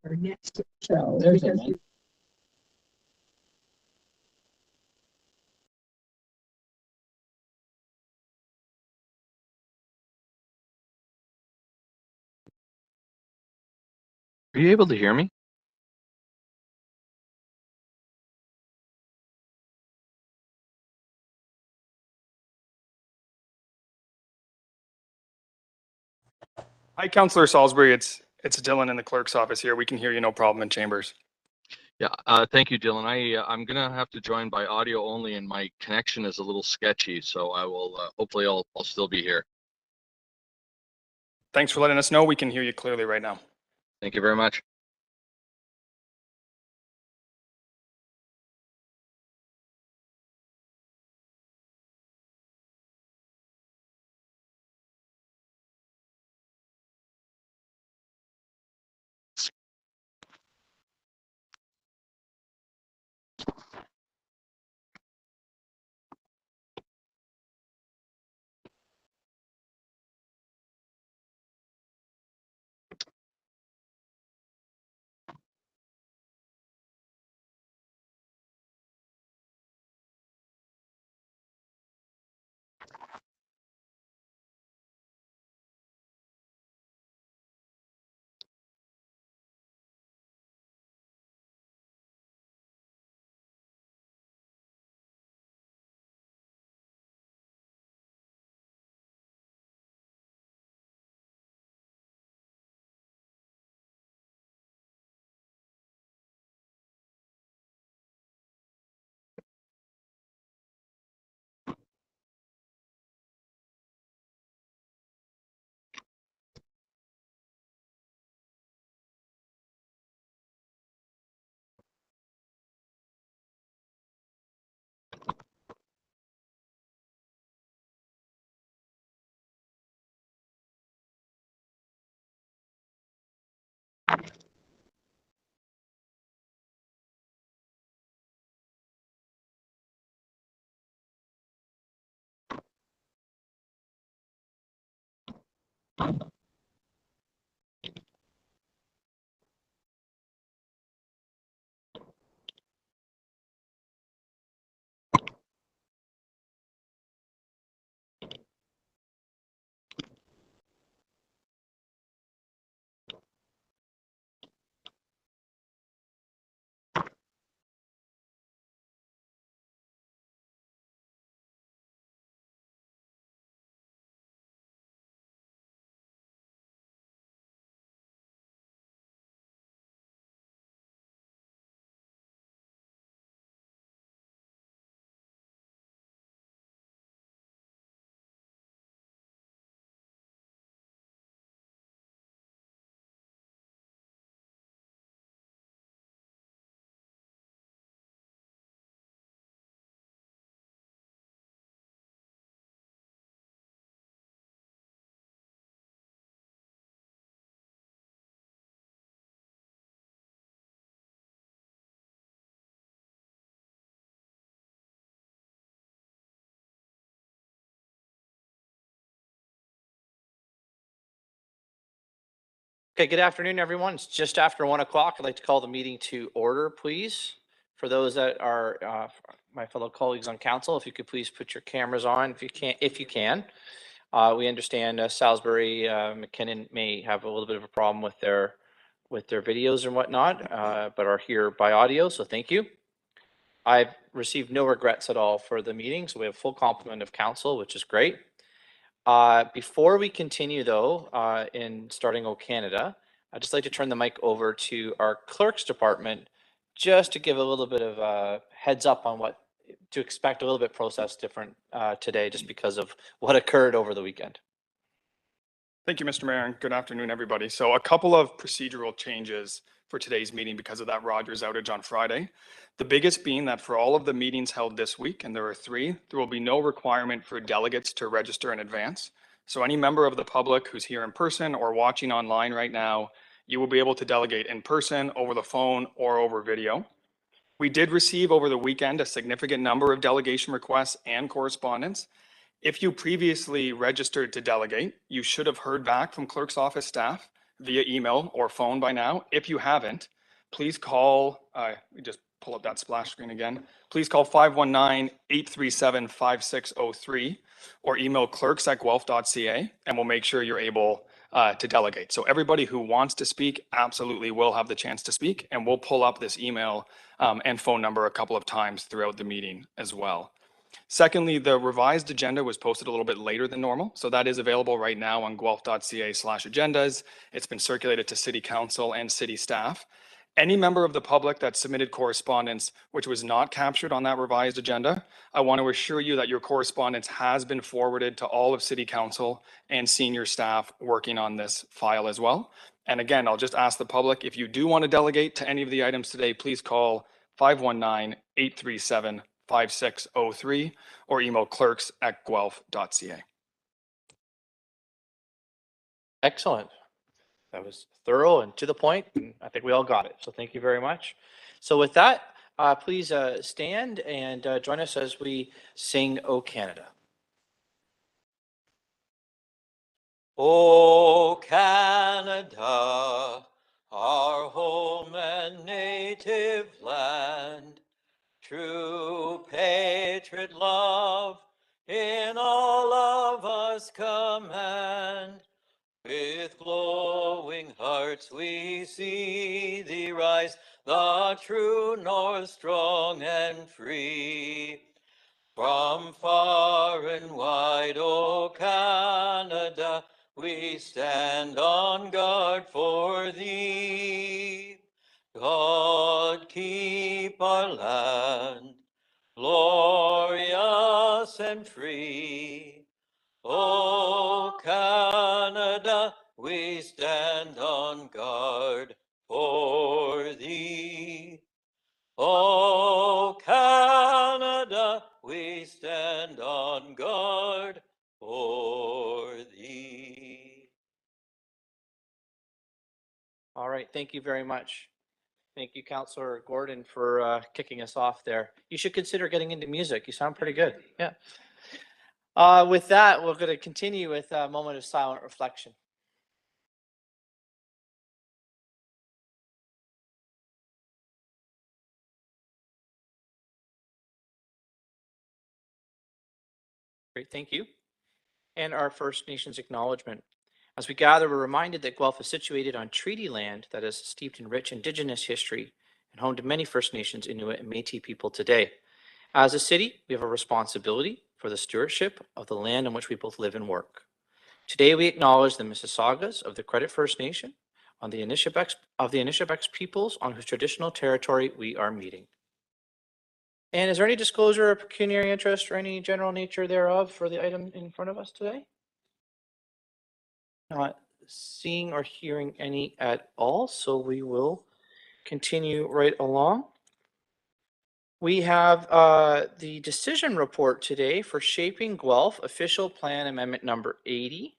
our next show. There's because a Are you able to hear me? Hi, Councillor Salisbury. It's Dylan in the clerk's office here. We can hear you no problem in chambers. Yeah, thank you, Dylan. I'm gonna have to join by audio only, and my connection is a little sketchy, so I will hopefully I'll still be here. Thanks for letting us know. We can hear you clearly right now. Thank you very much. Okay, good afternoon, everyone. It's just after 1 o'clock. I'd like to call the meeting to order, please. For those that are my fellow colleagues on council, if you could please put your cameras on if you can. We understand Salisbury, McKinnon may have a little bit of a problem with their videos and whatnot, but are here by audio, so thank you. I've received no regrets at all for the meeting, so we have full complement of council, which is great. Before we continue though, in starting O Canada, I'd just like to turn the mic over to our clerk's department just to give a little bit of a heads up on what to expect, a little bit process different today just because of what occurred over the weekend. Thank you, Mr. Mayor, and good afternoon, everybody. So a couple of procedural changes for today's meeting because of that Rogers outage on Friday. The biggest being that for all of the meetings held this week, and there are 3, there will be no requirement for delegates to register in advance. So any member of the public who's here in person or watching online right now, you will be able to delegate in person, over the phone, or over video. We did receive over the weekend a significant number of delegation requests and correspondence. If you previously registered to delegate, you should have heard back from clerk's office staff via email or phone by now. If you haven't, please call, just pull up that splash screen again. Please call 519-837-5603 or email clerks@guelph.ca, and we'll make sure you're able to delegate. So everybody who wants to speak absolutely will have the chance to speak, and we'll pull up this email and phone number a couple of times throughout the meeting as well. Secondly, the revised agenda was posted a little bit later than normal, so that is available right now on guelph.ca/agendas. It's been circulated to City Council and City staff. Any member of the public that submitted correspondence which was not captured on that revised agenda, I want to assure you that your correspondence has been forwarded to all of City Council and senior staff working on this file as well. And again, I'll just ask the public, if you do want to delegate to any of the items today, please call 519-837-5603 or email clerks@guelph.ca. Excellent. That was thorough and to the point, and I think we all got it. So thank you very much. So with that, please stand and join us as we sing "O Canada." O Canada, our home and native land, true patriot love in all of us command. With glowing hearts we see thee rise, the true north, strong and free. From far and wide, O Canada, we stand on guard for thee. God keep our land glorious and free. O Canada, we stand on guard for thee. O Canada, we stand on guard for thee. All right, thank you very much. Thank you, Councillor Gordon, for kicking us off there. You should consider getting into music. You sound pretty good. Yeah. With that, we're going to continue with a moment of silent reflection. Great, thank you. And our First Nations acknowledgement. As we gather, we're reminded that Guelph is situated on treaty land that is steeped in rich Indigenous history and home to many First Nations, Inuit, and Métis people today. As a city, we have a responsibility for the stewardship of the land on which we both live and work. Today, we acknowledge the Mississaugas of the Credit First Nation on the Anishinaabe peoples on whose traditional territory we are meeting. And is there any disclosure of pecuniary interest or any general nature thereof for the item in front of us today? Not seeing or hearing any at all, so we will continue right along. We have the decision report today for Shaping Guelph Official Plan Amendment number 80.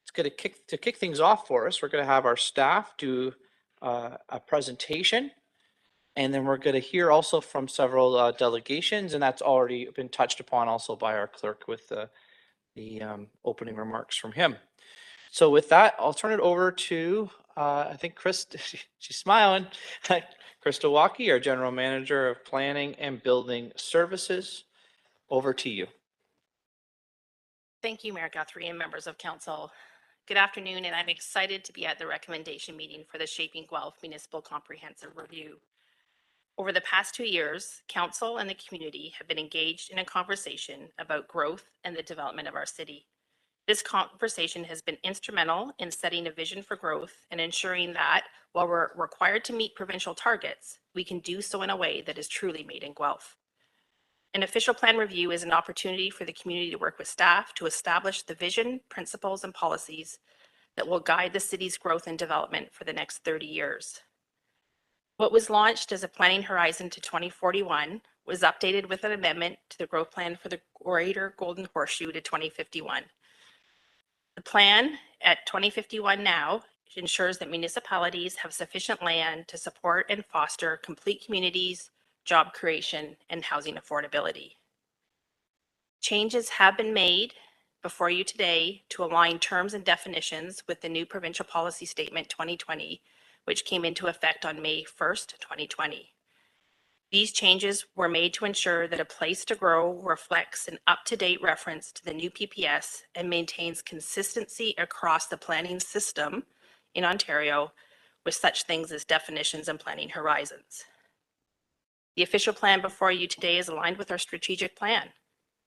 It's going to kick things off for us. We're going to have our staff do a presentation, and then we're going to hear also from several delegations, and that's already been touched upon also by our clerk with the opening remarks from him. So with that, I'll turn it over to, I think Chris, she's smiling, Krista Walkie, our General Manager of Planning and Building Services. Over to you. Thank you, Mayor Guthrie and members of council. Good afternoon, and I'm excited to be at the recommendation meeting for the Shaping Guelph Municipal Comprehensive Review. Over the past 2 years, council and the community have been engaged in a conversation about growth and the development of our city. This conversation has been instrumental in setting a vision for growth and ensuring that while we're required to meet provincial targets, we can do so in a way that is truly made in Guelph. An official plan review is an opportunity for the community to work with staff to establish the vision, principles, and policies that will guide the city's growth and development for the next 30 years. What was launched as a planning horizon to 2041 was updated with an amendment to the growth plan for the Greater Golden Horseshoe to 2051. The plan at 2051 now ensures that municipalities have sufficient land to support and foster complete communities, job creation, and housing affordability. Changes have been made, before you today to align terms and definitions with the new Provincial Policy Statement 2020, which came into effect on May 1st, 2020. These changes were made to ensure that a place to grow reflects an up-to-date reference to the new PPS and maintains consistency across the planning system in Ontario with such things as definitions and planning horizons. The official plan before you today is aligned with our strategic plan.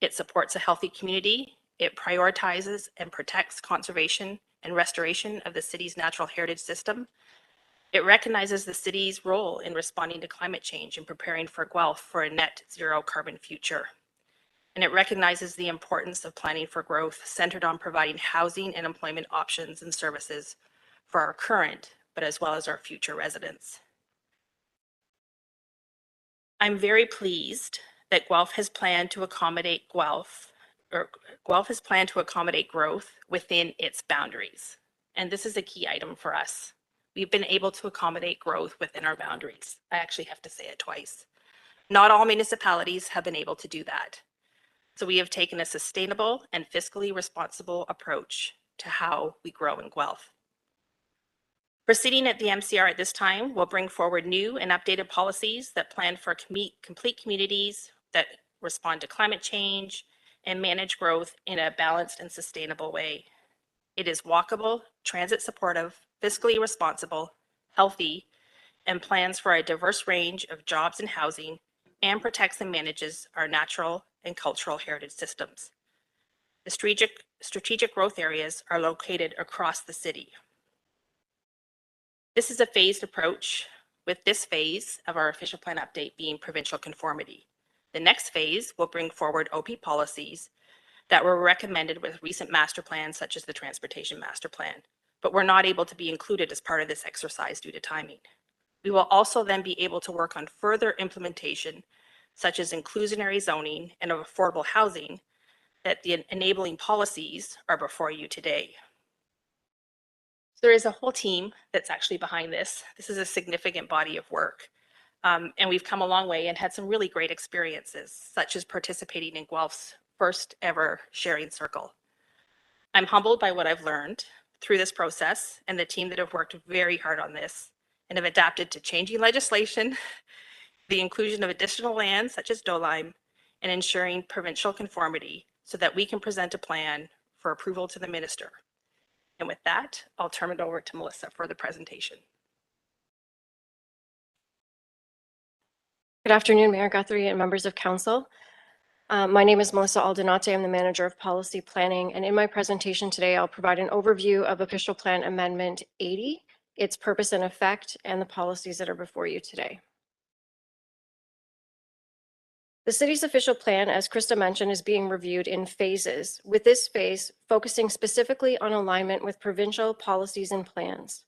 It supports a healthy community. It prioritizes and protects conservation and restoration of the city's natural heritage system. It recognizes the city's role in responding to climate change and preparing for Guelph for a net zero carbon future. And it recognizes the importance of planning for growth centered on providing housing and employment options and services for our current, but as well as our future residents. I'm very pleased that Guelph has planned to accommodate growth within its boundaries. And this is a key item for us. We've been able to accommodate growth within our boundaries. I actually have to say it twice. Not all municipalities have been able to do that. So we have taken a sustainable and fiscally responsible approach to how we grow in Guelph. Proceeding at the MCR at this time will bring forward new and updated policies that plan for complete communities that respond to climate change and manage growth in a balanced and sustainable way. It is walkable, transit supportive, fiscally responsible, healthy, and plans for a diverse range of jobs and housing, and protects and manages our natural and cultural heritage systems. The strategic growth areas are located across the city. This is a phased approach, with this phase of our official plan update being provincial conformity. The next phase will bring forward OP policies that were recommended with recent master plans, such as the Transportation Master Plan, but were not able to be included as part of this exercise due to timing. We will also then be able to work on further implementation, such as inclusionary zoning and of affordable housing, that the enabling policies are before you today. So there is a whole team that's actually behind this. This is a significant body of work. And we've come a long way and had some really great experiences, such as participating in Guelph's first ever sharing circle. I'm humbled by what I've learned through this process and the team that have worked very hard on this and have adapted to changing legislation, the inclusion of additional lands such as Dolime, and ensuring provincial conformity so that we can present a plan for approval to the minister. And with that, I'll turn it over to Melissa for the presentation. Good afternoon, Mayor Guthrie and members of council. My name is Melissa Aldinate. I'm the manager of policy planning. And in my presentation today, I'll provide an overview of Official Plan Amendment 80, its purpose and effect, and the policies that are before you today. The city's official plan, as Krista mentioned, is being reviewed in phases, with this phase focusing specifically on alignment with provincial policies and plans.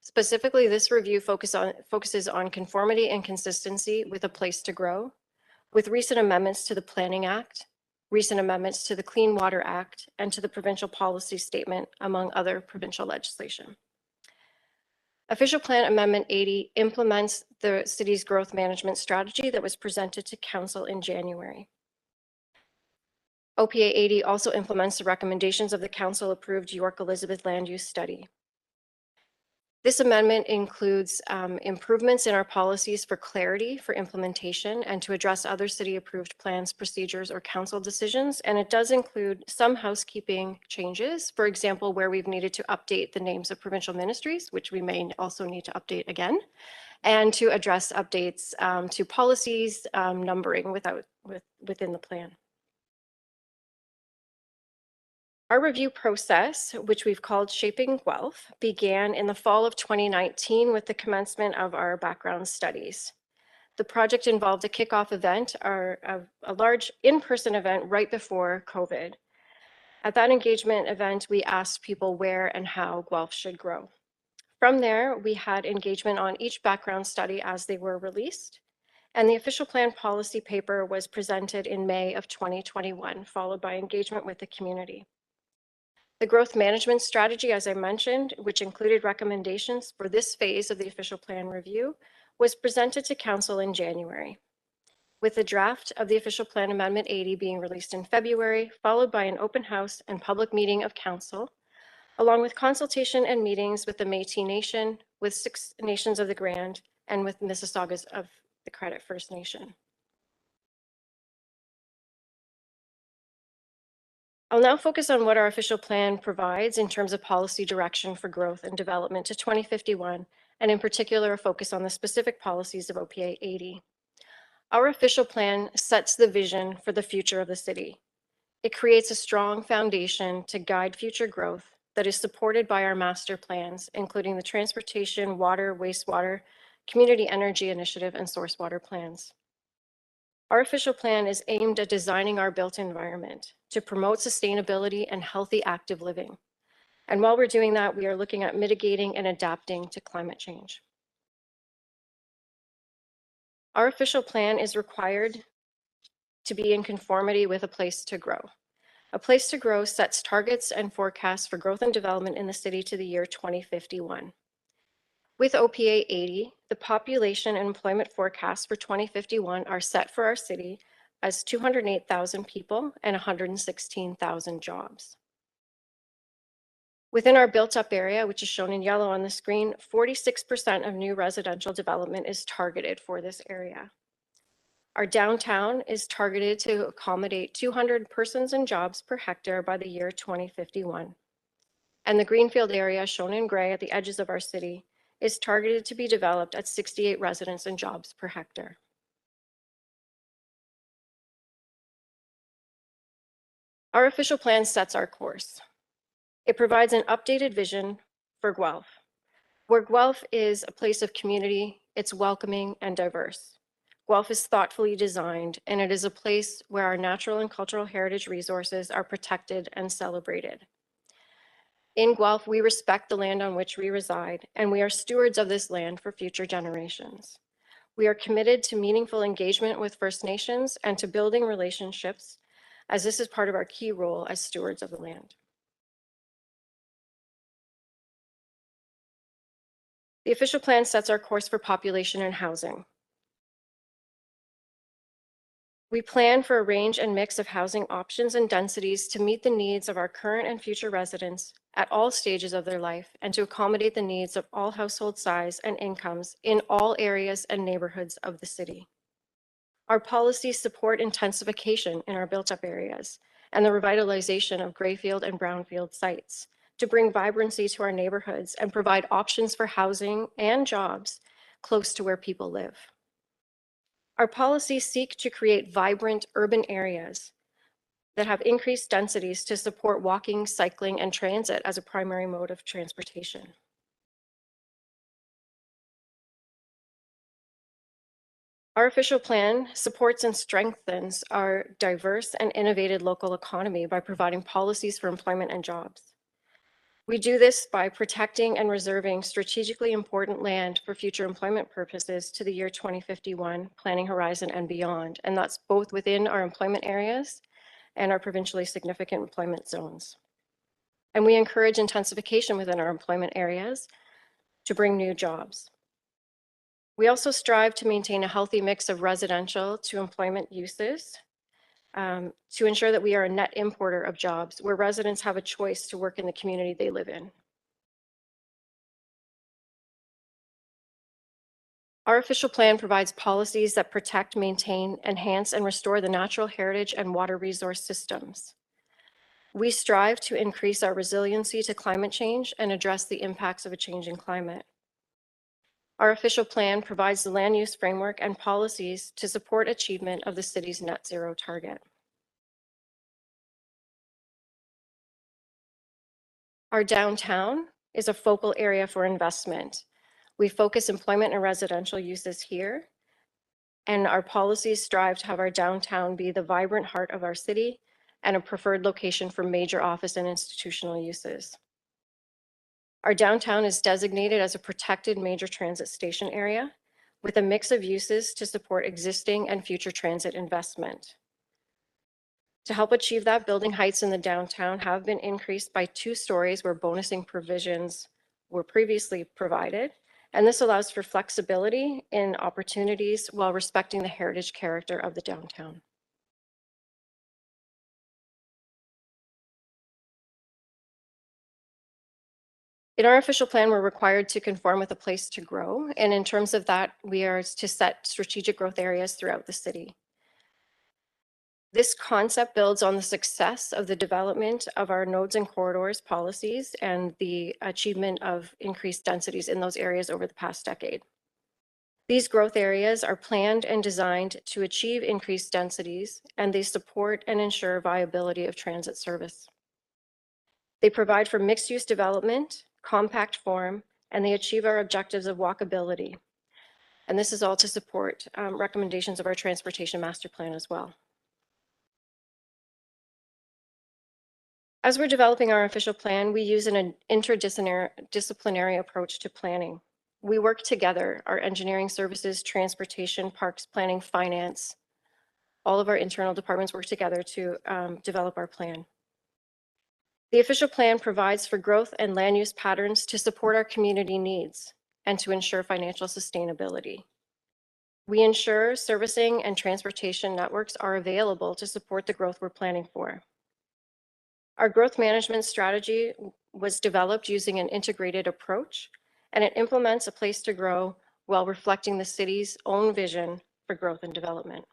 Specifically, this review focuses on conformity and consistency with a place to grow, with recent amendments to the Planning Act, recent amendments to the Clean Water Act, and to the Provincial Policy Statement, among other provincial legislation. Official Plan Amendment 80 implements the city's growth management strategy that was presented to council in January. OPA 80 also implements the recommendations of the council-approved York Elizabeth Land Use Study. This amendment includes improvements in our policies for clarity for implementation and to address other city-approved plans, procedures, or council decisions. And it does include some housekeeping changes, for example, where we've needed to update the names of provincial ministries, which we may also need to update again, and to address updates to policies numbering within the plan. Our review process, which we've called Shaping Guelph, began in the fall of 2019 with the commencement of our background studies. The project involved a kickoff event, a large in-person event right before COVID. At that engagement event, we asked people where and how Guelph should grow. From there, we had engagement on each background study as they were released, and the official plan policy paper was presented in May of 2021, followed by engagement with the community. The growth management strategy, as I mentioned, which included recommendations for this phase of the official plan review, was presented to council in January. with the draft of the official plan amendment 80 being released in February, followed by an open house and public meeting of council, along with consultation and meetings with the Métis Nation, with 6 nations of the Grand, and with Mississaugas of the Credit First Nation. I'll now focus on what our official plan provides in terms of policy direction for growth and development to 2051, and in particular, a focus on the specific policies of OPA 80. Our official plan sets the vision for the future of the city. It creates a strong foundation to guide future growth that is supported by our master plans, including the transportation, water, wastewater, community energy initiative, and source water plans. Our official plan is aimed at designing our built environment to promote sustainability and healthy active living. And while we're doing that, we are looking at mitigating and adapting to climate change. Our official plan is required to be in conformity with a place to grow. A place to grow sets targets and forecasts for growth and development in the city to the year 2051. With OPA 80, the population and employment forecasts for 2051 are set for our city as 208,000 people and 116,000 jobs. Within our built-up area, which is shown in yellow on the screen, 46% of new residential development is targeted for this area. Our downtown is targeted to accommodate 200 persons and jobs per hectare by the year 2051. And the greenfield area, shown in gray at the edges of our city, is targeted to be developed at 68 residents and jobs per hectare. Our official plan sets our course. It provides an updated vision for Guelph, where Guelph is a place of community, it's welcoming and diverse. Guelph is thoughtfully designed, and it is a place where our natural and cultural heritage resources are protected and celebrated. In Guelph, we respect the land on which we reside, and we are stewards of this land for future generations. We are committed to meaningful engagement with First Nations and to building relationships, as this is part of our key role as stewards of the land. The official plan sets our course for population and housing. We plan for a range and mix of housing options and densities to meet the needs of our current and future residents at all stages of their life and to accommodate the needs of all household size and incomes in all areas and neighborhoods of the city. Our policies support intensification in our built-up areas and the revitalization of grayfield and brownfield sites to bring vibrancy to our neighborhoods and provide options for housing and jobs close to where people live. Our policies seek to create vibrant urban areas that have increased densities to support walking, cycling, and transit as a primary mode of transportation. Our official plan supports and strengthens our diverse and innovative local economy by providing policies for employment and jobs. We do this by protecting and reserving strategically important land for future employment purposes to the year 2051 planning horizon and beyond, and that's both within our employment areas and our provincially significant employment zones. And we encourage intensification within our employment areas to bring new jobs. We also strive to maintain a healthy mix of residential to employment uses to ensure that we are a net importer of jobs where residents have a choice to work in the community they live in. Our official plan provides policies that protect, maintain, enhance, and restore the natural heritage and water resource systems. We strive to increase our resiliency to climate change and address the impacts of a changing climate. Our official plan provides the land use framework and policies to support achievement of the city's net zero target. Our downtown is a focal area for investment. We focus employment and residential uses here, and our policies strive to have our downtown be the vibrant heart of our city and a preferred location for major office and institutional uses. Our downtown is designated as a protected major transit station area with a mix of uses to support existing and future transit investment. To help achieve that, building heights in the downtown have been increased by 2 stories where bonusing provisions were previously provided, And this allows for flexibility in opportunities while respecting the heritage character of the downtown. In our official plan, we're required to conform with a place to grow. And in terms of that, we are to set strategic growth areas throughout the city. This concept builds on the success of the development of our nodes and corridors policies and the achievement of increased densities in those areas over the past decade. These growth areas are planned and designed to achieve increased densities, and they support and ensure viability of transit service. They provide for mixed-use development, compact form, and they achieve our objectives of walkability. And this is all to support recommendations of our transportation master plan as well. As we're developing our official plan, we use an interdisciplinary approach to planning. We work together, our engineering services, transportation, parks, planning, finance, all of our internal departments work together to develop our plan. The official plan provides for growth and land use patterns to support our community needs and to ensure financial sustainability. We ensure servicing and transportation networks are available to support the growth we're planning for. Our growth management strategy was developed using an integrated approach, and it implements a place to grow while reflecting the city's own vision for growth and development.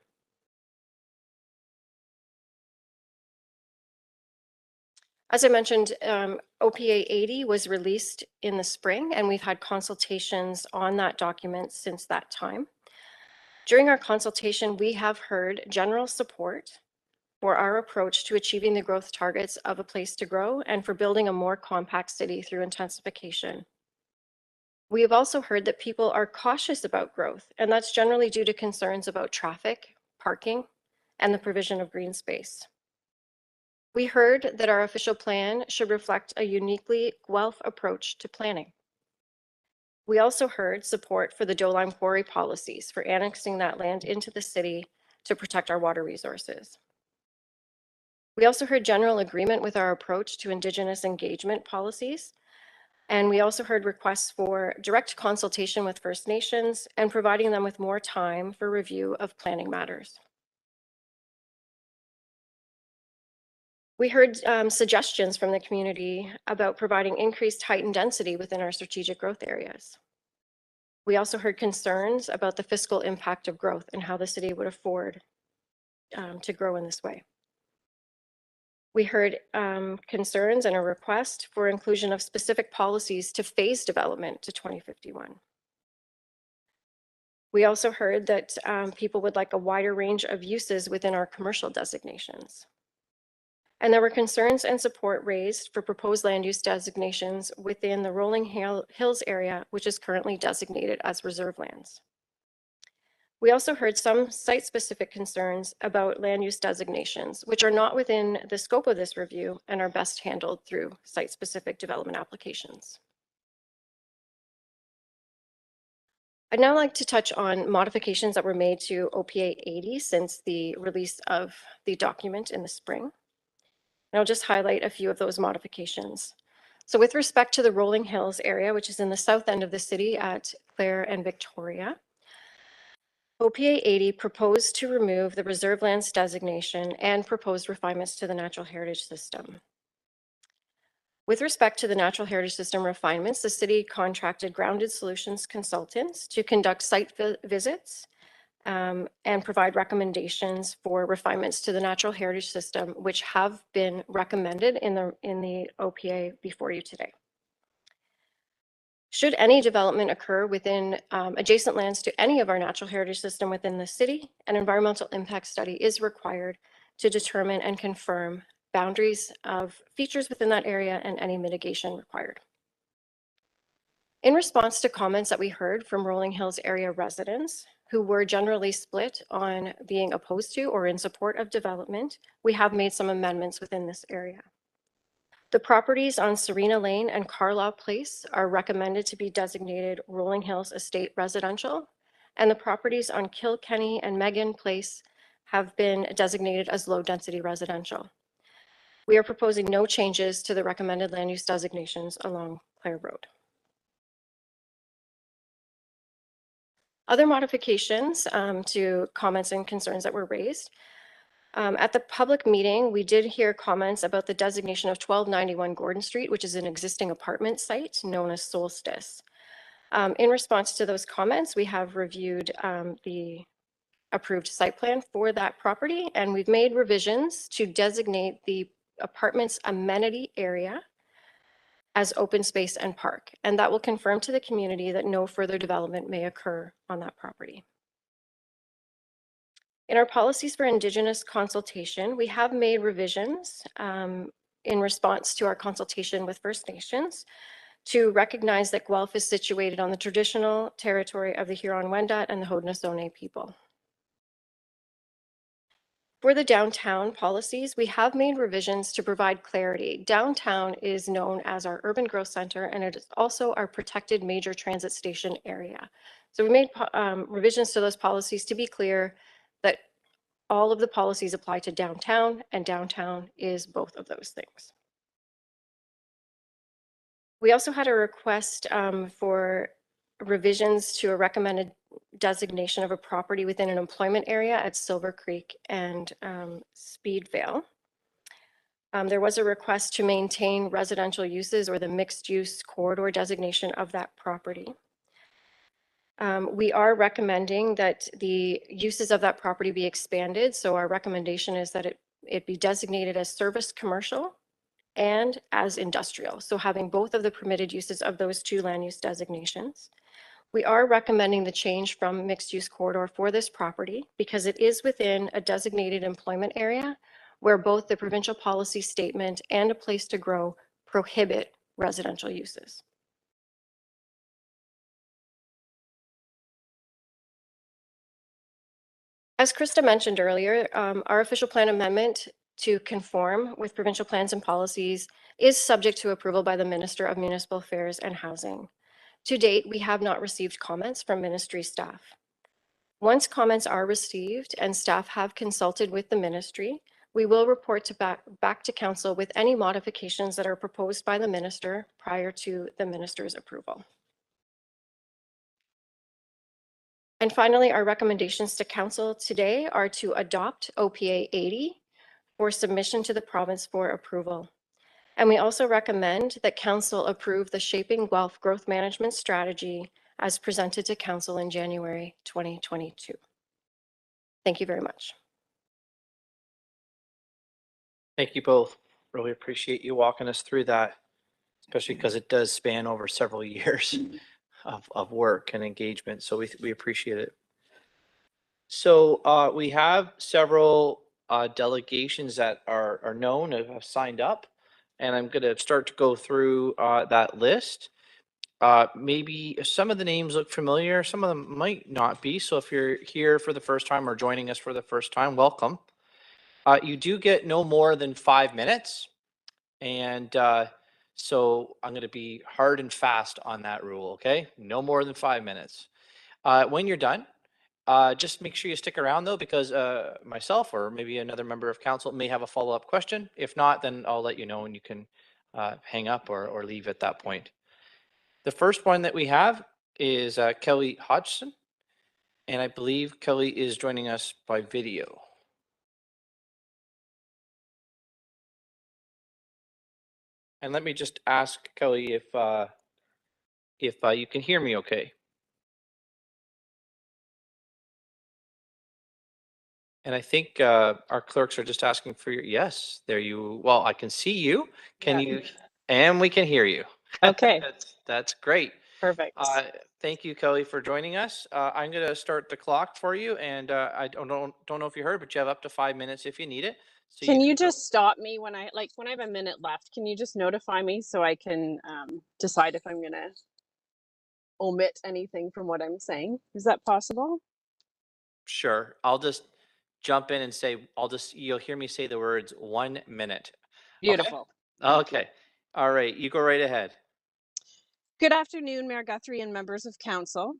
As I mentioned, OPA 80 was released in the spring, and we've had consultations on that document since that time. During our consultation, we have heard general support for our approach to achieving the growth targets of a place to grow and for building a more compact city through intensification. We have also heard that people are cautious about growth, and that's generally due to concerns about traffic, parking, and the provision of green space. We heard that our official plan should reflect a uniquely Guelph approach to planning. We also heard support for the Dolime Quarry policies for annexing that land into the city to protect our water resources. We also heard general agreement with our approach to Indigenous engagement policies, and we also heard requests for direct consultation with First Nations and providing them with more time for review of planning matters. We heard suggestions from the community about providing increased height and density within our strategic growth areas. We also heard concerns about the fiscal impact of growth and how the city would afford to grow in this way. We heard concerns and a request for inclusion of specific policies to phase development to 2051. We also heard that people would like a wider range of uses within our commercial designations. And there were concerns and support raised for proposed land use designations within the Rolling Hills area, which is currently designated as reserve lands. We also heard some site-specific concerns about land use designations, which are not within the scope of this review and are best handled through site-specific development applications. I'd now like to touch on modifications that were made to OPA 80 since the release of the document in the spring. And I'll just highlight a few of those modifications. So with respect to the Rolling Hills area, which is in the south end of the city at Clare and Victoria, OPA 80 proposed to remove the reserve lands designation and proposed refinements to the natural heritage system. With respect to the natural heritage system refinements, the city contracted Grounded Solutions consultants to conduct site visits and provide recommendations for refinements to the natural heritage system, which have been recommended in the OPA before you today. Should any development occur within adjacent lands to any of our natural heritage system within the city, an environmental impact study is required to determine and confirm boundaries of features within that area and any mitigation required. In response to comments that we heard from Rolling Hills area residents who were generally split on being opposed to or in support of development, we have made some amendments within this area. The properties on Serena Lane and Carlaw Place are recommended to be designated Rolling Hills Estate Residential, and the properties on Kilkenny and Megan Place have been designated as low-density residential. We are proposing no changes to the recommended land use designations along Clare Road. Other modifications to comments and concerns that were raised. At the public meeting, we did hear comments about the designation of 1291 Gordon Street, which is an existing apartment site known as Solstice. In response to those comments, we have reviewed the approved site plan for that property, and we've made revisions to designate the apartment's amenity area as open space and park. And that will confirm to the community that no further development may occur on that property. In our policies for Indigenous consultation, we have made revisions in response to our consultation with First Nations to recognize that Guelph is situated on the traditional territory of the Huron-Wendat and the Haudenosaunee people. For the downtown policies, we have made revisions to provide clarity. Downtown is known as our urban growth center, and it is also our protected major transit station area. So we made revisions to those policies to be clear that all of the policies apply to downtown, and downtown is both of those things. We also had a request for revisions to a recommended designation of a property within an employment area at Silver Creek and Speedvale. There was a request to maintain residential uses or the mixed use corridor designation of that property. We are recommending that the uses of that property be expanded. So our recommendation is that it be designated as service commercial and as industrial. So having both of the permitted uses of those two land use designations. We are recommending the change from mixed use corridor for this property because it is within a designated employment area where both the provincial policy statement and a place to grow prohibit residential uses. As Krista mentioned earlier, our official plan amendment to conform with provincial plans and policies is subject to approval by the Minister of Municipal Affairs and Housing. To date, we have not received comments from ministry staff. Once comments are received and staff have consulted with the ministry, we will report back to council with any modifications that are proposed by the minister prior to the minister's approval. And finally, our recommendations to council today are to adopt OPA 80 for submission to the province for approval. And we also recommend that council approve the Shaping Guelph Growth Management Strategy as presented to council in January 2022. Thank you very much. Thank you both. Really appreciate you walking us through that, especially because it does span over several years of work and engagement. So we appreciate it. So we have several delegations that are known and have signed up, and I'm going to start to go through that list. Maybe some of the names look familiar, some of them might not be. So if you're here for the first time or joining us for the first time, welcome. You do get no more than 5 minutes. And so I'm going to be hard and fast on that rule, okay? No more than 5 minutes. When you're done, just make sure you stick around though, because myself or maybe another member of council may have a follow-up question. If not, then I'll let you know and you can hang up or leave at that point. The first one that we have is Kelly Hodgson, and I believe Kelly is joining us by video. And let me just ask Kelly if you can hear me okay. And I think our clerks are just asking for your, yes, there you, well, I can see you. Can you, and we can hear you. Okay. That's great. Perfect. Thank you, Kelly, for joining us. I'm going to start the clock for you, and I don't know if you heard, but you have up to 5 minutes if you need it. So can you just stop me when I have a minute left? Can you just notify me so I can decide if I'm going to omit anything from what I'm saying? Is that possible? Sure. I'll just jump in and say, you'll hear me say the words 1 minute. Beautiful. Okay. All right. You go right ahead. Good afternoon, Mayor Guthrie and members of council.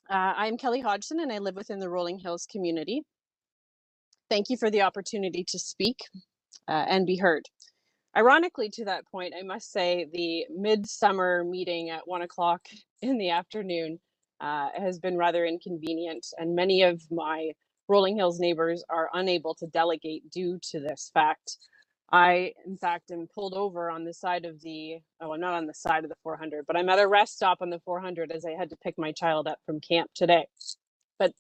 I'm Kelly Hodgson and I live within the Rolling Hills community. Thank you for the opportunity to speak and be heard. Ironically, to that point, I must say the midsummer meeting at 1 o'clock in the afternoon has been rather inconvenient, and many of my Rolling Hills neighbors are unable to delegate due to this fact. I, in fact, am pulled over on the side of I'm not on the side of the 400, but I'm at a rest stop on the 400 as I had to pick my child up from camp today. But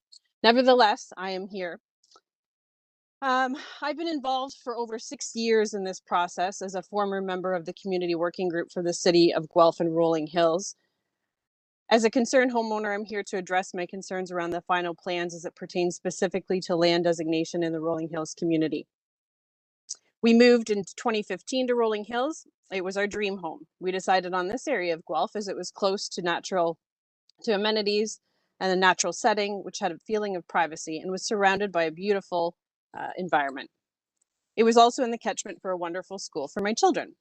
nevertheless, I am here. I've been involved for over 6 years in this process as a former member of the community working group for the city of Guelph and Rolling Hills. As a concerned homeowner, I'm here to address my concerns around the final plans as it pertains specifically to land designation in the Rolling Hills community. We moved in 2015 to Rolling Hills. It was our dream home. We decided on this area of Guelph as it was close to amenities and a natural setting, which had a feeling of privacy and was surrounded by a beautiful environment. It was also in the catchment for a wonderful school for my children.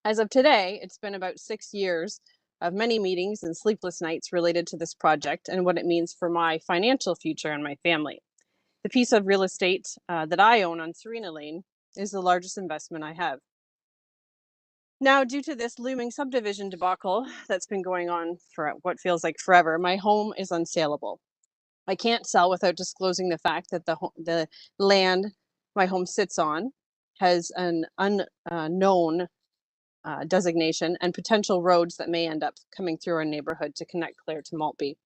As of today, it's been about 6 years of many meetings and sleepless nights related to this project and what it means for my financial future and my family. The piece of real estate that I own on Serena Lane is the largest investment I have. Now, due to this looming subdivision debacle that's been going on for what feels like forever, my home is unsaleable. I can't sell without disclosing the fact that the land my home sits on has an unknown designation and potential roads that may end up coming through our neighborhood to connect Clare to Maltby.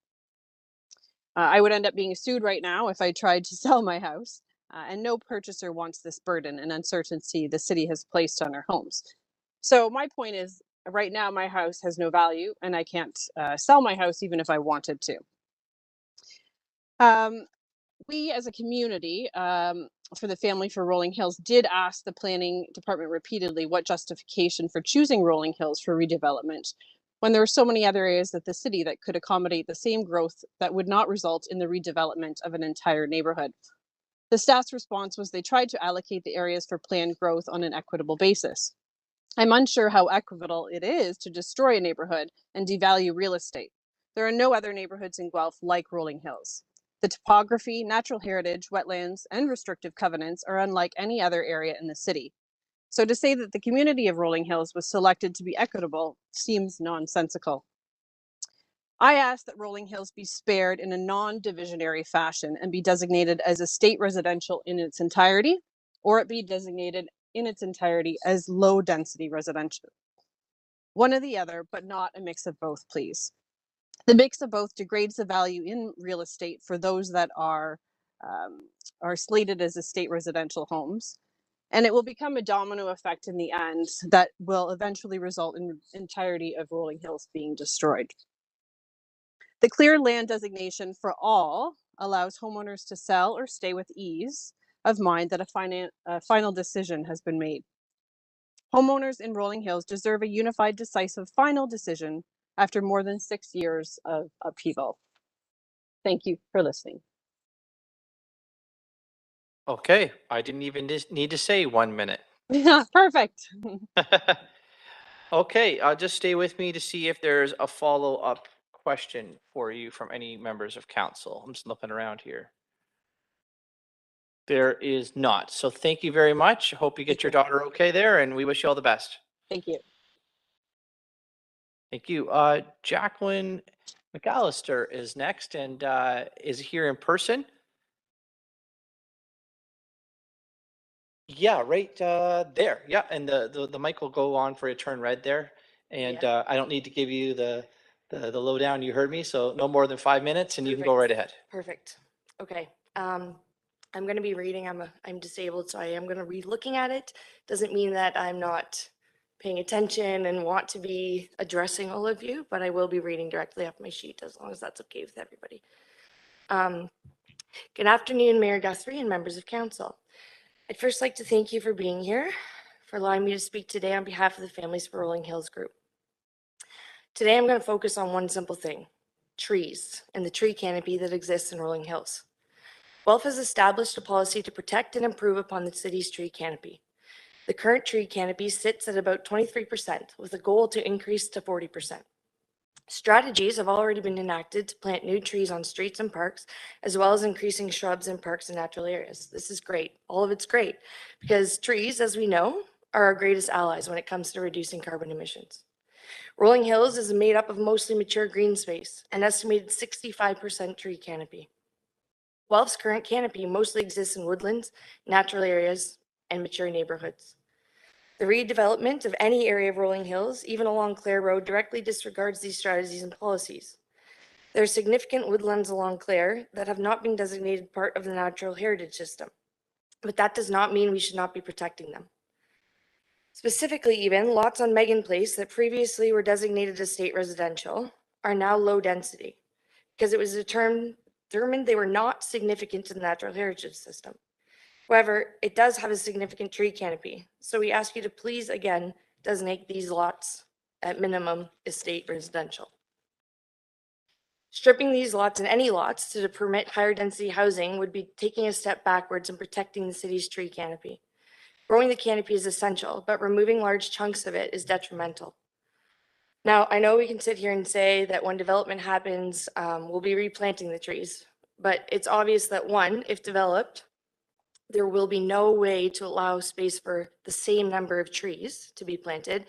I would end up being sued right now if I tried to sell my house, and no purchaser wants this burden and uncertainty the city has placed on our homes. So my point is, right now my house has no value and I can't sell my house even if I wanted to. We as a community, for the Family for Rolling Hills, did ask the planning department repeatedly what justification for choosing Rolling Hills for redevelopment when there were so many other areas of the city that could accommodate the same growth that would not result in the redevelopment of an entire neighborhood. The staff's response was they tried to allocate the areas for planned growth on an equitable basis. I'm unsure how equitable it is to destroy a neighborhood and devalue real estate. There are no other neighborhoods in Guelph like Rolling Hills. The topography, natural heritage, wetlands, and restrictive covenants are unlike any other area in the city. So to say that the community of Rolling Hills was selected to be equitable seems nonsensical. I ask that Rolling Hills be spared in a non-divisionary fashion and be designated as a state residential in its entirety, or it be designated in its entirety as low-density residential. One or the other, but not a mix of both, please. The mix of both degrades the value in real estate for those that are slated as estate residential homes, and it will become a domino effect in the end that will eventually result in the entirety of Rolling Hills being destroyed. The clear land designation for all allows homeowners to sell or stay with ease of mind that a final decision has been made. Homeowners in Rolling Hills deserve a unified, decisive, final decision after more than 6 years of upheaval. Thank you for listening. Okay, I didn't even need to say 1 minute. Perfect. Okay, just stay with me to see if there's a follow-up question for you from any members of council. I'm just looking around here. There is not. So thank you very much. Hope you get your daughter okay there, and we wish you all the best. Thank you. Thank you. Jacqueline McAllister is next and is here in person. Yeah, right there. Yeah, and the mic will go on for a turn red there. And I don't need to give you the lowdown. You heard me, so no more than 5 minutes, and you can go right ahead. Perfect. Okay. I'm going to be reading. I'm disabled, so I am going to read looking at it. Doesn't mean that I'm not paying attention and want to be addressing all of you, but I will be reading directly off my sheet as long as that's okay with everybody. Good afternoon, Mayor Guthrie and members of council. I'd first like to thank you for being here, for allowing me to speak today on behalf of the Families for Rolling Hills group. Today, I'm going to focus on one simple thing: trees and the tree canopy that exists in Rolling Hills. Guelph has established a policy to protect and improve upon the city's tree canopy. The current tree canopy sits at about 23%, with a goal to increase to 40%. Strategies have already been enacted to plant new trees on streets and parks, as well as increasing shrubs in parks and natural areas. This is great. All of it's great, because trees, as we know, are our greatest allies when it comes to reducing carbon emissions. Rolling Hills is made up of mostly mature green space, an estimated 65% tree canopy. Guelph's current canopy mostly exists in woodlands, natural areas, and mature neighborhoods. The redevelopment of any area of Rolling Hills, even along Clare Road, directly disregards these strategies and policies. There are significant woodlands along Clare that have not been designated part of the natural heritage system, but that does not mean we should not be protecting them. Specifically, even lots on Megan Place that previously were designated as state residential are now low density because it was determined they were not significant to the natural heritage system. However, it does have a significant tree canopy, so we ask you to please again designate these lots at minimum as state residential. Stripping these lots and any lots to permit higher density housing would be taking a step backwards in protecting the city's tree canopy. Growing the canopy is essential, but removing large chunks of it is detrimental. Now, I know we can sit here and say that when development happens, we'll be replanting the trees, but it's obvious that one, if developed, there will be no way to allow space for the same number of trees to be planted.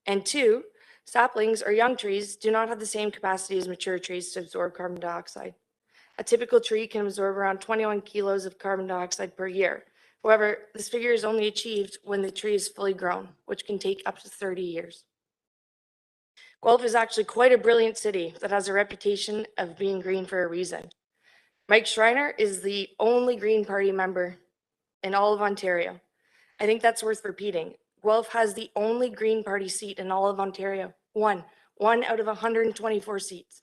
And two, saplings or young trees do not have the same capacity as mature trees to absorb carbon dioxide. A typical tree can absorb around 21 kilos of carbon dioxide per year. However, this figure is only achieved when the tree is fully grown, which can take up to 30 years. Guelph is actually quite a brilliant city that has a reputation of being green for a reason. Mike Schreiner is the only Green Party member in all of Ontario. I think that's worth repeating. Guelph has the only Green Party seat in all of Ontario. One out of 124 seats.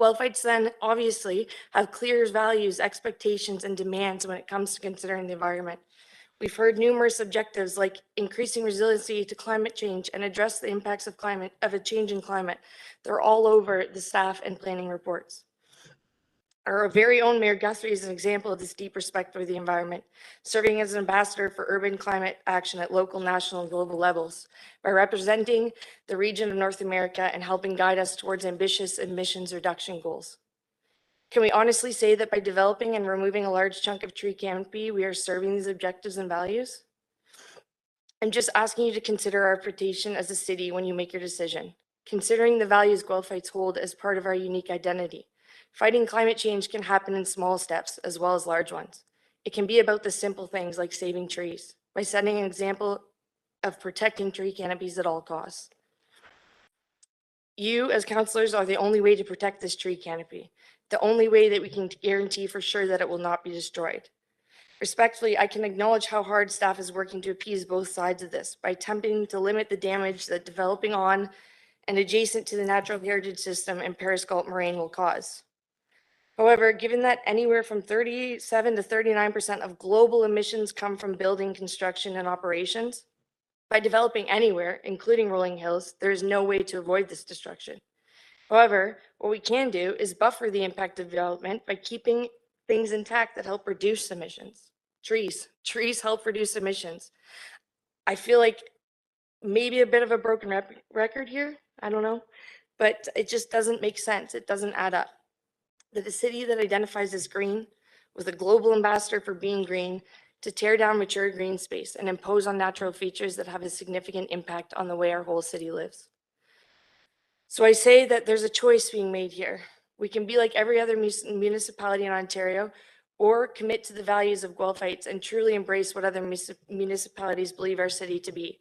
Guelphites then obviously have clear values, expectations, and demands when it comes to considering the environment. We've heard numerous objectives like increasing resiliency to climate change and address the impacts of a change in climate. They're all over the staff and planning reports. Our very own Mayor Guthrie is an example of this deep respect for the environment, serving as an ambassador for urban climate action at local, national, and global levels by representing the region of North America and helping guide us towards ambitious emissions reduction goals. Can we honestly say that by developing and removing a large chunk of tree canopy, we are serving these objectives and values? I'm just asking you to consider our reputation as a city when you make your decision, considering the values Guelphites hold as part of our unique identity. Fighting climate change can happen in small steps as well as large ones. It can be about the simple things like saving trees by setting an example of protecting tree canopies at all costs. You as councillors are the only way to protect this tree canopy, the only way that we can guarantee for sure that it will not be destroyed. Respectfully, I can acknowledge how hard staff is working to appease both sides of this by attempting to limit the damage that developing on and adjacent to the natural heritage system and Paris Gulf Moraine will cause. However, given that anywhere from 37 to 39% of global emissions come from building, construction, and operations, by developing anywhere, including Rolling Hills, there is no way to avoid this destruction. However, what we can do is buffer the impact of development by keeping things intact that help reduce emissions. Trees help reduce emissions. I feel like maybe a bit of a broken record here, I don't know, but it just doesn't make sense. It doesn't add up. That a city that identifies as green, with a global ambassador for being green, to tear down mature green space and impose on natural features that have a significant impact on the way our whole city lives. So I say that there's a choice being made here. We can be like every other municipality in Ontario, or commit to the values of Guelphites and truly embrace what other municipalities believe our city to be,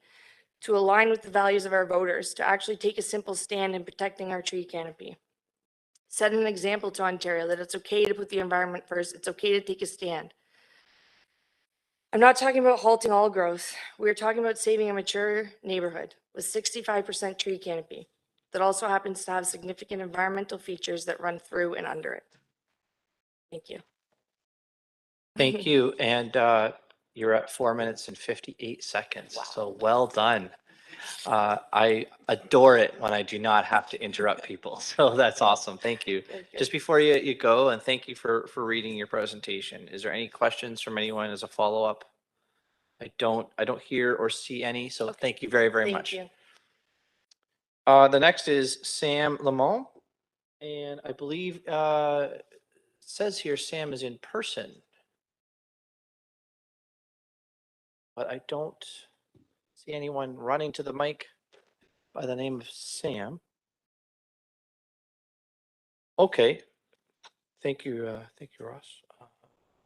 to align with the values of our voters, to actually take a simple stand in protecting our tree canopy. Set an example to Ontario that it's okay to put the environment first. It's okay to take a stand. I'm not talking about halting all growth. We're talking about saving a mature neighborhood with 65% tree canopy that also happens to have significant environmental features that run through and under it. Thank you. Thank you. And you're at 4 minutes and 58 seconds. Wow. So well done. I adore it when I do not have to interrupt people. So that's awesome. Thank you. Just before you go, and thank you for reading your presentation. Is there any questions from anyone as a follow-up? I don't hear or see any. So okay. Thank you very, very much. Thank you. The next is Sam Lamont. And I believe it says here Sam is in person. But I don't see anyone running to the mic. by the name of Sam. Okay. Thank you, Ross.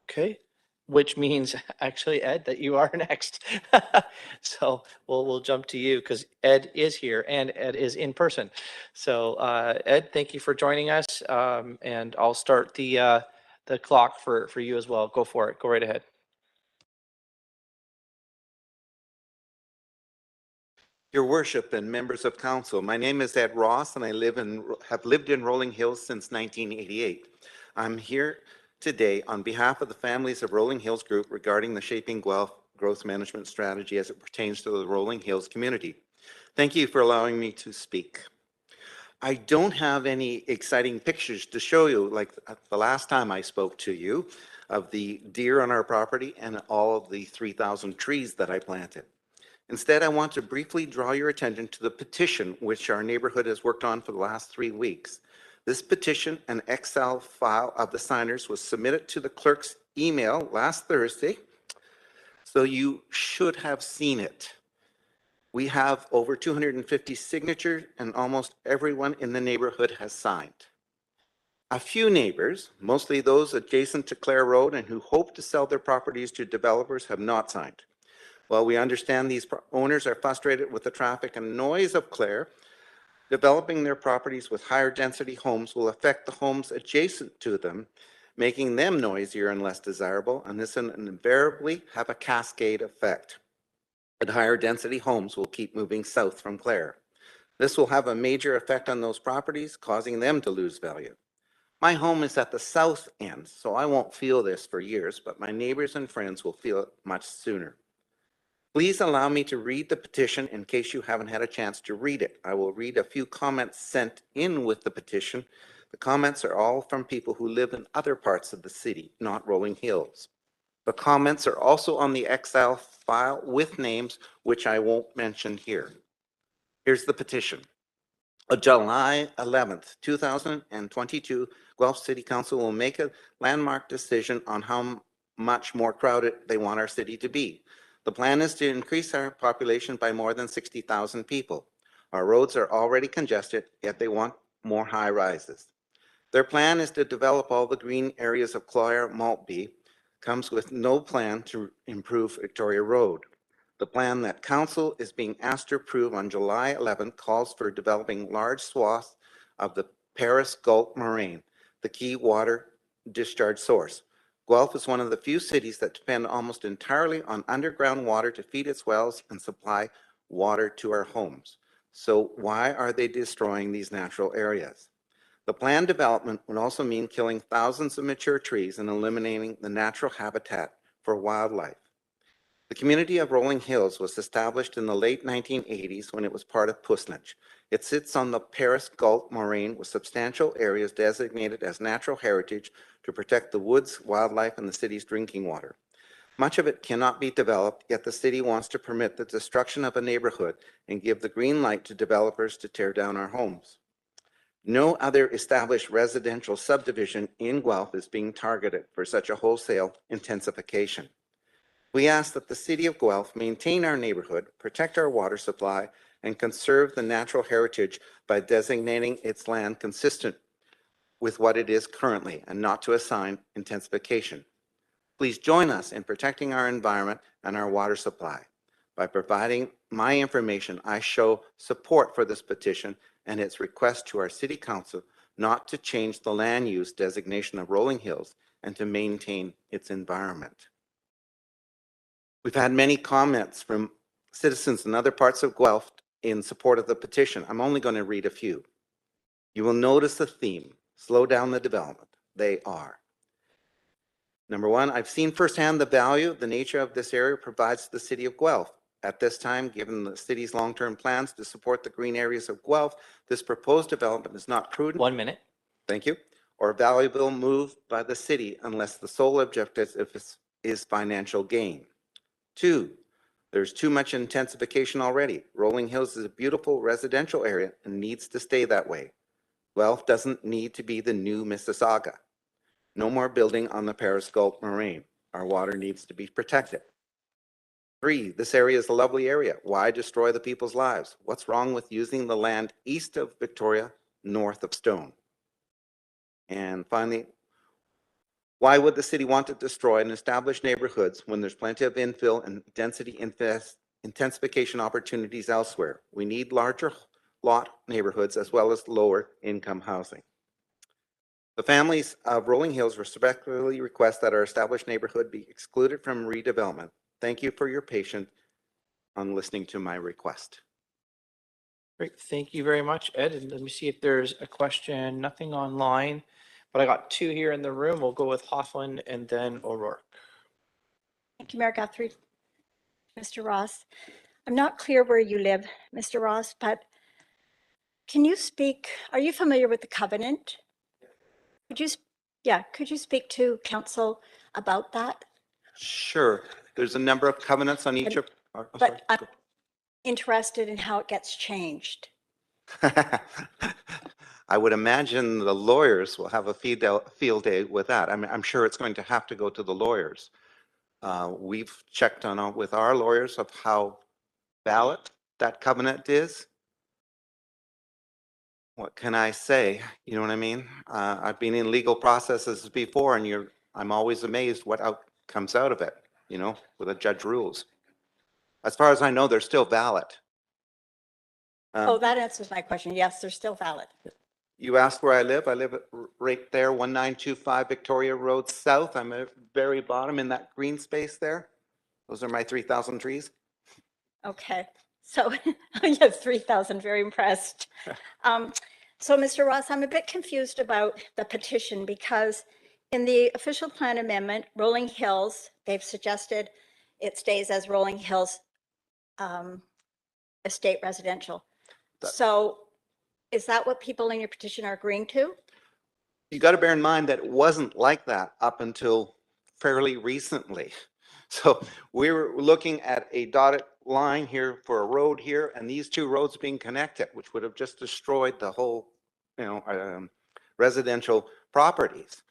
Okay, which means actually, Ed, that you are next. So we'll jump to you because Ed is here and Ed is in person. So Ed, thank you for joining us. And I'll start the clock for you as well. Go for it. Go right ahead. Your Worship and members of council, my name is Ed Ross and I have lived in Rolling Hills since 1988. I'm here today on behalf of the families of Rolling Hills Group regarding the Shaping Guelph Growth Management Strategy as it pertains to the Rolling Hills community. Thank you for allowing me to speak. I don't have any exciting pictures to show you like the last time I spoke to you of the deer on our property and all of the 3,000 trees that I planted. Instead, I want to briefly draw your attention to the petition which our neighborhood has worked on for the last 3 weeks. This petition, an Excel file of the signers, was submitted to the clerk's email last Thursday, so you should have seen it. We have over 250 signatures and almost everyone in the neighborhood has signed. A few neighbors, mostly those adjacent to Clare Road and who hope to sell their properties to developers, have not signed. While we understand these owners are frustrated with the traffic and noise of Clare, developing their properties with higher density homes will affect the homes adjacent to them, making them noisier and less desirable, and this will invariably have a cascade effect. And higher density homes will keep moving south from Clare. This will have a major effect on those properties, causing them to lose value. My home is at the south end, so I won't feel this for years, but my neighbors and friends will feel it much sooner. Please allow me to read the petition in case you haven't had a chance to read it. I will read a few comments sent in with the petition. The comments are all from people who live in other parts of the city, not Rolling Hills. The comments are also on the Excel file with names, which I won't mention here. Here's the petition. On July 11th, 2022, Guelph City Council will make a landmark decision on how much more crowded they want our city to be. The plan is to increase our population by more than 60,000 people. Our roads are already congested, yet they want more high rises. Their plan is to develop all the green areas of Clare Maltby, comes with no plan to improve Victoria Road. The plan that council is being asked to approve on July 11th calls for developing large swaths of the Paris Gulf moraine, the key water discharge source. Guelph is one of the few cities that depend almost entirely on underground water to feed its wells and supply water to our homes. So why are they destroying these natural areas? The planned development would also mean killing thousands of mature trees and eliminating the natural habitat for wildlife. The community of Rolling Hills was established in the late 1980s when it was part of Pusnich. It sits on the Paris Gulf moraine with substantial areas designated as natural heritage to protect the woods, wildlife, and the city's drinking water. Much of it cannot be developed, yet the city wants to permit the destruction of a neighborhood and give the green light to developers to tear down our homes. No other established residential subdivision in Guelph is being targeted for such a wholesale intensification. We ask that the City of Guelph maintain our neighborhood, protect our water supply, and conserve the natural heritage by designating its land consistent with what it is currently and not to assign intensification. Please join us in protecting our environment and our water supply. By providing my information, I show support for this petition and its request to our City Council not to change the land use designation of Rolling Hills and to maintain its environment. We've had many comments from citizens in other parts of Guelph in support of the petition. I'm only going to read a few. You will notice the theme, slow down the development. They are. Number one, I've seen firsthand the value the nature of this area provides to the city of Guelph. At this time, given the city's long-term plans to support the green areas of Guelph, this proposed development is not prudent. 1 minute. Thank you. Or a valuable move by the city unless the sole objective is financial gain. Two, there's too much intensification already. Rolling Hills is a beautiful residential area and needs to stay that way. Guelph doesn't need to be the new Mississauga. No more building on the Paris Gulf moraine. Our water needs to be protected. 3, this area is a lovely area. Why destroy the people's lives? What's wrong with using the land east of Victoria, north of Stone? And finally, why would the city want to destroy and establish neighborhoods when there's plenty of infill and density intensification opportunities elsewhere? We need larger lot neighborhoods as well as lower income housing. The families of Rolling Hills respectfully request that our established neighborhood be excluded from redevelopment. Thank you for your patience on listening to my request. Great, thank you very much, Ed. And let me see if there's a question, nothing online, but I got 2 here in the room. We'll go with Hoffman and then O'Rourke. Thank you, Mayor Guthrie. Mr. Ross, I'm not clear where you live, Mr. Ross, but can you speak, are you familiar with the covenant? Could you speak to council about that? Sure. There's a number of covenants on each of. But I'm interested in how it gets changed. I would imagine the lawyers will have a field day with that. I'm sure it's going to have to go to the lawyers. We've checked on with our lawyers of how valid that covenant is. What can I say? You know what I mean? I've been in legal processes before, and I'm always amazed what comes out of it, with a judge rules. As far as I know, they're still valid. That answers my question. Yes, they're still valid. You asked where I live. I live right there, 1925 Victoria Road South. I'm at the very bottom in that green space there. Those are my 3,000 trees. Okay, so yes, 3,000, very impressed. So Mr. Ross, I'm a bit confused about the petition because in the official plan amendment, Rolling Hills, they've suggested it stays as Rolling Hills estate residential. So is that what people in your petition are agreeing to? You got to bear in mind that it wasn't like that up until fairly recently. So we were looking at a dotted line here for a road here, and these 2 roads being connected, which would have just destroyed the whole, residential properties.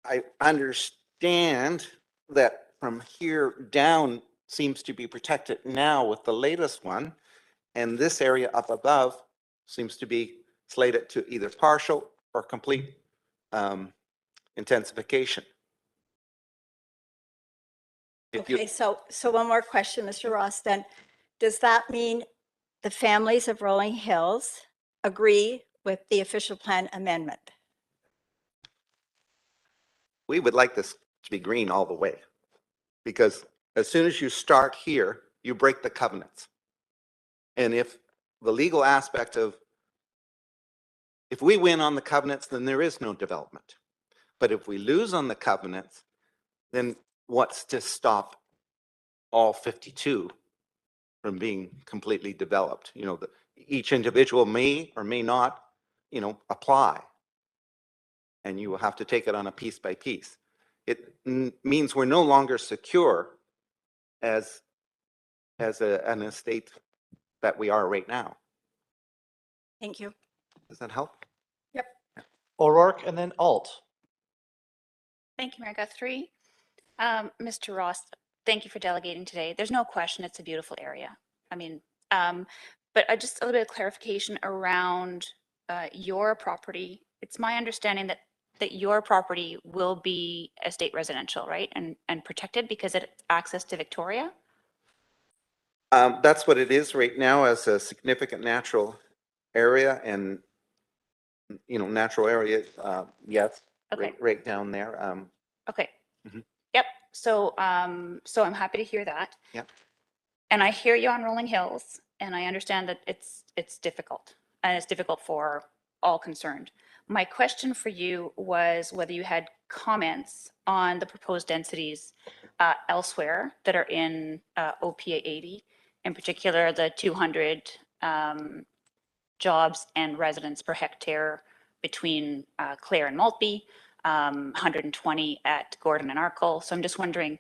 I understand that from here down seems to be protected now with the latest one, and this area up above seems to be slated to either partial or complete intensification. Okay, so one more question, Mr. Ross, then. Does that mean the families of Rolling Hills agree with the official plan amendment? We would like this to be green all the way, because as soon as you start here, you break the covenants. And if the legal aspect of, if we win on the covenants, then there is no development. But if we lose on the covenants, then what's to stop all 52 from being completely developed? Each individual may or may not, apply. And you will have to take it on a piece by piece. It means we're no longer secure as an estate that we are right now. Thank you. Does that help? Yep. O'Rourke and then Alt. Thank you, Mayor Guthrie. Mr. Ross, thank you for delegating today. There's no question it's a beautiful area. But just a little bit of clarification around your property. It's my understanding that your property will be estate residential, right? And protected because it access to Victoria? That's what it is right now, as a significant natural area, and natural area, yes, Okay. right down there. Okay. Mhm. Yep. So I'm happy to hear that. Yep. And I hear you on Rolling Hills, and I understand that it's difficult, and it's difficult for all concerned. My question for you was whether you had comments on the proposed densities elsewhere that are in OPA 80, in particular the 200 jobs and residents per hectare between Clare and Maltby, 120 at Gordon and Arkle. So I'm just wondering,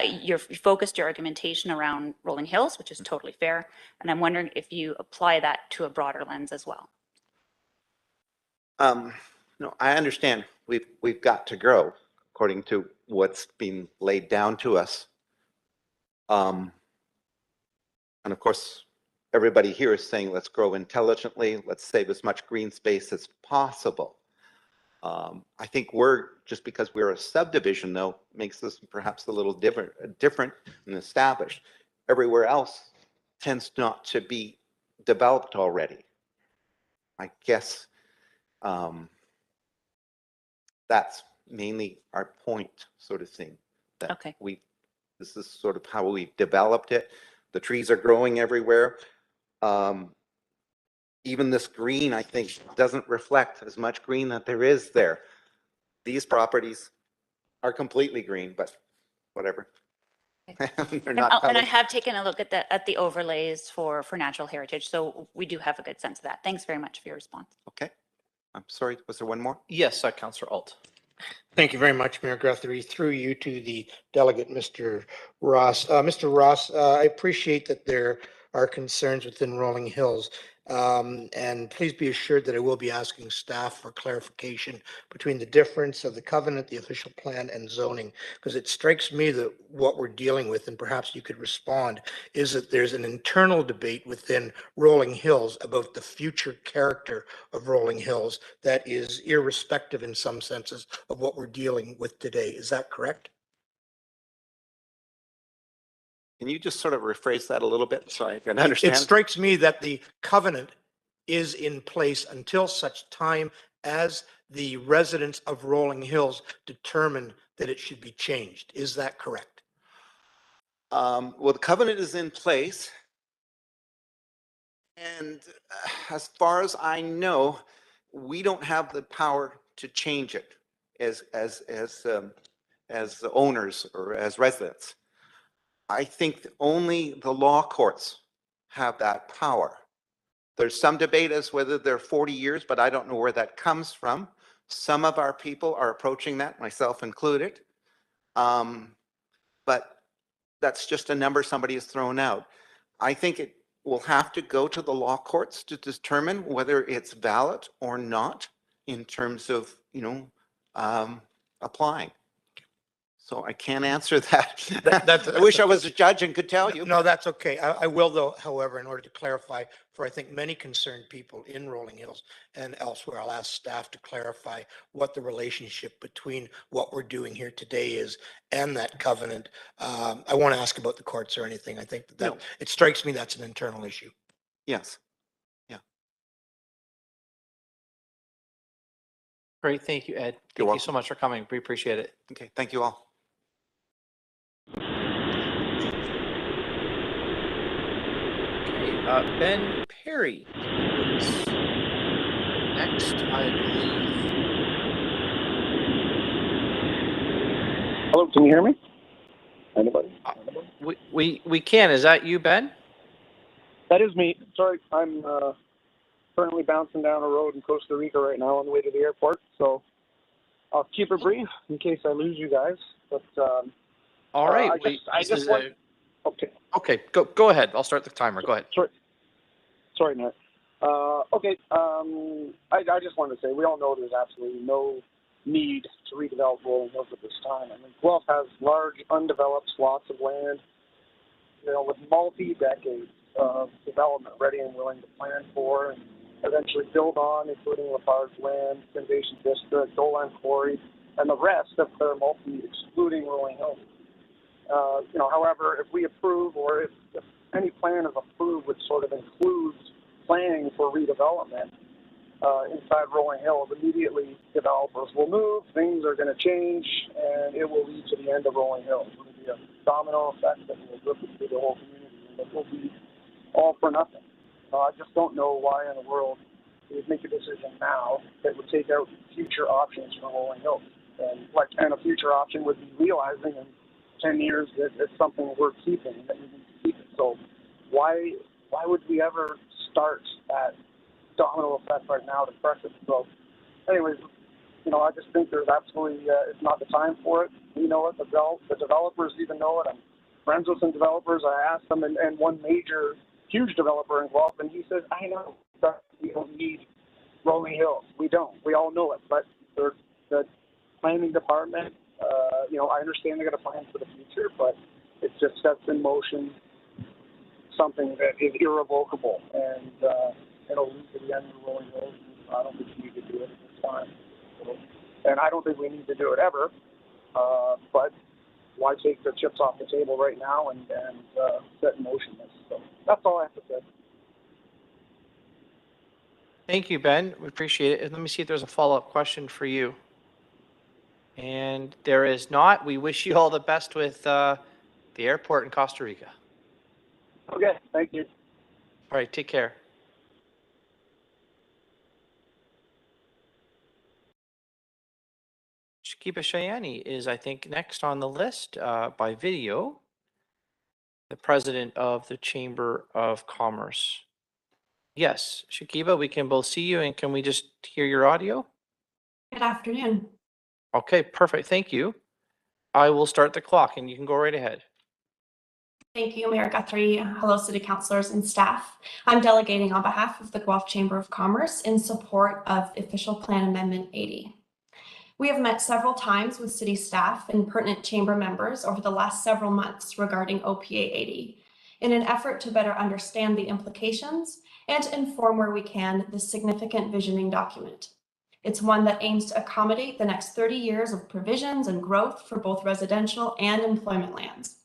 you focused your argumentation around Rolling Hills, which is totally fair. And I'm wondering if you apply that to a broader lens as well. No, I understand we've got to grow according to what's been laid down to us And of course, everybody here is saying, let's grow intelligently, let's save as much green space as possible. I think just because we're a subdivision, though, makes this perhaps a little different and established. Everywhere else tends not to be developed already. I guess that's mainly our point, sort of thing. That Okay. this is sort of how we've developed it. The trees are growing everywhere. Even this green, I think, doesn't reflect as much green that there is there. These properties are completely green, but whatever. They're not And I colored. have taken a look at the overlays for natural heritage, so we do have a good sense of that. Thanks very much for your response. Okay. I'm sorry, was there one more? Yes, Councillor Alt. Thank you very much, Mayor Guthrie. Through you to the delegate, Mr. Ross. Mr. Ross, I appreciate that there are concerns within Rolling Hills. And please be assured that I will be asking staff for clarification between the difference of the covenant, the official plan, and zoning, because it strikes me that what we're dealing with, and perhaps you could respond, is that there's an internal debate within Rolling Hills about the future character of Rolling Hills that is irrespective in some senses of what we're dealing with today. Is that correct? Can you just sort of rephrase that a little bit so I can understand? It strikes me that the covenant is in place until such time as the residents of Rolling Hills determine that it should be changed. Is that correct? Well, the covenant is in place. And as far as I know, we don't have the power to change it as the owners or as residents. I think only the law courts have that power. There's some debate as whether they're 40 years, but I don't know where that comes from. Some of our people are approaching that, myself included. But that's just a number somebody has thrown out. I think it will have to go to the law courts to determine whether it's valid or not in terms of, applying. So I can't answer that. I wish I was a judge and could tell you. No, that's okay. I will, though, however, in order to clarify for, I think, many concerned people in Rolling Hills and elsewhere, I'll ask staff to clarify what the relationship between what we're doing here today is and that covenant. I won't ask about the courts or anything. I think that No. it strikes me that's an internal issue. Yes. Great, thank you, Ed. Thank you so much for coming. We appreciate it. Okay, thank you all. Okay, Ben Perry is next, I believe. Hello, can you hear me? Anybody? We can. Is that you, Ben? That is me. Sorry, I'm currently bouncing down a road in Costa Rica right now on the way to the airport, so I'll keep it brief in case I lose you guys. But all right. Okay. Okay, go ahead. I'll start the timer. Go ahead. Sorry, Matt. Okay. I just wanted to say we all know there's absolutely no need to redevelop Rolling Hills at this time. I mean, Guelph has large undeveloped swaths of land, with multi-decades of development ready and willing to plan for and eventually build on, including Lafarge Land, Innovation District, Dolan Quarry, and the rest of the excluding Rolling Hills. However, if we approve or if any plan is approved which sort of includes planning for redevelopment inside Rolling Hills, immediately developers will move, things are going to change, and it will lead to the end of Rolling Hills. It will be a domino effect that will ripple through the whole community, and it will be all for nothing. I just don't know why in the world we would make a decision now that would take out future options for Rolling Hills. And a future option would be realizing in 10 years that it's something worth keeping, that we need to keep it. So why would we ever start that domino effect right now to press it? So anyways, I just think there's absolutely, it's not the time for it. We know it, the developers even know it. I'm friends with some developers. I asked them, and one major, huge developer involved, and he says, I know that we don't need Rolling Hills. We don't. We all know it, but the planning department, I understand they're going to plan for the future, but it's just sets in motion something that is irrevocable, and it'll lead to the end of the Rolling Hills. I don't think we need to do it at this time. So, and I don't think we need to do it ever, but why take the chips off the table right now and set in motion this? So that's all I have to say. Thank you, Ben. We appreciate it. And let me see if there's a follow-up question for you. And there is not. We wish you all the best with the airport in Costa Rica. Okay, thank you. All right, take care. Shakiba Shayani is, I think, next on the list by video, the president of the Chamber of Commerce. Yes, Shakiba, we can both see you, and can we just hear your audio? Good afternoon. Okay, perfect. Thank you. I will start the clock, and you can go right ahead. Thank you, Mayor Guthrie. Hello, City Councilors and staff. I'm delegating on behalf of the Guelph Chamber of Commerce in support of Official Plan Amendment 80. We have met several times with City staff and pertinent Chamber members over the last several months regarding OPA 80 in an effort to better understand the implications and to inform where we can this significant visioning document. It's one that aims to accommodate the next 30 years of provisions and growth for both residential and employment lands.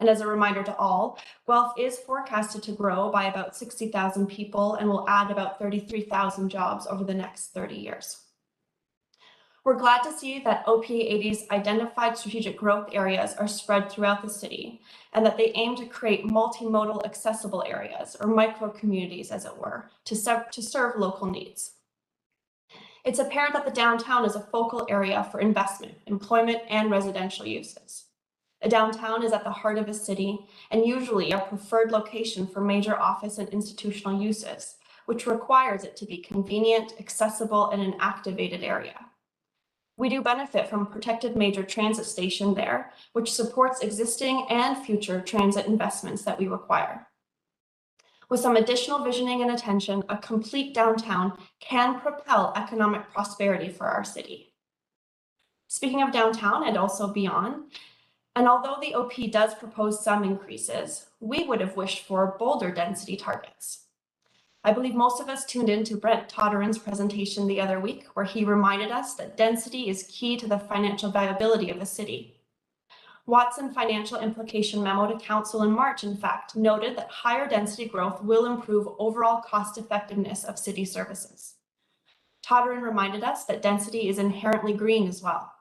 And as a reminder to all, Guelph is forecasted to grow by about 60,000 people and will add about 33,000 jobs over the next 30 years. We're glad to see that OPA 80's identified strategic growth areas are spread throughout the city and that they aim to create multimodal accessible areas or micro communities, as it were, to serve local needs. It's apparent that the downtown is a focal area for investment, employment, and residential uses. A downtown is at the heart of a city and usually a preferred location for major office and institutional uses, which requires it to be convenient, accessible, and an activated area. We do benefit from a protected major transit station there, which supports existing and future transit investments that we require. With some additional visioning and attention, a complete downtown can propel economic prosperity for our city. Speaking of downtown and also beyond, and although the OP does propose some increases, we would have wished for bolder density targets. I believe most of us tuned in to Brent Todderan's presentation the other week, where he reminded us that density is key to the financial viability of the city. Watson Financial Implication Memo to Council in March, in fact, noted that higher density growth will improve overall cost effectiveness of city services. Todderan reminded us that density is inherently green as well,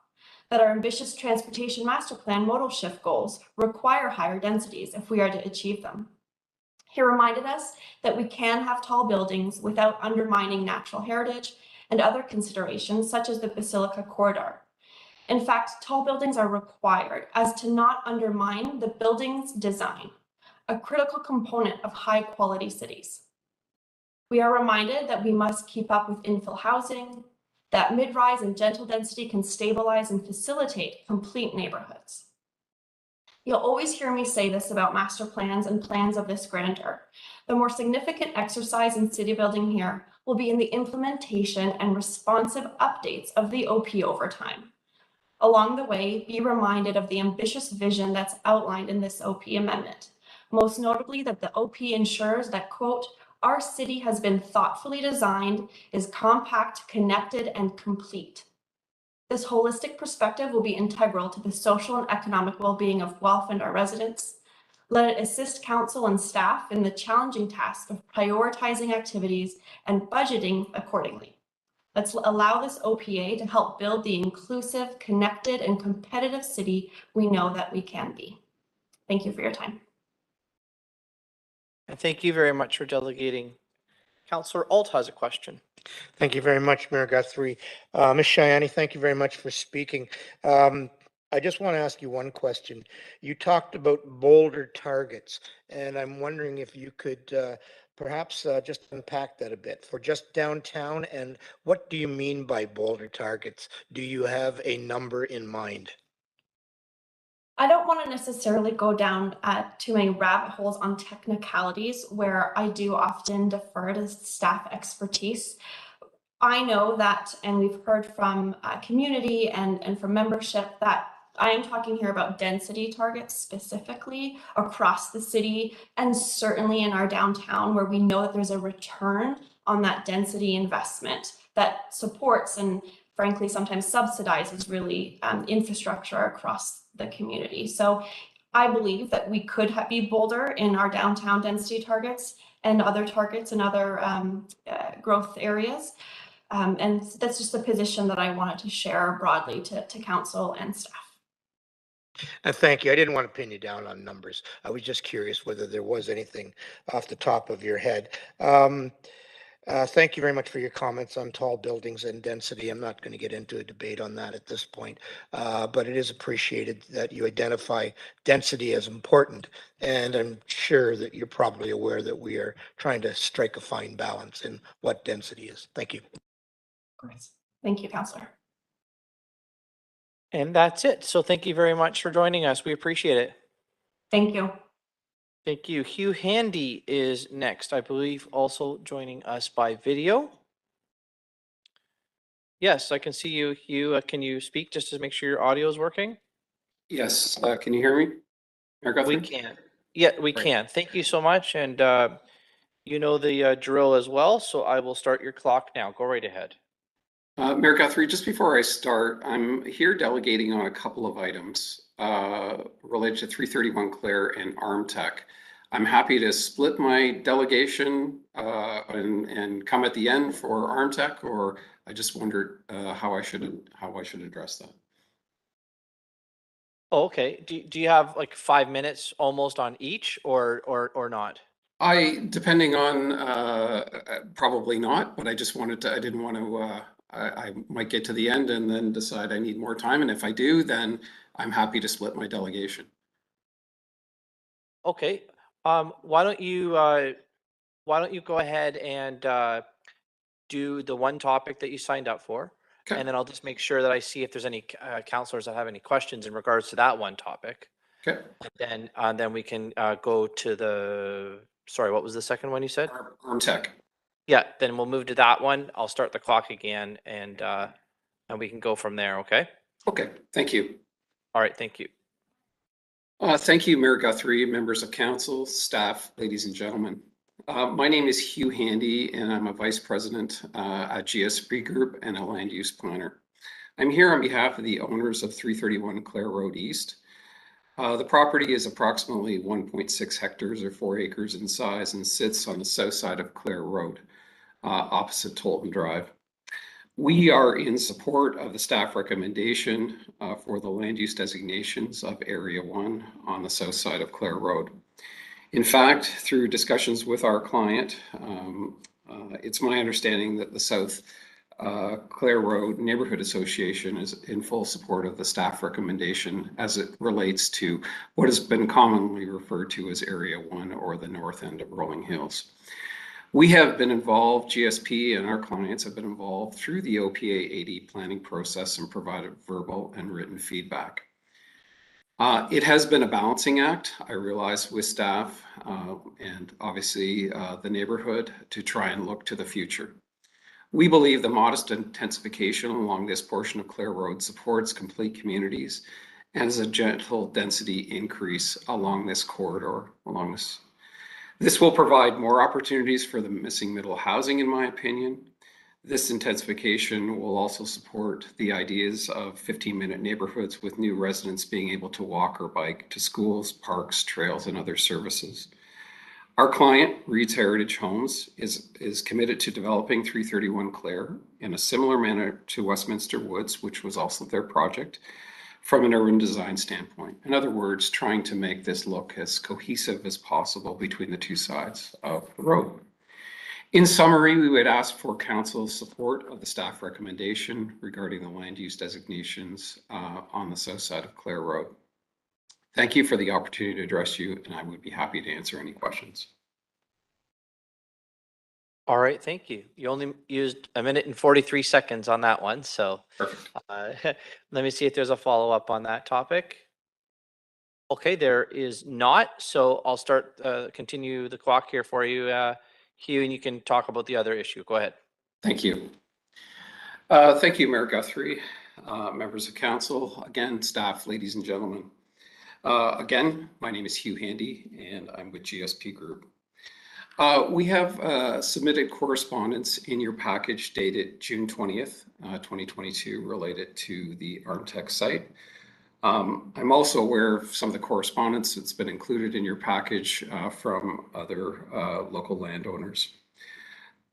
that our ambitious transportation master plan modal shift goals require higher densities if we are to achieve them. He reminded us that we can have tall buildings without undermining natural heritage and other considerations such as the Basilica corridor. In fact, tall buildings are required as to not undermine the building's design, a critical component of high quality cities. We are reminded that we must keep up with infill housing, that mid-rise and gentle density can stabilize and facilitate complete neighborhoods. You'll always hear me say this about master plans and plans of this grandeur. The more significant exercise in city building here will be in the implementation and responsive updates of the OP over time. Along the way, be reminded of the ambitious vision that's outlined in this OP amendment, most notably that the OP ensures that, quote, our city has been thoughtfully designed, is compact, connected, and complete. This holistic perspective will be integral to the social and economic well-being of Guelph and our residents. Let it assist council and staff in the challenging task of prioritizing activities and budgeting accordingly. Let's allow this OPA to help build the inclusive, connected, and competitive city we know that we can be. Thank you for your time. And thank you very much for delegating. Councillor Alt has a question. Thank you very much, Mayor Guthrie. Ms. Shayani, thank you very much for speaking. I just want to ask you one question. You talked about bolder targets, and I'm wondering if you could perhaps just unpack that a bit for just downtown, and what do you mean by bolder targets? Do you have a number in mind? I don't want to necessarily go down too many rabbit holes on technicalities where I do often defer to staff expertise. I know that, and we've heard from community and from membership, that I am talking here about density targets specifically across the city and certainly in our downtown where we know that there's a return on that density investment that supports and frankly sometimes subsidizes really infrastructure across the community. So I believe that we could be bolder in our downtown density targets and other targets in other growth areas. And that's just a position that I wanted to share broadly to council and staff. Thank you. I didn't want to pin you down on numbers. I was just curious whether there was anything off the top of your head. Thank you very much for your comments on tall buildings and density. I'm not going to get into a debate on that at this point, but it is appreciated that you identify density as important. And I'm sure that you're probably aware that we are trying to strike a fine balance in what density is. Thank you. Thank you, Councillor. And that's it. So thank you very much for joining us. We appreciate it. Thank you. Thank you. Hugh Handy is next, I believe, also joining us by video. Yes, I can see you, Hugh. Can you speak just to make sure your audio is working? Yes. Can you hear me? We can. Yeah, we can. Thank you so much. And you know the drill as well. So I will start your clock now. Go right ahead. Mayor Guthrie, just before I start, I'm here delegating on a couple of items related to 331 Clare and ArmTech. I'm happy to split my delegation and come at the end for ArmTech, or I just wondered how I should address that. Oh, okay. Do you have like 5 minutes almost on each or not? Depending on probably not, but I just wanted to, I didn't want to, I might get to the end and then decide I need more time. And if I do, then I'm happy to split my delegation. Okay. Why don't you go ahead and do the one topic that you signed up for? Okay. And then I'll just make sure that I see if there's any counselors that have any questions in regards to that one topic. Okay. And then we can go to the, sorry, what was the second one you said? ArmTech. Yeah, then we'll move to that one. I'll start the clock again and we can go from there, okay? Okay, thank you. All right, thank you. Thank you, Mayor Guthrie, members of council, staff, ladies and gentlemen. My name is Hugh Handy and I'm a vice president at GSB Group and a land use planner. I'm here on behalf of the owners of 331 Clare Road East. The property is approximately 1.6 hectares or 4 acres in size and sits on the south side of Clare Road, opposite Tolton Drive. We are in support of the staff recommendation for the land use designations of Area 1 on the south side of Clare Road. In fact, through discussions with our client, it's my understanding that the South Clare Road Neighborhood Association is in full support of the staff recommendation as it relates to what has been commonly referred to as Area 1 or the north end of Rolling Hills. We have been involved, GSP and our clients have been involved through the OPA 80 planning process and provided verbal and written feedback. It has been a balancing act, I realize, with staff and obviously the neighborhood to try and look to the future. We believe the modest intensification along this portion of Clare Road supports complete communities and is a gentle density increase along this corridor, This will provide more opportunities for the missing middle housing, in my opinion. This intensification will also support the ideas of 15-minute neighborhoods with new residents being able to walk or bike to schools, parks, trails, and other services. Our client, Reed's Heritage Homes, is committed to developing 331 Clare in a similar manner to Westminster Woods, which was also their project, from an urban design standpoint. In other words, trying to make this look as cohesive as possible between the two sides of the road. In summary, we would ask for council's support of the staff recommendation regarding the land use designations on the south side of Clare Road. Thank you for the opportunity to address you, and I would be happy to answer any questions. All right, thank you. You only used 1 minute and 43 seconds on that one, so let me see if there's a follow-up on that topic. Okay, there is not, so I'll start, continue the clock here for you, Hugh, and you can talk about the other issue. Go ahead. Thank you. Thank you, Mayor Guthrie. members of council, again, staff, ladies and gentlemen. Again, my name is Hugh Handy and I'm with GSP Group. We have submitted correspondence in your package dated June 20th, 2022 related to the Armtech site. I'm also aware of some of the correspondence that's been included in your package from other local landowners.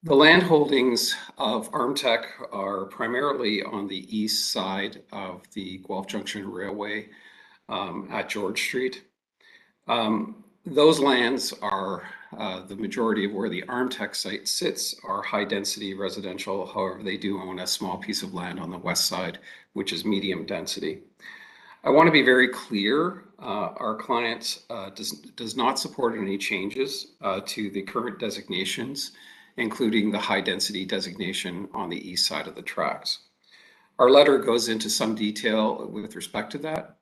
The land holdings of Armtech are primarily on the east side of the Guelph Junction Railway at George Street. Those lands are the majority of where the Armtech site sits are high density residential. However, they do own a small piece of land on the west side, which is medium density. I want to be very clear. Our client does not support any changes to the current designations, including the high density designation on the east side of the tracks. Our letter goes into some detail with respect to that.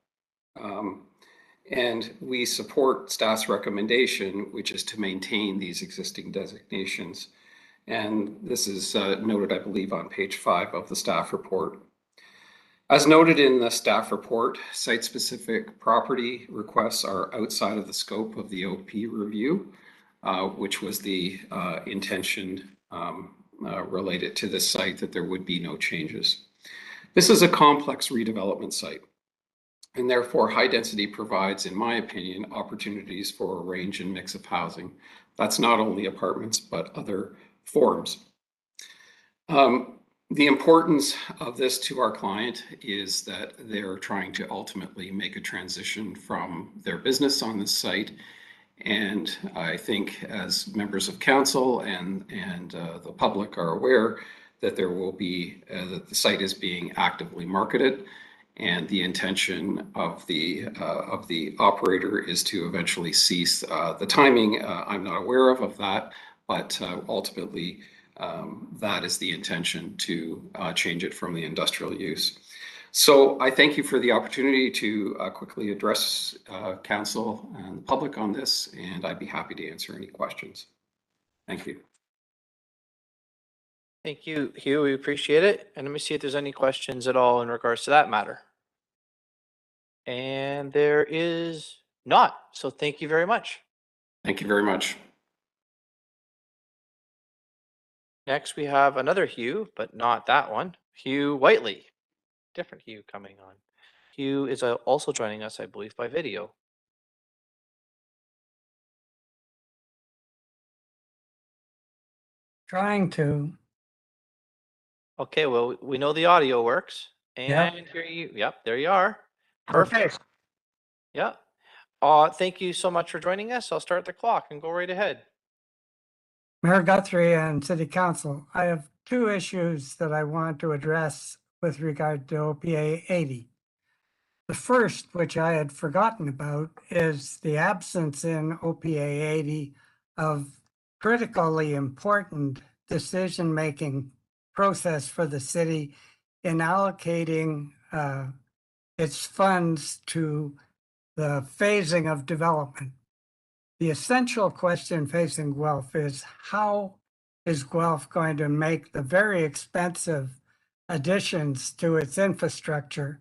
And we support staff's recommendation, which is to maintain these existing designations. And this is noted, I believe, on page 5 of the staff report. As noted in the staff report, site-specific property requests are outside of the scope of the OP review, which was the intention related to this site, that there would be no changes. This is a complex redevelopment site, and therefore high density provides, in my opinion, opportunities for a range and mix of housing. That's not only apartments, but other forms. The importance of this to our client is that they're trying to ultimately make a transition from their business on this site. And I think as members of council and the public are aware that there will be, that the site is being actively marketed, and the intention of the operator is to eventually cease. The timing, I'm not aware of that, but ultimately that is the intention to change it from the industrial use. So I thank you for the opportunity to quickly address council and the public on this, and I'd be happy to answer any questions. Thank you. Thank you, Hugh. We appreciate it. And let me see if there's any questions at all in regards to that matter. And there is not. So thank you very much. Thank you very much. Next, we have another Hugh, but not that one. Hugh Whiteley. Different Hugh coming on. Hugh is also joining us, I believe, by video. Trying to. Okay, well, we know the audio works. And Yep. here you, yep, there you are. Perfect. Okay. Yep. Thank you so much for joining us. I'll start the clock and go right ahead. Mayor Guthrie and City Council, I have two issues that I want to address with regard to OPA 80. The first, which I had forgotten about, is the absence in OPA 80 of critically important decision-making process for the city in allocating its funds to the phasing of development. The essential question facing Guelph is, how is Guelph going to make the very expensive additions to its infrastructure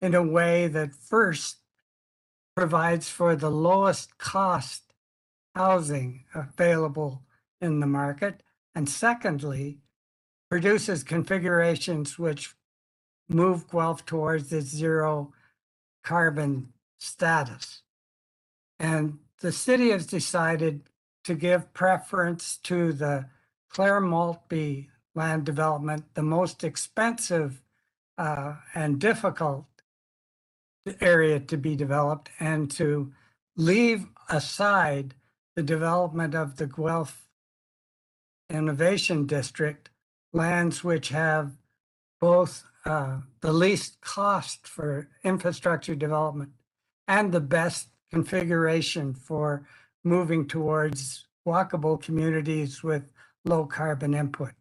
in a way that first provides for the lowest cost housing available in the market, and secondly, produces configurations which move Guelph towards its zero carbon status. And the city has decided to give preference to the Clare Maltby land development, the most expensive and difficult area to be developed, and to leave aside the development of the Guelph Innovation District, lands which have both the least cost for infrastructure development and the best configuration for moving towards walkable communities with low carbon input.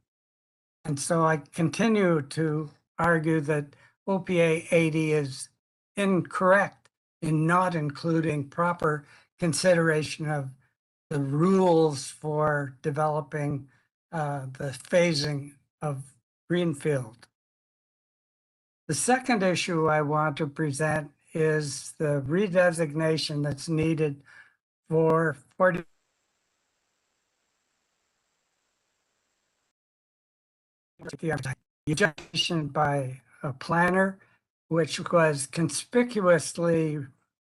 And so I continue to argue that OPA 80 is incorrect in not including proper consideration of the rules for developing the phasing of greenfield. The second issue I want to present is the redesignation that's needed for 40 evaluation by a planner, which was conspicuously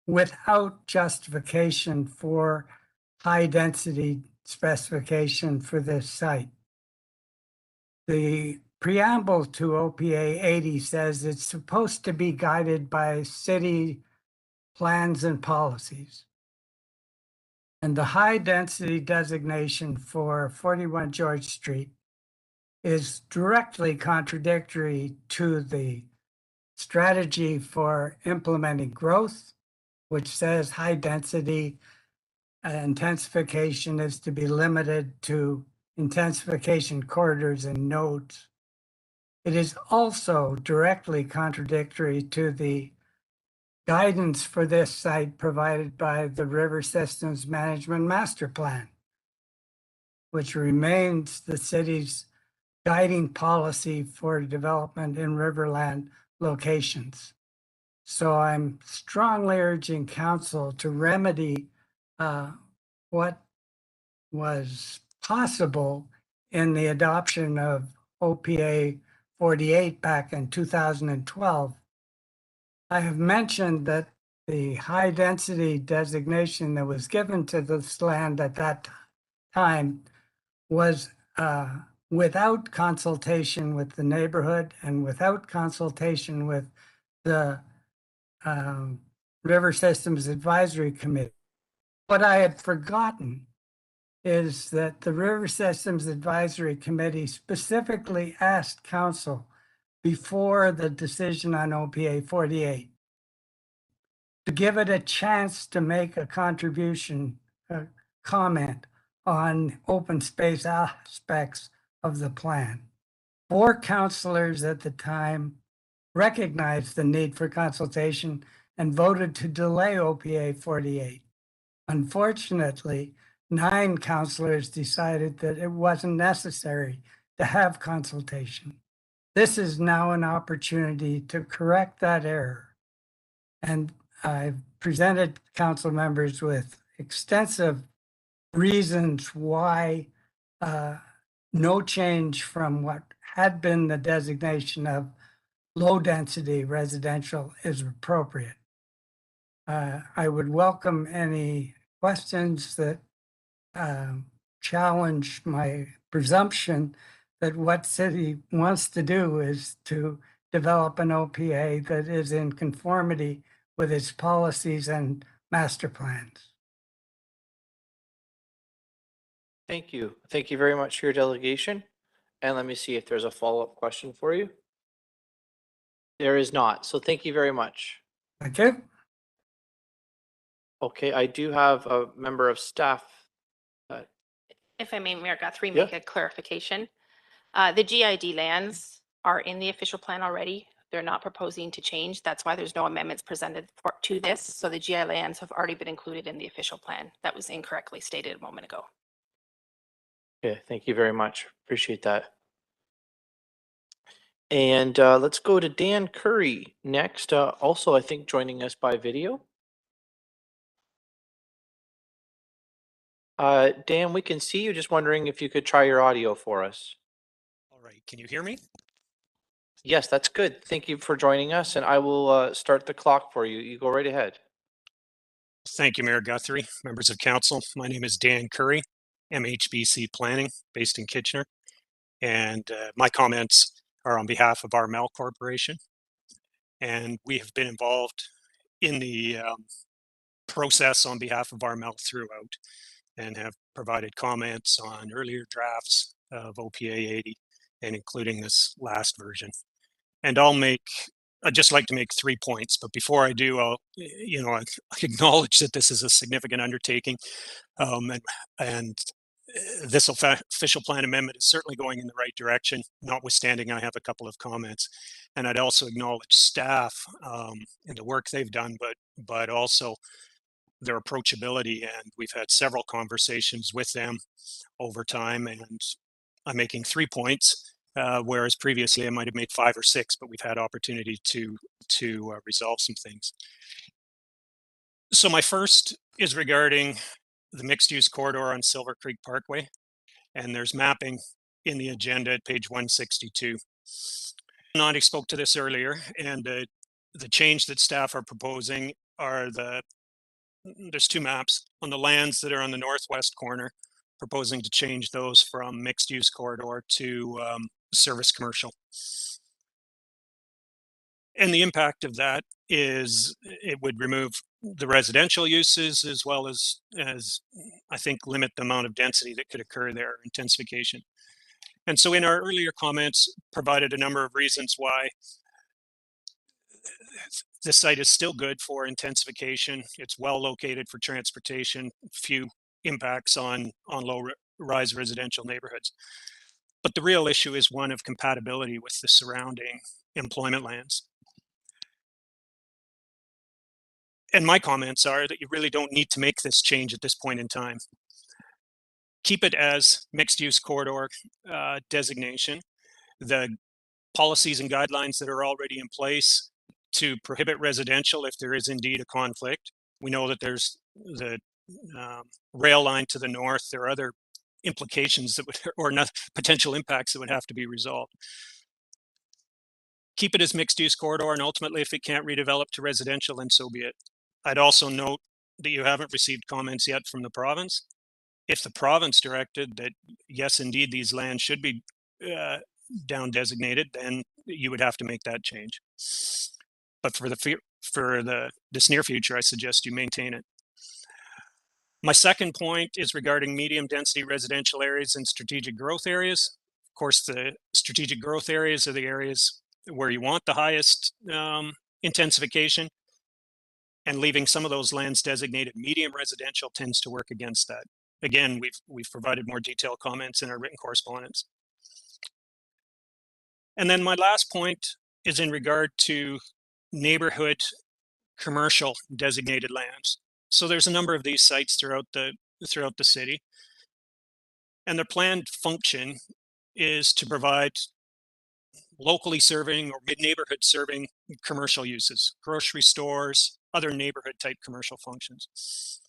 without justification for high density specification for this site. The preamble to OPA 80 says it's supposed to be guided by city plans and policies. And the high density designation for 41 George Street is directly contradictory to the strategy for implementing growth, which says high density intensification is to be limited to intensification corridors and nodes. It is also directly contradictory to the guidance for this site provided by the River Systems Management Master Plan, which remains the city's guiding policy for development in riverland locations. So I'm strongly urging council to remedy what was possible in the adoption of OPA 48 back in 2012. I have mentioned that the high density designation that was given to this land at that time was without consultation with the neighborhood and without consultation with the River Systems Advisory Committee. What I had forgotten is that the River Systems Advisory Committee specifically asked council before the decision on OPA 48 to give it a chance to make a contribution, a comment on open space aspects of the plan. 4 councilors at the time recognized the need for consultation and voted to delay OPA 48. Unfortunately, 9 councilors decided that it wasn't necessary to have consultation. This is now an opportunity to correct that error. And I've presented council members with extensive reasons why no change from what had been the designation of low density residential is appropriate. I would welcome any questions that challenge my presumption that what city wants to do is to develop an OPA that is in conformity with its policies and master plans. Thank you. Thank you very much for your delegation. And let me see if there's a follow-up question for you. There is not. So thank you very much. Thank you. Okay, I do have a member of staff. If I may, Mayor Guthrie, Yeah. make a clarification. The GID lands are in the official plan already. They're not proposing to change. That's why there's no amendments presented to this. So the GI lands have already been included in the official plan. That was incorrectly stated a moment ago. Okay, thank you very much. Appreciate that. And let's go to Dan Curry next. Also, I think joining us by video. Dan, we can see you. Just wondering if you could try your audio for us. All right, can you hear me? Yes, that's good. Thank you for joining us, and I will start the clock for you. You go right ahead. Thank you, Mayor Guthrie, members of council. My name is Dan Curry, MHBC Planning, based in Kitchener. And my comments are on behalf of our Mel Corporation. And we have been involved in the process on behalf of our Mel throughout and have provided comments on earlier drafts of OPA 80 and including this last version. And I'd just like to make 3 points, but before I do, I'll acknowledge that this is a significant undertaking, and this official plan amendment is certainly going in the right direction, notwithstanding I have a couple of comments. And I'd also acknowledge staff and the work they've done, but also their approachability. And we've had several conversations with them over time, and I'm making 3 points. whereas previously I might have made 5 or 6, but we've had opportunity to resolve some things. So my first is regarding the mixed-use corridor on Silver Creek Parkway, and there's mapping in the agenda at page 162. Nandi spoke to this earlier, and the change that staff are proposing are there's 2 maps on the lands that are on the northwest corner, proposing to change those from mixed-use corridor to service commercial. And the impact of that is it would remove the residential uses as well as I think limit the amount of density that could occur there, intensification. And so in our earlier comments provided a number of reasons why this site is still good for intensification. It's well located for transportation, few impacts on low-rise residential neighborhoods. But the real issue is one of compatibility with the surrounding employment lands. And my comments are that you really don't need to make this change at this point in time. Keep it as mixed-use corridor designation. The policies and guidelines that are already in place to prohibit residential if there is indeed a conflict. We know that there's the rail line to the north. There are other implications that would, or not, potential impacts that would have to be resolved. Keep it as mixed-use corridor, and ultimately, if it can't redevelop to residential, then so be it. I'd also note that you haven't received comments yet from the province. If the province directed that, yes, indeed, these lands should be down designated, then you would have to make that change. But for this near future, I suggest you maintain it. My second point is regarding medium density residential areas and strategic growth areas. Of course, the strategic growth areas are the areas where you want the highest intensification, and leaving some of those lands designated medium residential tends to work against that. Again, we've provided more detailed comments in our written correspondence. And then my last point is in regard to neighborhood commercial designated lands. So there's a number of these sites throughout the city, and their planned function is to provide locally serving or mid-neighborhood serving commercial uses, grocery stores, other neighborhood type commercial functions.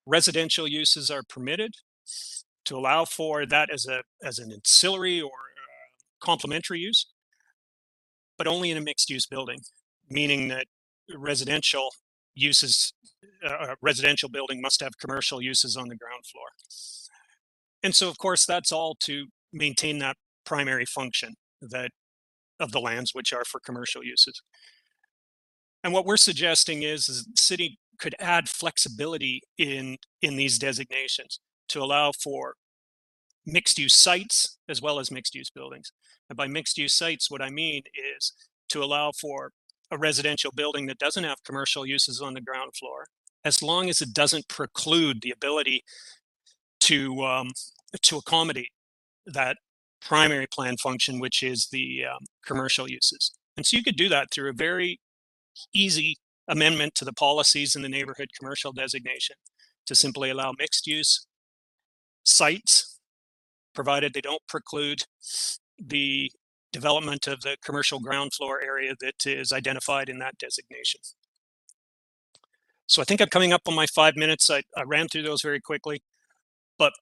Residential uses are permitted to allow for that as an ancillary or complementary use, but only in a mixed use building, meaning that residential uses, residential building must have commercial uses on the ground floor. And so, of course, that's all to maintain that primary function of the lands, which are for commercial uses. And what we're suggesting is the city could add flexibility in these designations to allow for mixed use sites as well as mixed use buildings. And by mixed use sites, what I mean is to allow for a residential building that doesn't have commercial uses on the ground floor, as long as it doesn't preclude the ability to accommodate that primary plan function, which is the commercial uses. And so you could do that through a very easy amendment to the policies in the neighborhood commercial designation to simply allow mixed use sites, provided they don't preclude the development of the commercial ground floor area that is identified in that designation. So I think I'm coming up on my 5 minutes. I ran through those very quickly, but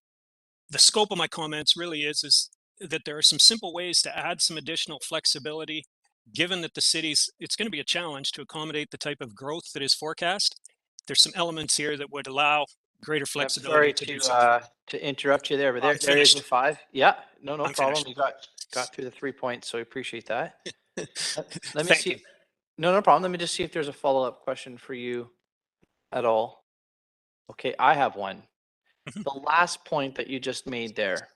the scope of my comments really is that there are some simple ways to add some additional flexibility, given that it's going to be a challenge to accommodate the type of growth that is forecast. There's some elements here that would allow greater flexibility. Sorry to interrupt you there, but there is the 5. Yeah, no I'm problem. finished. You got through the 3 points, so we appreciate that. Let me Thank see. you. No problem. Let me just see if there's a follow-up question for you at all. Okay, I have one. The last point that you just made there.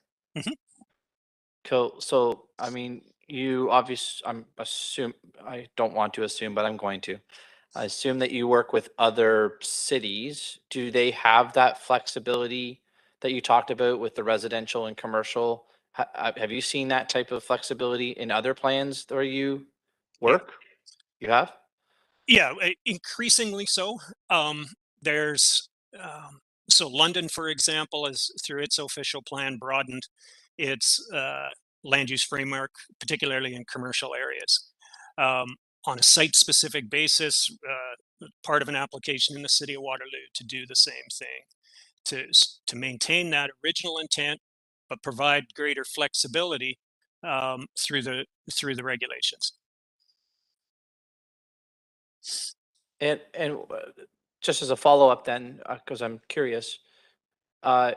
So, I mean, I don't want to assume, but I'm going to. I assume that you work with other cities. Do they have that flexibility that you talked about with the residential and commercial? Have you seen that type of flexibility in other plans where you work? You have? Yeah, increasingly so. There's so London, for example, is through its official plan broadened its land use framework, particularly in commercial areas. On a site-specific basis, part of an application in the city of Waterloo to do the same thing, to maintain that original intent, but provide greater flexibility through the regulations. And just as a follow-up then, because I'm curious, are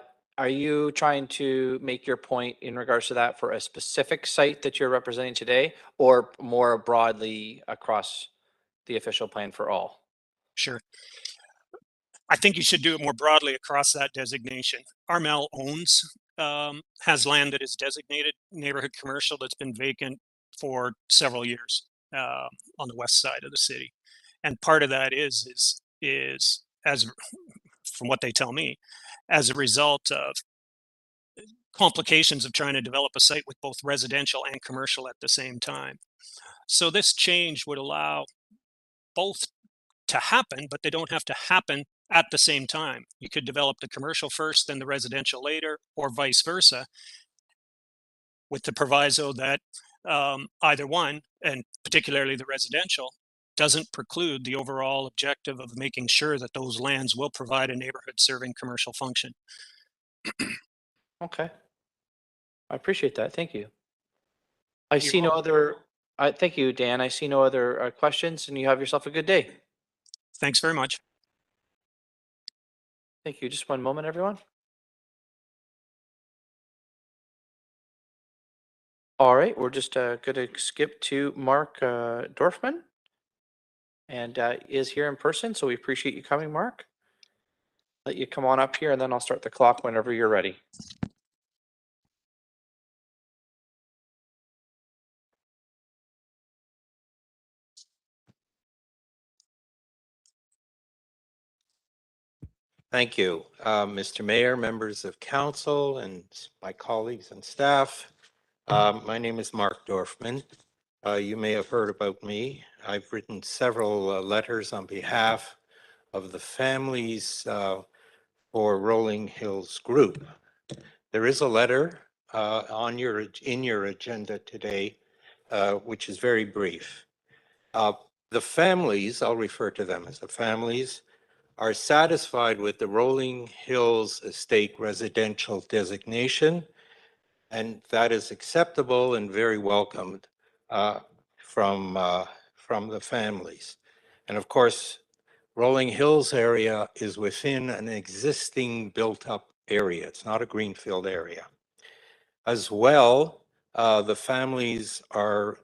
you trying to make your point in regards to that for a specific site that you're representing today, or more broadly across the official plan for all? Sure. I think you should do it more broadly across that designation. Armel has land that is designated neighborhood commercial that's been vacant for several years on the west side of the city. And part of that is as from what they tell me, as a result of complications of trying to develop a site with both residential and commercial at the same time. So this change would allow both to happen, but they don't have to happen at the same time. You could develop the commercial first, then the residential later, or vice versa, with the proviso that either one, and particularly the residential, doesn't preclude the overall objective of making sure that those lands will provide a neighborhood serving commercial function. Okay. I appreciate that. Thank you. I see no other, thank you, Dan. I see no other questions, and you have yourself a good day. Thanks very much. Thank you. Just one moment, everyone. All right, we're just going to skip to Mark Dorfman, and is here in person, so we appreciate you coming, Mark. Let you come on up here, and then I'll start the clock whenever you're ready. Thank you, Mr. Mayor, members of council, and my colleagues and staff. My name is Mark Dorfman. You may have heard about me. I've written several letters on behalf of the families for Rolling Hills Group. There is a letter in your agenda today, which is very brief. The families, I'll refer to them as the families, are satisfied with the Rolling Hills Estate residential designation, and that is acceptable and very welcomed from the families. And of course, Rolling Hills area is within an existing built-up area. It's not a greenfield area. As well, the families are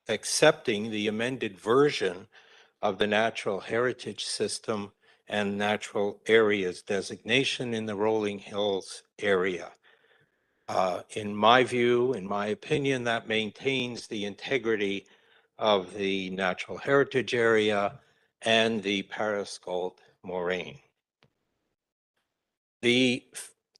accepting the amended version of the Natural Heritage System and Natural Areas designation in the Rolling Hills area. In my view, in my opinion, that maintains the integrity of the Natural Heritage Area and the Parascald Moraine. The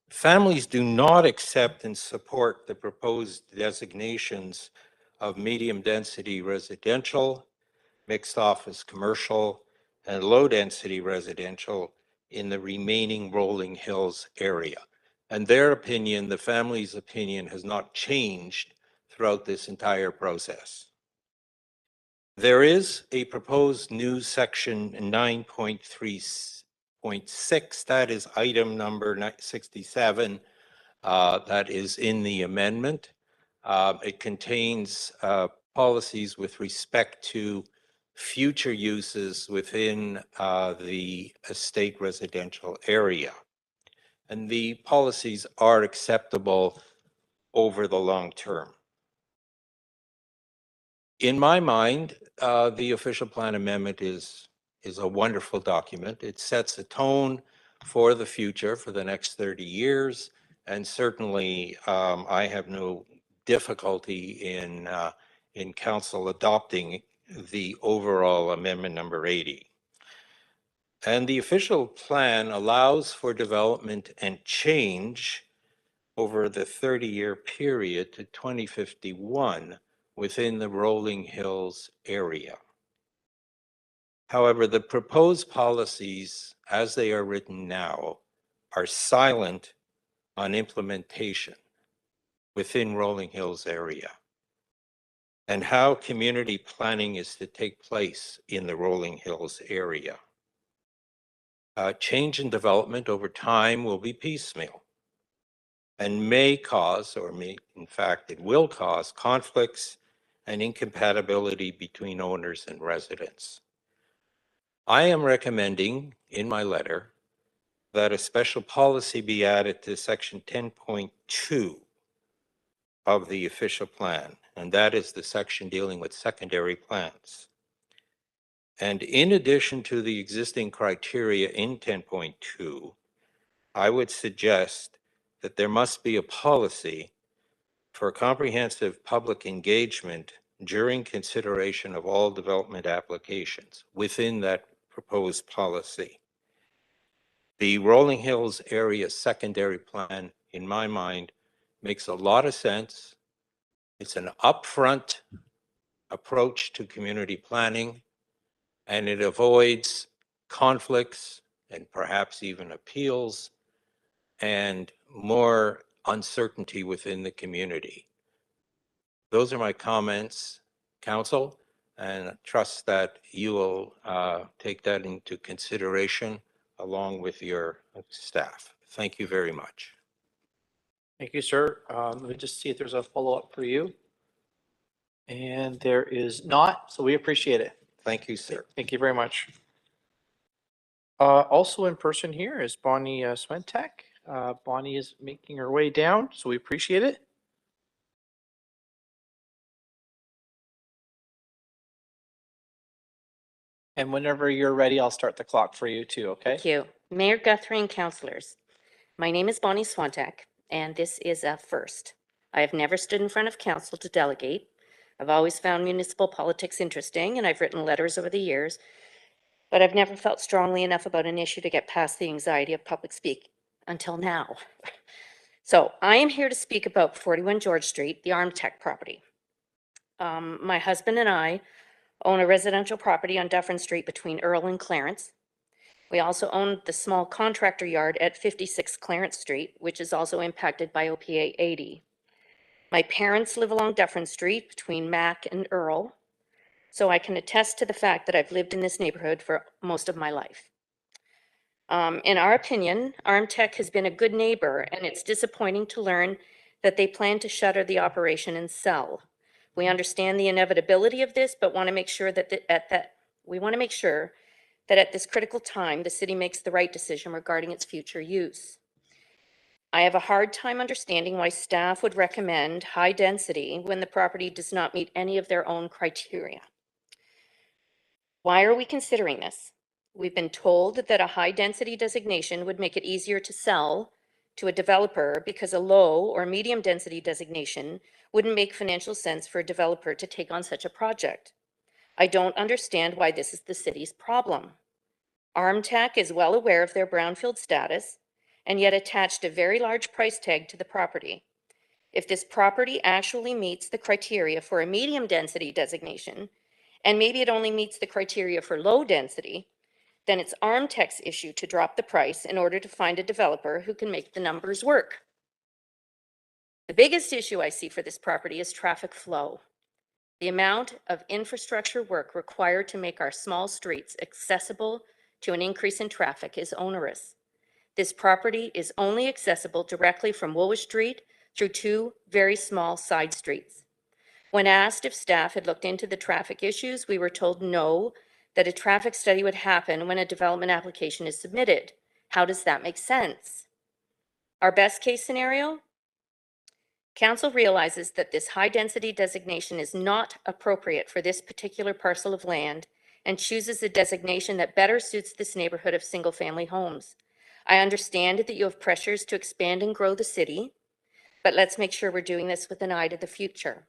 families do not accept and support the proposed designations of medium density residential, mixed office commercial, and low density residential in the remaining Rolling Hills area. And their opinion, the family's opinion, has not changed throughout this entire process. There is a proposed new section 9.3.6, that is item number 67, that is in the amendment. It contains policies with respect to future uses within the estate residential area. And the policies are acceptable over the long term. In my mind, the official plan amendment is a wonderful document. It sets a tone for the future for the next 30 years. And certainly I have no difficulty in council adopting the overall amendment number 80. And the official plan allows for development and change over the 30-year period to 2051 within the Rolling Hills area. However, the proposed policies, as they are written now, are silent on implementation. within Rolling Hills area, and how community planning is to take place in the Rolling Hills area. Change in development over time will be piecemeal and may cause, or may, in fact, it will cause conflicts and incompatibility between owners and residents. I am recommending in my letter that a special policy be added to section 10.2 of the official plan, and that is the section dealing with secondary plans. And in addition to the existing criteria in 10.2, I would suggest that there must be a policy for comprehensive public engagement during consideration of all development applications within that proposed policy. The Rolling Hills area secondary plan, in my mind, makes a lot of sense. It's an upfront approach to community planning, and it avoids conflicts and perhaps even appeals and more uncertainty within the community. Those are my comments, Council, and I trust that you will take that into consideration along with your staff. Thank you very much. Thank you, sir. Let me just see if there's a follow-up for you. And there is not, so we appreciate it. Thank you, sir. Thank you very much. Also in person here is Bonnie Swentek. Bonnie is making her way down, so we appreciate it. And whenever you're ready, I'll start the clock for you too, okay? Thank you. Mayor Guthrie and councillors, my name is Bonnie Swantek, and this is a first. I have never stood in front of council to delegate. I've always found municipal politics interesting, and I've written letters over the years, but I've never felt strongly enough about an issue to get past the anxiety of public speak until now. So I am here to speak about 41 George Street, the Armtech property. My husband and I own a residential property on Dufferin Street between Earl and Clarence. We also own the small contractor yard at 56 Clarence Street, which is also impacted by OPA 80. My parents live along Dufferin Street between Mac and Earl, so I can attest to the fact that I've lived in this neighborhood for most of my life. In our opinion, Armtech has been a good neighbor, and it's disappointing to learn that they plan to shutter the operation and sell. We understand the inevitability of this, but want to make sure that at this critical time, the city makes the right decision regarding its future use. I have a hard time understanding why staff would recommend high density when the property does not meet any of their own criteria. Why are we considering this? We've been told that a high density designation would make it easier to sell to a developer because a low or medium density designation wouldn't make financial sense for a developer to take on such a project. I don't understand why this is the city's problem. Armtech is well aware of their brownfield status and yet attached a very large price tag to the property. If this property actually meets the criteria for a medium density designation, and maybe it only meets the criteria for low density, then it's Armtech's issue to drop the price in order to find a developer who can make the numbers work. The biggest issue I see for this property is traffic flow. The amount of infrastructure work required to make our small streets accessible to an increase in traffic is onerous. This property is only accessible directly from Woolwich Street through two very small side streets. When asked if staff had looked into the traffic issues, we were told no, that a traffic study would happen when a development application is submitted. How does that make sense? Our best case scenario? Council realizes that this high density designation is not appropriate for this particular parcel of land and chooses a designation that better suits this neighborhood of single family homes. I understand that you have pressures to expand and grow the city, but let's make sure we're doing this with an eye to the future.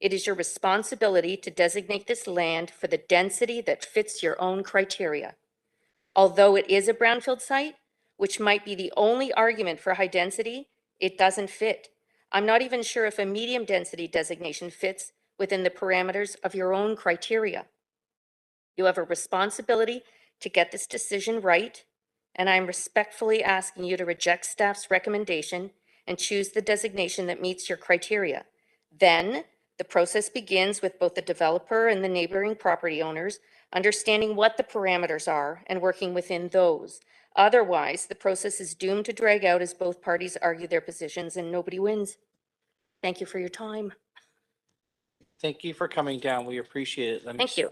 It is your responsibility to designate this land for the density that fits your own criteria. Although it is a brownfield site, which might be the only argument for high density, it doesn't fit. I'm not even sure if a medium density designation fits within the parameters of your own criteria. You have a responsibility to get this decision right, and I'm respectfully asking you to reject staff's recommendation and choose the designation that meets your criteria. Then, the process begins with both the developer and the neighboring property owners understanding what the parameters are and working within those. Otherwise, the process is doomed to drag out as both parties argue their positions and nobody wins. Thank you for your time. Thank you for coming down. We appreciate it. Thank you.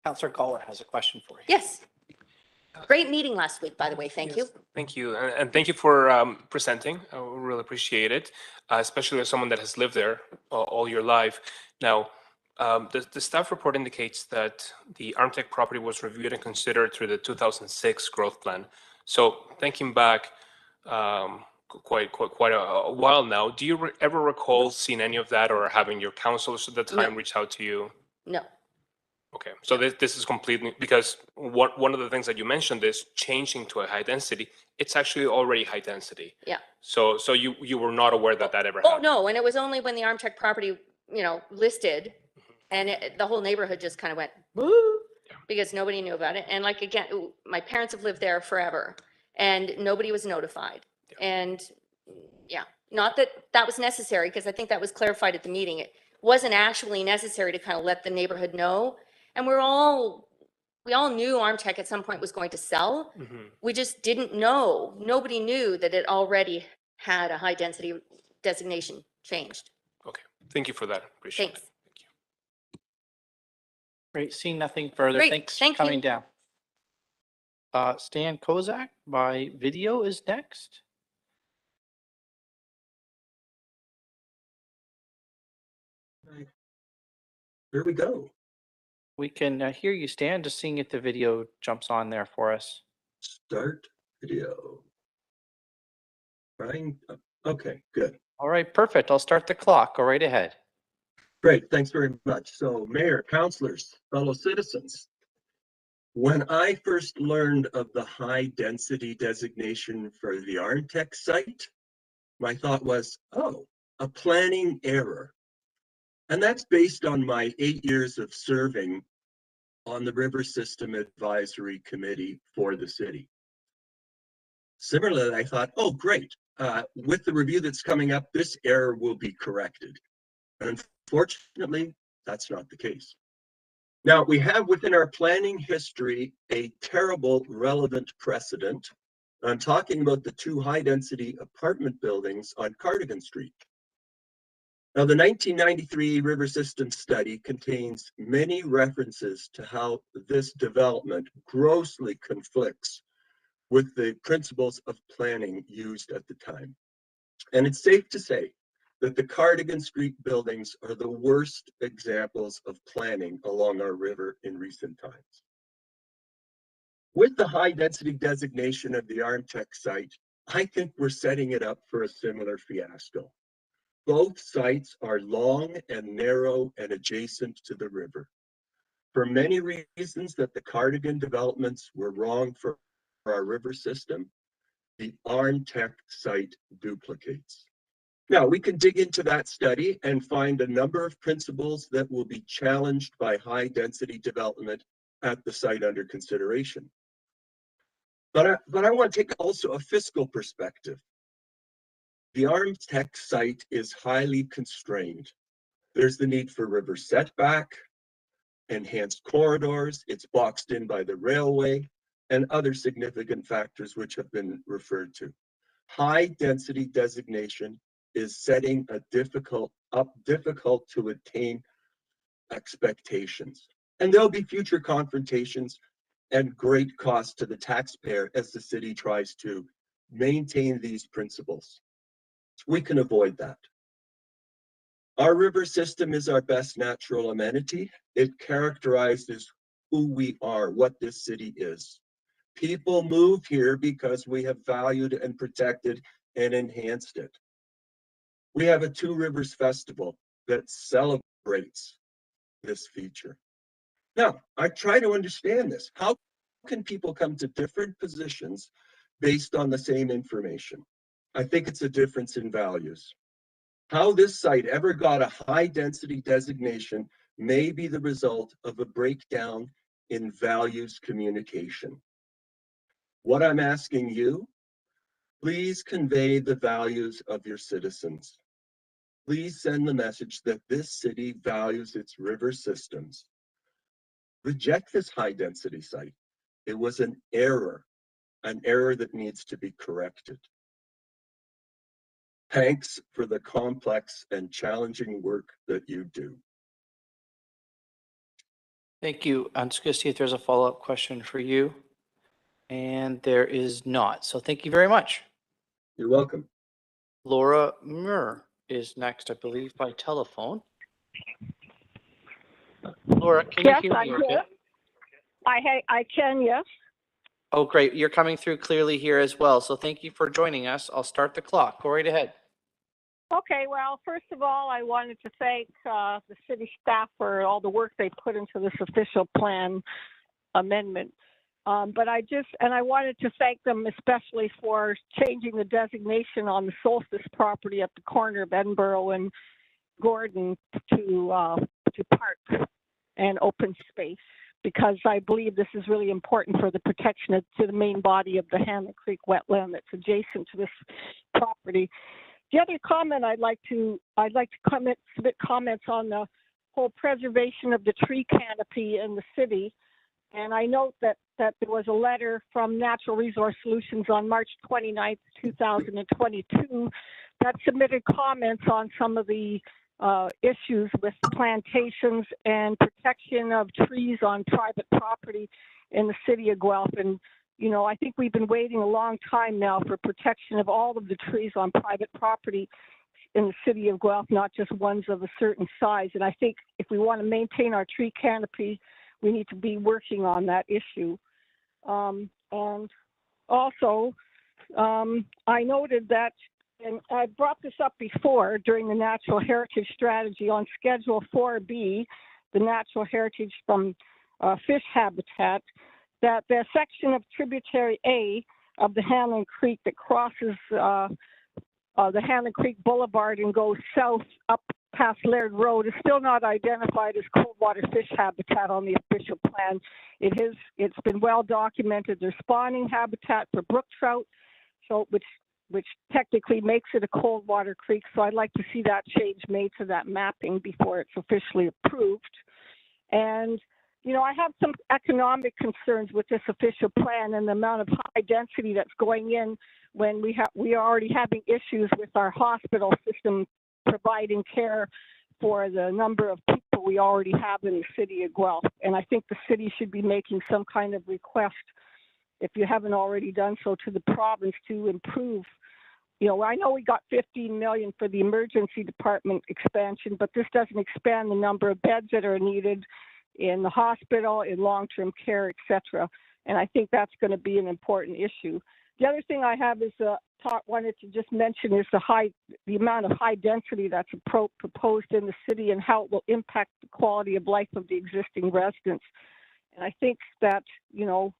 Councillor Goller has a question for you. Yes. Great meeting last week, by the way. Thank you. Thank you. And thank you for presenting. I really appreciate it, especially as someone that has lived there all your life. Now, the staff report indicates that the Armtech property was reviewed and considered through the 2006 growth plan. So thinking back quite a while now, do you ever recall seeing any of that or having your councilors at the time reach out to you? No. Okay, so this is completely, because one of the things that you mentioned is changing to a high density. It's actually already high density. Yeah. So you were not aware that ever Oh, happened? no. And it was only when the Armtech property, listed and the whole neighborhood just kind of went, woo, because nobody knew about it. And like, again, my parents have lived there forever and nobody was notified. And yeah, not that that was necessary, because I think that was clarified at the meeting. It wasn't actually necessary to kind of let the neighborhood know. And we all knew Armtech at some point was going to sell. We just didn't know. Nobody knew that it already had a high density designation changed. Okay, thank you for that. Appreciate Thanks. it. Great, seeing nothing further. Great, Thanks thank for coming you. down. Stan Kozak by video is next. Here we go. We can hear you, Stan, just seeing if the video jumps on there for us. Start video. Right. Okay, good. All right, perfect. I'll start the clock. Go right ahead. Great, thanks very much. So mayor, councilors, fellow citizens, when I first learned of the high density designation for the Armtech site, my thought was, oh, a planning error. And that's based on my 8 years of serving on the River System Advisory Committee for the city. Similarly, I thought, oh, great. With the review that's coming up, this error will be corrected. And unfortunately, that's not the case. Now, we have within our planning history a terrible relevant precedent. I'm talking about the 2 high-density apartment buildings on Cardigan Street. Now, the 1993 River System study contains many references to how this development grossly conflicts with the principles of planning used at the time. And it's safe to say that the Cardigan Street buildings are the worst examples of planning along our river in recent times. With the high density designation of the Armtech site, I think we're setting it up for a similar fiasco. Both sites are long and narrow and adjacent to the river. For many reasons that the Cardigan developments were wrong for our river system, the Armtech site duplicates. Now, we can dig into that study and find a number of principles that will be challenged by high density development at the site under consideration. But I want to take also a fiscal perspective. The Armtech site is highly constrained. There's the need for river setback, enhanced corridors, it's boxed in by the railway, and other significant factors which have been referred to. High density designation is setting a difficult to attain expectations. And there'll be future confrontations and great cost to the taxpayer as the city tries to maintain these principles. We can avoid that. Our river system is our best natural amenity. It characterizes who we are, what this city is. People move here because we have valued and protected and enhanced it. We have a Two Rivers Festival that celebrates this feature. Now, I try to understand this. How can people come to different positions based on the same information? I think it's a difference in values. How this site ever got a high density designation may be the result of a breakdown in values communication. What I'm asking you, Please convey the values of your citizens. Please send the message that this city values its river systems. Reject this high-density site. It was an error that needs to be corrected. Thanks for the complex and challenging work that you do. Thank you. I'm just going to see if there's a follow-up question for you. And there is not. So thank you very much. You're welcome. Laura Muir is next, I believe, by telephone. Laura, can you Yes, hear I'm me okay? here. I can, yes. Oh, great. You're coming through clearly here as well. So thank you for joining us. I'll start the clock. Go right ahead. Okay, well, first of all, I wanted to thank the city staff for all the work they put into this official plan amendment. But I wanted to thank them especially for changing the designation on the Solstice property at the corner of Edinburgh and Gordon to park and open space, because I believe this is really important for the protection to the main body of the Hannon Creek wetland that's adjacent to this property. The other comment I'd like to submit comments on the whole preservation of the tree canopy in the city. And I note that there was a letter from Natural Resource Solutions on March 29th, 2022 that submitted comments on some of the issues with plantations and protection of trees on private property in the city of Guelph. And, you know, I think we've been waiting a long time now for protection of all of the trees on private property in the city of Guelph, not just ones of a certain size. And I think if we want to maintain our tree canopy, we need to be working on that issue. And also, I noted that, and I brought this up before during the Natural Heritage Strategy on Schedule 4B, the Natural Heritage from Fish Habitat, that the section of Tributary A of the Hannon Creek that crosses the Hannon Creek Boulevard and goes south up past Laird Road is still not identified as cold water fish habitat on the official plan. It's been well documented. There's spawning habitat for brook trout, so which technically makes it a cold water creek. So I'd like to see that change made to that mapping before it's officially approved. And you know, I have some economic concerns with this official plan and the amount of high density that's going in when we are already having issues with our hospital system providing care for the number of people we already have in the city of Guelph. And I think the city should be making some kind of request, if you haven't already done so, to the province to improve. You know, I know we got 15 million for the emergency department expansion, but this doesn't expand the number of beds that are needed in the hospital, in long-term care, etc. And I think that's going to be an important issue. The other thing I have is wanted to just mention is the amount of high density that's proposed in the city and how it will impact the quality of life of the existing residents. And I think that, you know,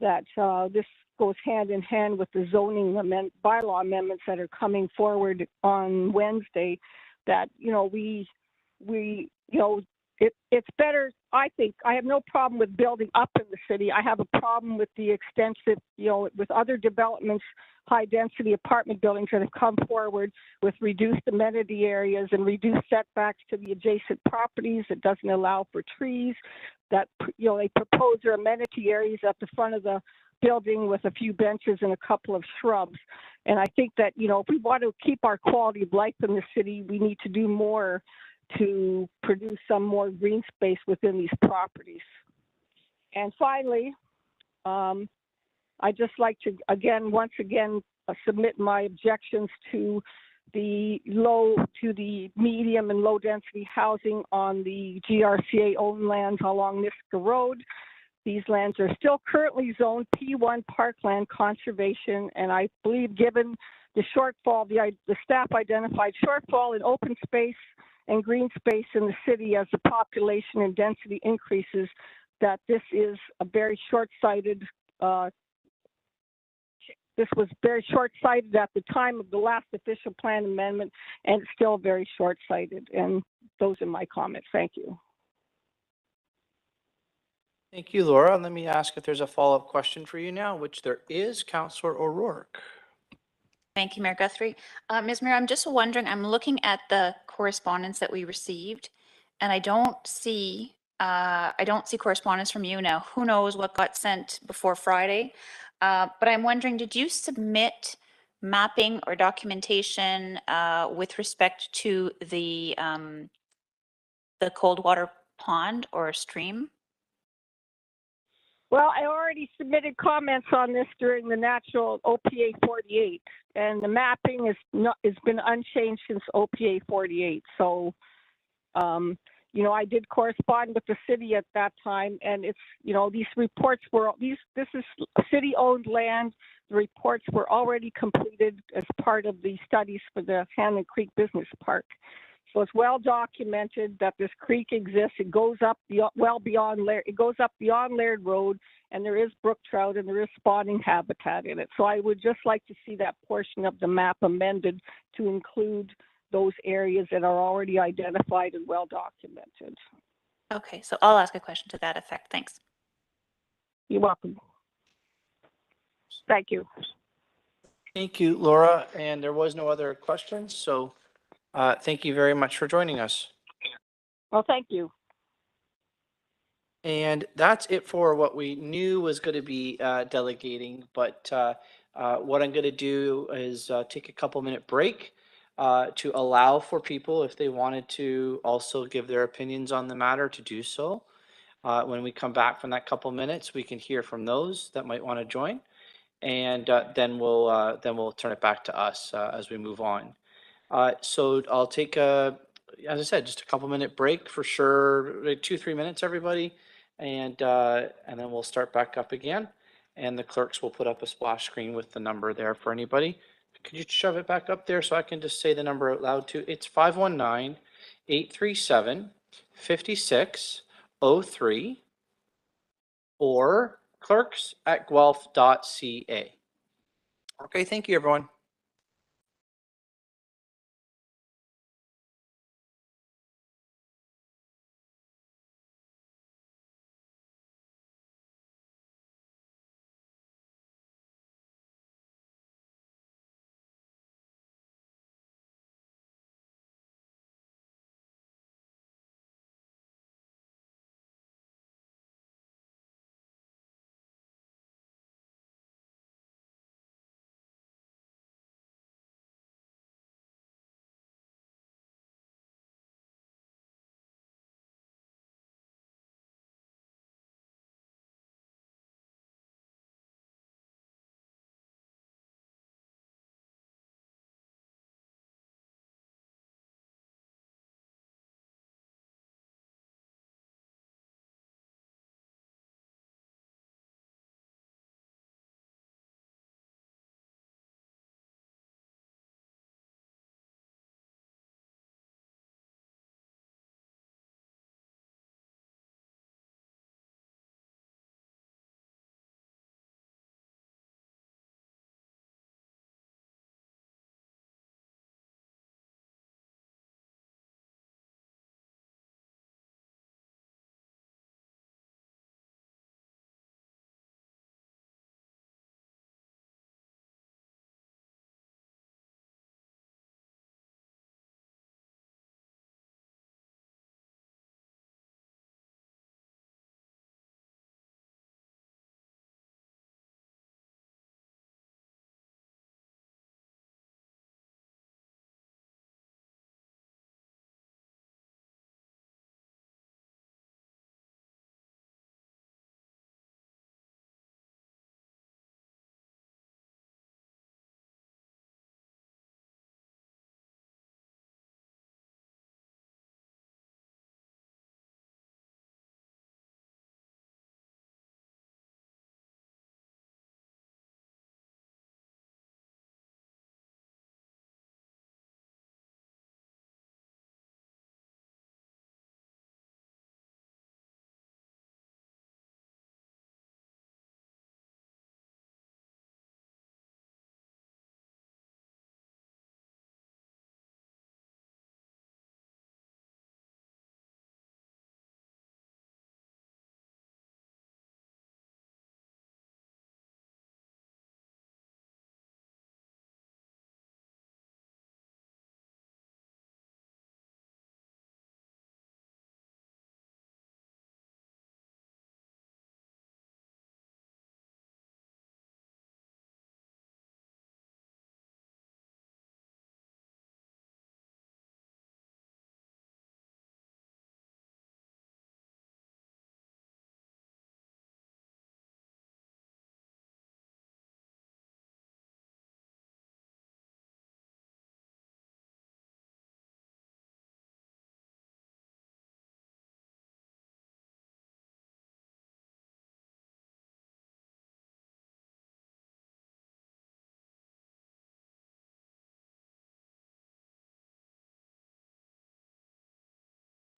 that this goes hand in hand with the zoning bylaw amendments that are coming forward on Wednesday. That, you know, we you know, it's better. I think I have no problem with building up in the city. I have a problem with the extensive, you know, with other developments, high density apartment buildings that have come forward with reduced amenity areas and reduced setbacks to the adjacent properties. It doesn't allow for trees. That, you know, they propose their amenity areas at the front of the building with a few benches and a couple of shrubs. And I think that, you know, if we want to keep our quality of life in the city, we need to do more to produce some more green space within these properties. And finally, I just like to once again submit my objections to the medium and low density housing on the GRCA owned lands along Niska Road. These lands are still currently zoned P1 Parkland Conservation, and I believe given the shortfall, the staff identified shortfall in open space and green space in the city as the population and density increases, that this is a very short-sighted, this was very short-sighted at the time of the last official plan amendment, and it's still very short-sighted. And those are my comments. Thank you. Thank you, Laura. And let me ask if there's a follow-up question for you now, which there is. Councillor O'Rourke. Thank you, Mayor Guthrie. Ms. Mayor, I'm just wondering, I'm looking at the correspondence that we received, and I don't see correspondence from you now. Who knows what got sent before Friday? But I'm wondering, did you submit mapping or documentation with respect to the cold water pond or stream? Well, I already submitted comments on this during the natural OPA 48, and the mapping has been unchanged since OPA 48. So, you know, I did correspond with the city at that time, and it's, you know, these reports were this is city-owned land. The reports were already completed as part of the studies for the Hannon Creek Business Park. So it's well documented that this creek exists. It goes up beyond Laird Road, and there is brook trout and there is spawning habitat in it. So I would just like to see that portion of the map amended to include those areas that are already identified and well documented. Okay, so I'll ask a question to that effect. Thanks. You're welcome. Thank you. Thank you, Laura. And there was no other questions, so thank you very much for joining us. Well, thank you. And that's it for what we knew was going to be delegating. But what I'm going to do is take a couple-minute break to allow for people, if they wanted to also give their opinions on the matter, to do so. When we come back from that couple minutes, we can hear from those that might want to join, and then we'll turn it back to us as we move on. So I'll take as I said, just a couple-minute break for sure, like 2-3 minutes, everybody, and then we'll start back up again. And the clerks will put up a splash screen with the number there for anybody. Could you shove it back up there so I can just say the number out loud too? It's 519-837-5603 or clerks@guelph.ca. Okay, thank you, everyone.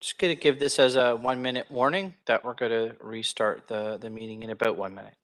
Just going to give this as a 1-minute warning that we're going to restart the meeting in about 1 minute.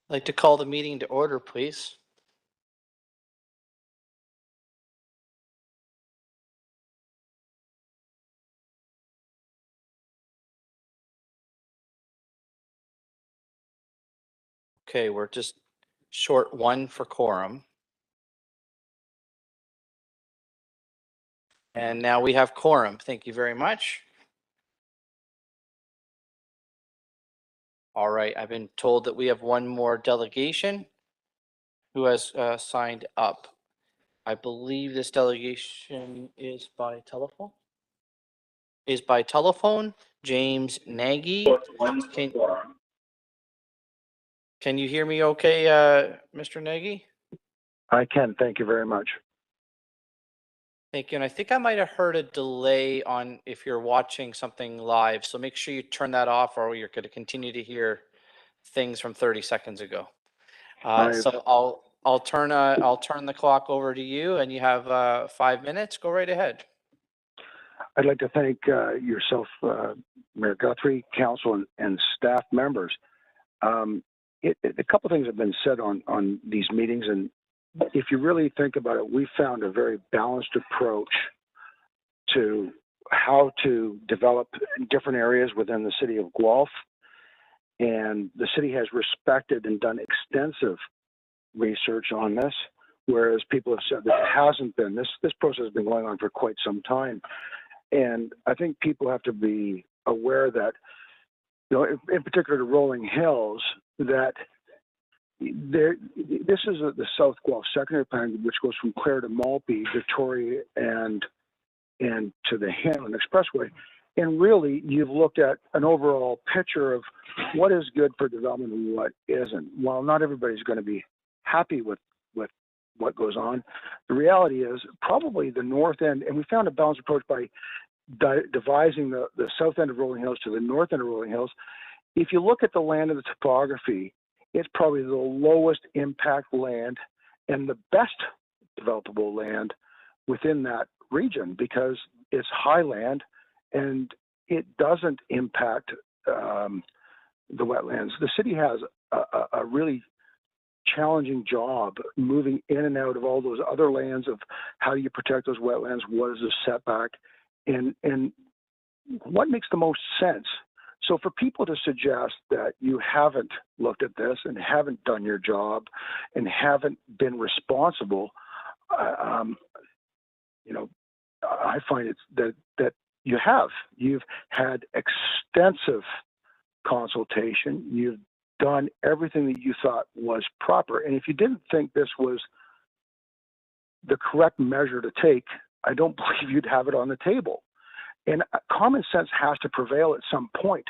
I'd like to call the meeting to order, please. Okay, we're just short 1 for quorum. And now we have quorum. Thank you very much. All right, I've been told that we have one more delegation who has signed up. I believe this delegation is by telephone. James Nagy. Can you hear me okay, Mr. Nagy? I can. Thank you very much. Thank you. And I think I might have heard a delay on if you're watching something live. So make sure you turn that off or you're going to continue to hear things from 30 seconds ago. So I'll turn the clock over to you and you have 5 minutes. Go right ahead. I'd like to thank yourself, Mayor Guthrie, council, and staff members. A couple things have been said on these meetings, and if you really think about it, we found a very balanced approach to how to develop different areas within the city of Guelph. And the city has respected and done extensive research on this, whereas people have said that it hasn't been. This process has been going on for quite some time. And I think people have to be aware that, you know, in particular to Rolling Hills, that this is the South Guelph secondary plan, which goes from Clare to Maltby, Victoria, and to the Hanlon Expressway. And really, you've looked at an overall picture of what is good for development and what isn't. While not everybody's going to be happy with what goes on, the reality is probably the north end, and we found a balanced approach by devising the south end of Rolling Hills to the north end of Rolling Hills. If you look at the land and the topography, it's probably the lowest impact land and the best developable land within that region because it's highland and it doesn't impact the wetlands. The city has a really challenging job moving in and out of all those other lands of how do you protect those wetlands, what is the setback, and what makes the most sense. So for people to suggest that you haven't looked at this and haven't done your job and haven't been responsible, you know, I find it's that you have. You've had extensive consultation. You've done everything that you thought was proper. And if you didn't think this was the correct measure to take, I don't believe you'd have it on the table. And common sense has to prevail at some point.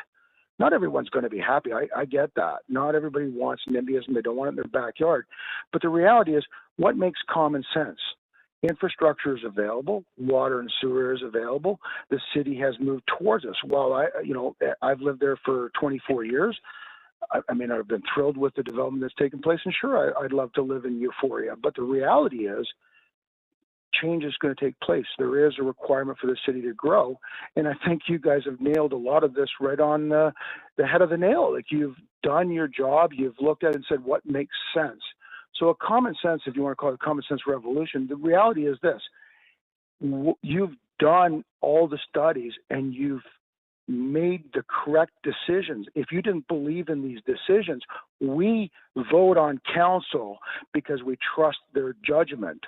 Not everyone's going to be happy. I get that. Not everybody wants NIMBYism. They don't want it in their backyard. But the reality is, what makes common sense? Infrastructure is available. Water and sewer is available. The city has moved towards us. While I've lived there for 24 years. I mean, I've been thrilled with the development that's taken place. And sure, I'd love to live in euphoria. But the reality is, change is going to take place. There is a requirement for the city to grow. And I think you guys have nailed a lot of this right on the head of the nail. Like, you've done your job, you've looked at it and said, what makes sense? So a common sense, if you want to call it a common sense revolution, the reality is this: you've done all the studies and you've made the correct decisions. If you didn't believe in these decisions, we vote on council because we trust their judgment.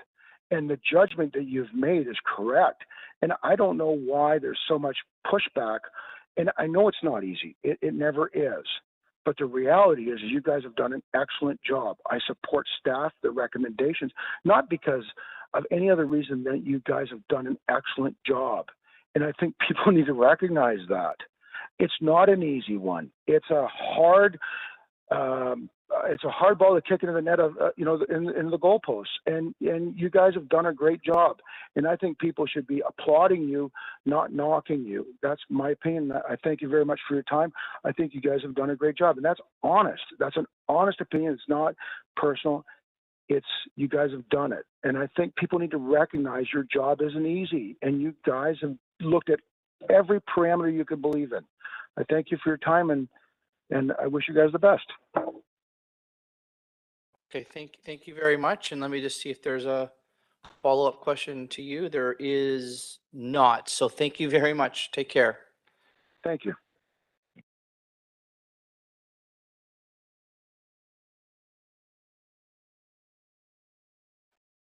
And the judgment that you've made is correct. And I don't know why there's so much pushback. And I know it's not easy. It never is. But the reality is you guys have done an excellent job. I support staff, the recommendations, not because of any other reason than you guys have done an excellent job. And I think people need to recognize that. It's not an easy one. It's a hard ball to kick into the net of, in the goalposts. And you guys have done a great job. And I think people should be applauding you, not knocking you. That's my opinion. I thank you very much for your time. I think you guys have done a great job. And that's honest. That's an honest opinion. It's not personal. It's you guys have done it. And I think people need to recognize your job isn't easy. And you guys have looked at every parameter you could believe in. I thank you for your time, and I wish you guys the best. Okay, thank you very much. And let me just see if there's a follow-up question to you. There is not. So thank you very much. Take care. Thank you.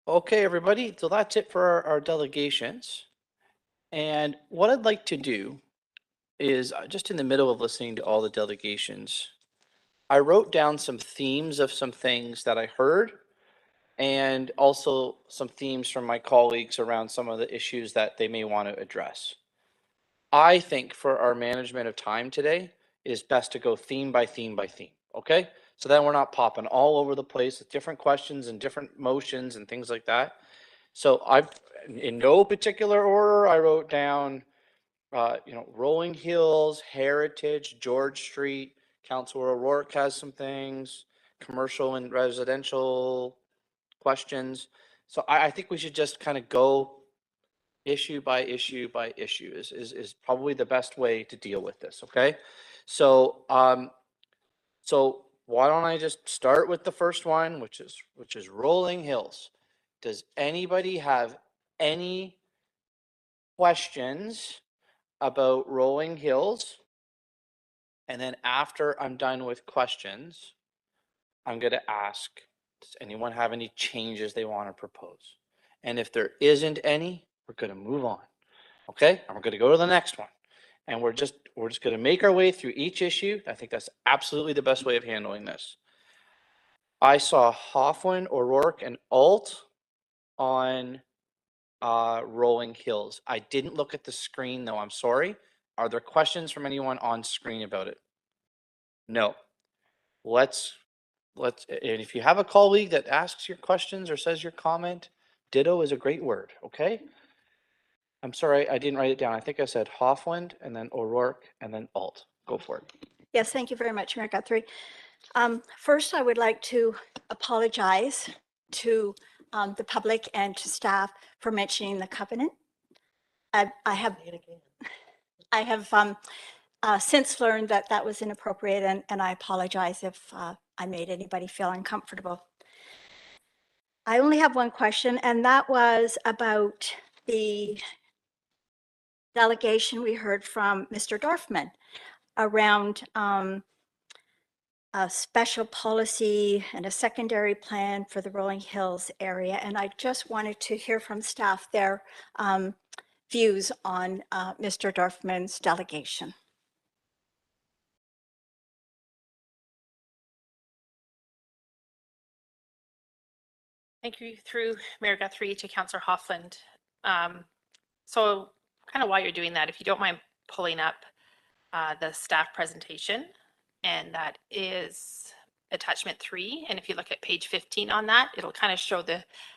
Okay, everybody. So that's it for our delegations. And what I'd like to do is just in the middle of listening to all the delegations, I wrote down some themes of some things that I heard, and also some themes from my colleagues around some of the issues that they may want to address. I think for our management of time today, it is best to go theme by theme by theme, okay? So then we're not popping all over the place with different questions and different motions and things like that. So I've, in no particular order, I wrote down, Rolling Hills, Heritage, George Street, Councilor O'Rourke has some things, commercial and residential questions. So I think we should just kind of go issue by issue by issue is probably the best way to deal with this. Okay. So, so why don't I just start with the first one, which is Rolling Hills. Does anybody have any questions about Rolling Hills? And then after I'm done with questions, I'm going to ask, does anyone have any changes they want to propose? And if there isn't any, we're going to move on. Okay? And we're going to go to the next one. And we're just going to make our way through each issue. I think that's absolutely the best way of handling this. I saw Hoffman, O'Rourke, and Alt on Rolling Hills. I didn't look at the screen though. I'm sorry. Are there questions from anyone on screen about it? No. Let's, and if you have a colleague that asks your questions or says your comment, ditto is a great word, okay? I'm sorry, I didn't write it down. I think I said Hoffland and then O'Rourke and then Alt. Go for it. Yes, thank you very much, Mayor Guthrie. First, I would like to apologize to the public and to staff for mentioning the covenant. I have since learned that that was inappropriate, and I apologize if I made anybody feel uncomfortable. I only have one question, and that was about the delegation we heard from Mr. Dorfman. around a special policy and a secondary plan for the Rolling Hills area. And I just wanted to hear from staff their views on Mr. Dorfman's delegation. Thank you through Mayor Guthrie to Councillor Hoffland. So kind of while you're doing that, if you don't mind pulling up the staff presentation, and that is attachment 3. And if you look at page 15 on that, it'll kind of show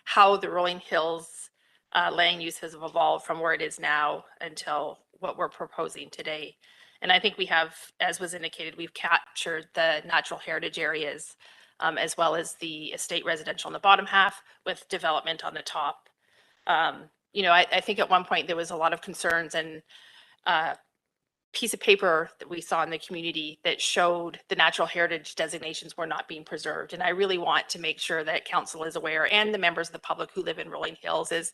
how the Rolling Hills land use has evolved from where it is now until what we're proposing today. And I think we have, as was indicated, we've captured the natural heritage areas as well as the estate residential in the bottom half with development on the top. You know, I think at one point there was a lot of concerns and piece of paper that we saw in the community that showed the natural heritage designations were not being preserved. And I really want to make sure that council is aware, and the members of the public who live in Rolling Hills, is,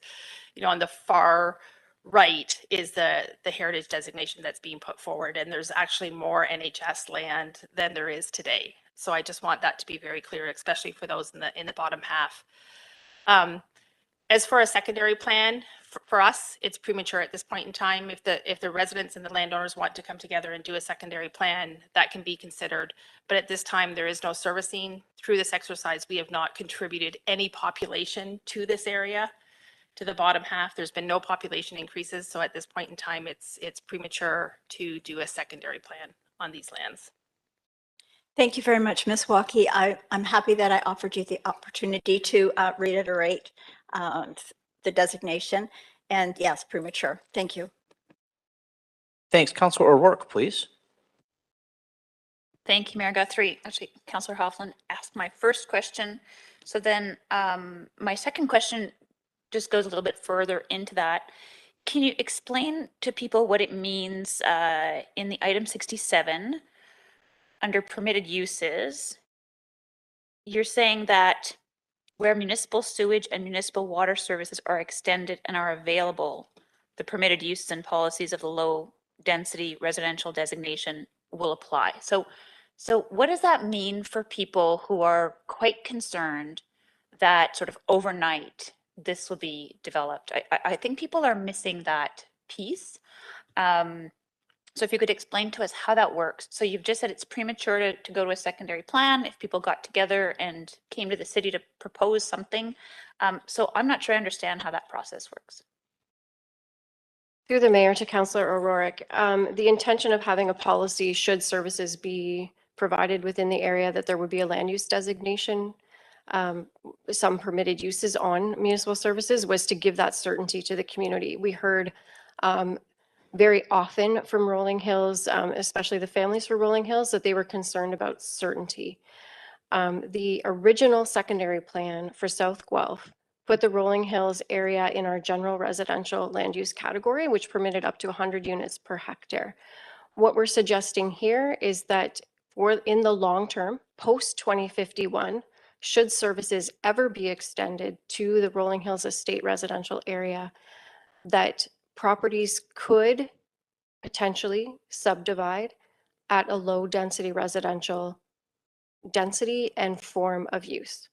you know, on the far right is the heritage designation that's being put forward. And there's actually more NHS land than there is today. So I just want that to be very clear, especially for those in the bottom half. As for a secondary plan, for us, it's premature at this point in time. If the residents and the landowners want to come together and do a secondary plan, that can be considered. But at this time, there is no servicing. Through this exercise, we have not contributed any population to this area. To the bottom half, there's been no population increases. So at this point in time, it's premature to do a secondary plan on these lands. Thank you very much, Ms. Walkie. I'm happy that I offered you the opportunity to reiterate the designation. And yes, premature. Thank you. Thanks. Councillor O'Rourke, please. Thank you, Mayor Guthrie. Actually, Councillor Hoffland asked my first question. So then my second question just goes a little bit further into that. Can you explain to people what it means in the item 67 under permitted uses? You're saying that where municipal sewage and municipal water services are extended and are available, the permitted uses and policies of the low density residential designation will apply. So what does that mean for people who are quite concerned that sort of overnight this will be developed? I think people are missing that piece. So if you could explain to us how that works. So you've just said it's premature to go to a secondary plan if people got together and came to the city to propose something. So I'm not sure I understand how that process works. Through the mayor to Councillor O'Rourke, the intention of having a policy, should services be provided within the area, that there would be a land use designation, some permitted uses on municipal services, was to give that certainty to the community. We heard very often from Rolling Hills, especially the families for Rolling Hills, that they were concerned about certainty. The original secondary plan for South Guelph put the Rolling Hills area in our general residential land use category, which permitted up to 100 units per hectare. What we're suggesting here is that in the long term, post 2051, should services ever be extended to the Rolling Hills estate residential area, that properties could potentially subdivide at a low density residential density and form of use.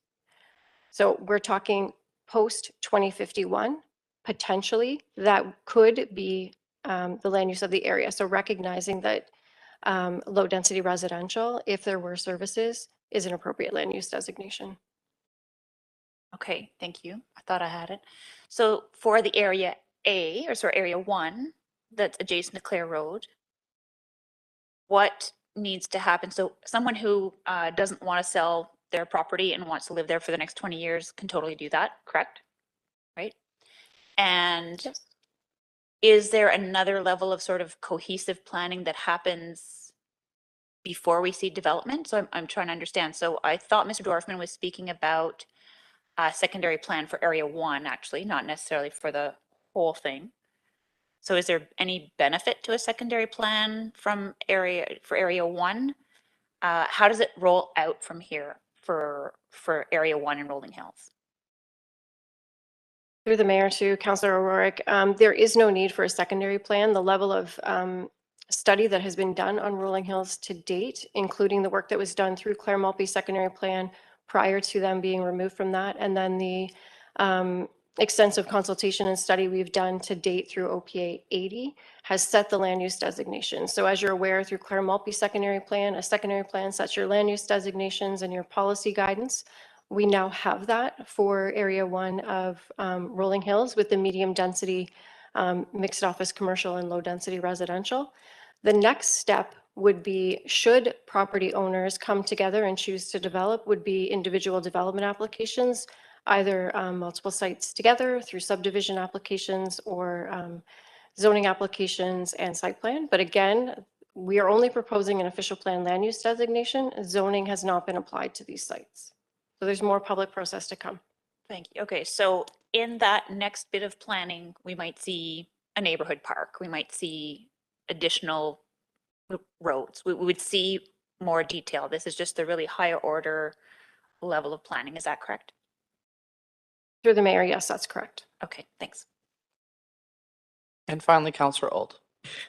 So we're talking post 2051, potentially that could be the land use of the area. So recognizing that low density residential, if there were services, is an appropriate land use designation. Okay, thank you. I thought I had it. So for the area A, or sorry, area 1, that's adjacent to Clare Road, what needs to happen? So someone who doesn't want to sell their property and wants to live there for the next 20 years can totally do that, correct? Right? And yes. Is there another level of sort of cohesive planning that happens before we see development? So I'm trying to understand. So I thought Mr. Dorfman was speaking about a secondary plan for area 1, actually, not necessarily for the whole thing. So is there any benefit to a secondary plan for area 1? How does it roll out from here for area 1 in Rolling Hills? Through the mayor to Councillor O'Rourke, there is no need for a secondary plan. The level of study that has been done on Rolling Hills to date, including the work that was done through Clare Maltby Secondary Plan prior to them being removed from that, and then the extensive consultation and study we've done to date through OPA 80 has set the land use designation. So as you're aware, through Clare Maltby Secondary Plan, a secondary plan sets your land use designations and your policy guidance. We now have that for Area 1 of Rolling Hills with the medium density mixed office commercial and low density residential. The next step would be, should property owners come together and choose to develop, would be individual development applications, either multiple sites together through subdivision applications or zoning applications and site plan. But again, we are only proposing an official plan land use designation. Zoning has not been applied to these sites. So there's more public process to come. Thank you. Okay, so in that next bit of planning, we might see a neighborhood park. We might see additional roads. We would see more detail. This is just the really higher order level of planning. Is that correct? Through the mayor, yes, that's correct. Okay, thanks. And finally, Councillor Auld.